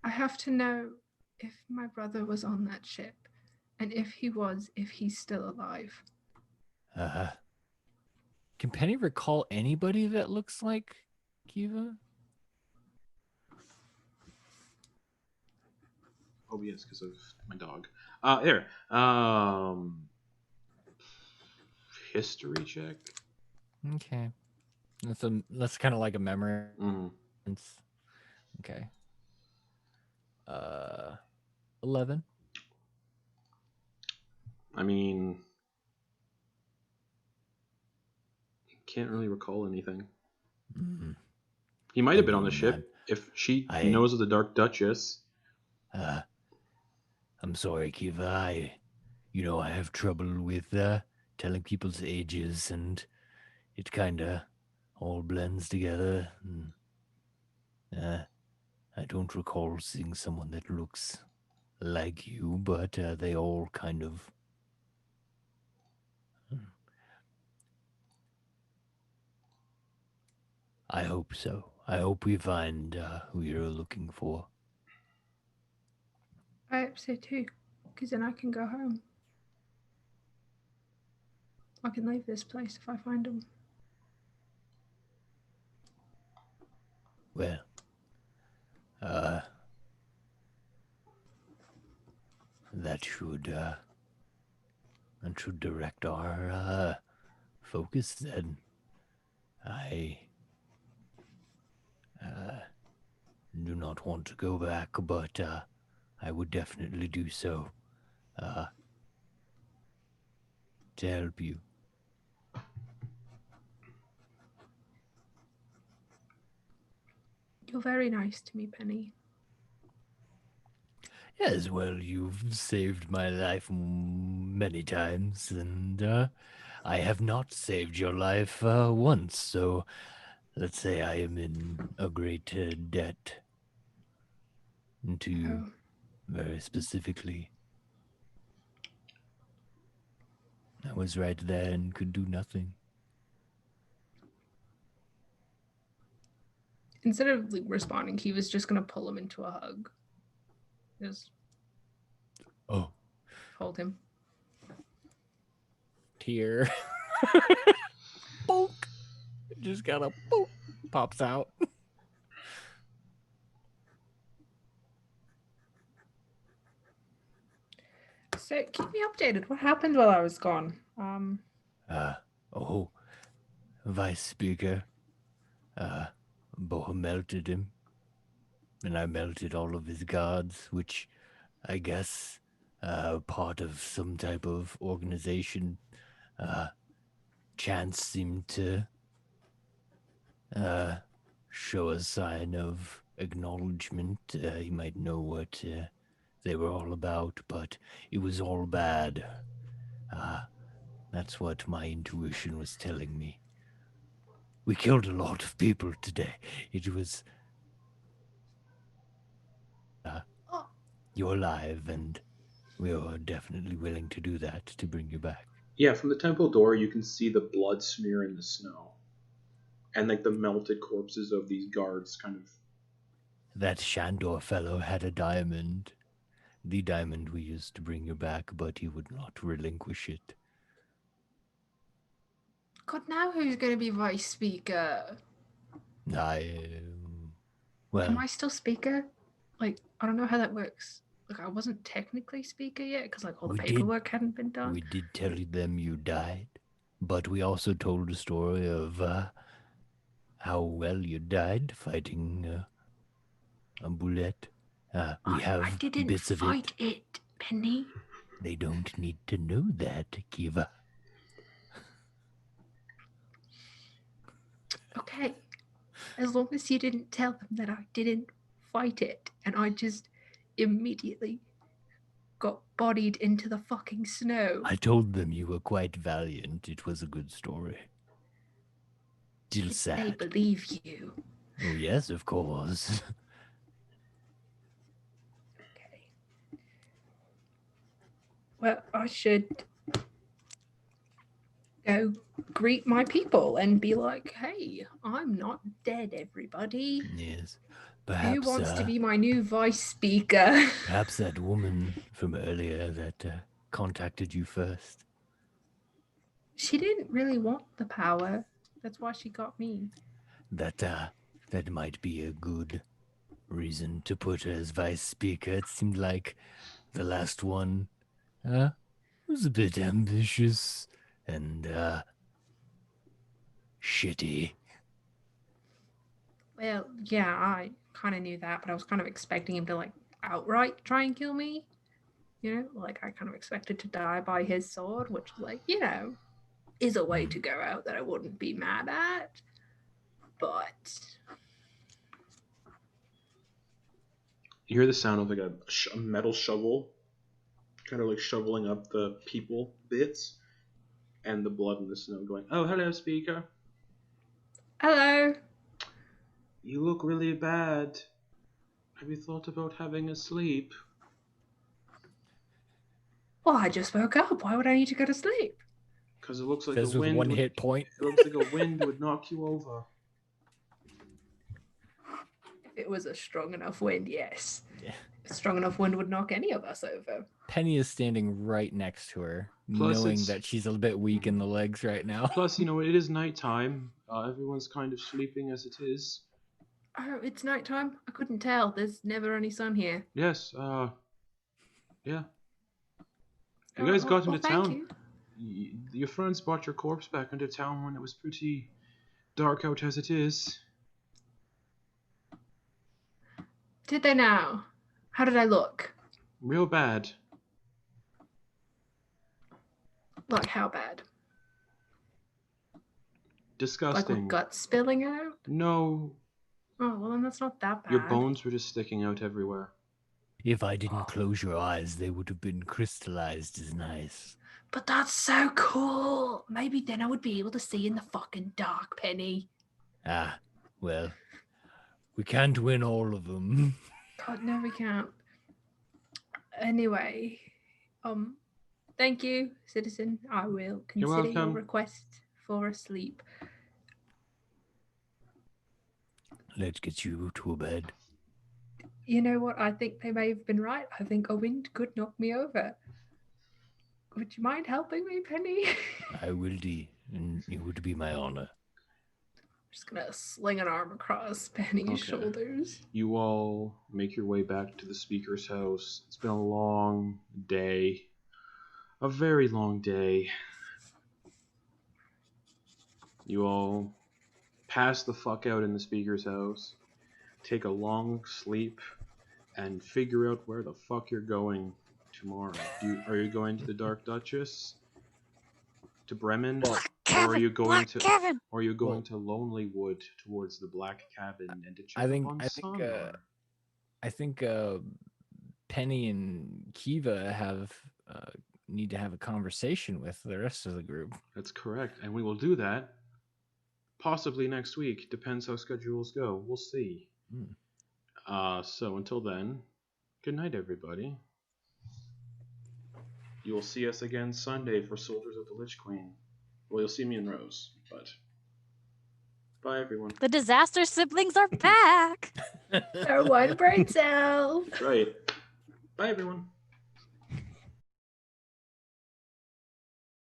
I have to know if my brother was on that ship. And if he was, if he's still alive. Can Penny recall anybody that looks like Kiva? Oh yes, because of my dog. There. History check. Okay. That's kind of like a memory. Mm. Okay. 11. I mean, can't really recall anything. He might have been on the ship if she knows of the Dark Duchess. I'm sorry, Kiva. I have trouble with telling people's ages, and it kind of all blends together. And, I don't recall seeing someone that looks like you, but they all kind of. I hope so. I hope we find who you're looking for. I hope so too, because then I can go home. I can leave this place if I find him. Well, that should direct our focus then. I do not want to go back, but I would definitely do so to help you. You're very nice to me, Penny. As well, you've saved my life many times, and I have not saved your life once, so let's say I am in a great debt to you, very specifically. I was right there and could do nothing. Instead of responding, he was just going to pull him into a hug. Just hold him. Tear. Boop. Just got a boop. Pops out. So keep me updated. What happened while I was gone? Vice Speaker, Boha melted him, and I melted all of his guards, which I guess part of some type of organization. Chance seemed to show a sign of acknowledgement. He might know what they were all about, but it was all bad. That's what my intuition was telling me. We killed a lot of people today. It was... you're alive, and we are definitely willing to do that to bring you back. Yeah, from the temple door, you can see the blood smear in the snow. And, like, the melted corpses of these guards kind of... That Shandor fellow had a diamond. The diamond we used to bring you back, but he would not relinquish it. God, now who's going to be vice speaker? Well, Am I still speaker? Like, I don't know how that works. Like, I wasn't technically speaker yet because, like, all the We did- paperwork hadn't been done. we did tell them you died, but we also told a story of how well you died fighting a bullet. We have I didn't bits of fight it, Penny. They don't need to know that, Kiva. Okay. As long as you didn't tell them that I didn't fight it and I just immediately got bodied into the fucking snow. I told them you were quite valiant. It was a good story. Still Did sad. they believe you? Oh, yes, of course. Okay. Well, I should go greet my people and be like, hey, I'm not dead, everybody. Yes. Who Perhaps, wants to be my new vice speaker? perhaps that woman from earlier that contacted you first. She didn't really want the power. That's why she got me. That might be a good reason to put her as vice speaker. It seemed like the last one was a bit ambitious and shitty. Well, yeah, I kind of knew that, but I was kind of expecting him to, like, outright try and kill me. You know, like, I kind of expected to die by his sword, which, like, you know, is a way to go out that I wouldn't be mad at. But You hear the sound of, like, a metal shovel, kind of, like, shoveling up the people bits, and the blood in the snow going, oh, hello, speaker. hello. You look really bad. Have you thought about having a sleep? Well, I just woke up. Why would I need to go to sleep? Because it looks like Says the with wind one would, hit point. It looks like a wind would knock you over. If it was a strong enough wind, yes. Yeah. A strong enough wind would knock any of us over. Penny is standing right next to her, Plus knowing it's- that she's a bit weak in the legs right now. Plus, you know, it is nighttime. Everyone's kind of sleeping as it is. Oh, it's nighttime? I couldn't tell. There's never any sun here. Yes, yeah. You Oh, guys got well, into thank town. Your friends brought your corpse back into town when it was pretty dark out as it is. Did they now? How did I look? Real bad. Like, how bad? Like, Disgusting. with guts spilling out? No, Oh, well, then that's not that bad. your bones were just sticking out everywhere. If I didn't close your eyes, they would have been crystallized as nice. But that's so cool. Maybe then I would be able to see in the fucking dark, Penny. Well, we can't win all of them. God, no, we can't. Anyway, thank you, citizen. I will consider your welcome. request for a sleep. Let's get you to a bed. You know what? I think they may have been right. I think a wind could knock me over. Would you mind helping me, Penny? I will, Dee, and it would be my honor. I'm just gonna sling an arm across Penny's Okay. shoulders. You all make your way back to the speaker's house. It's been a long day. A very long day. You all pass the fuck out in the speaker's house, take a long sleep, and figure out where the fuck you're going tomorrow. Are you going to the Dark Duchess? To Bremen? Well, Or are you going to cabin. or are you going to Lonely Wood towards the black cabin and to check I think up on I think Sondor? Penny and Kiva have need to have a conversation with the rest of the group. That's correct, and we will do that possibly next week. Depends how schedules go. We'll see. So until then, good night, everybody. You will see us again Sunday for Soldiers of the Lich Queen. Well, you'll see me and Rose, but bye, everyone. The disaster siblings are back. Our one brain cell. That's right. Bye, everyone.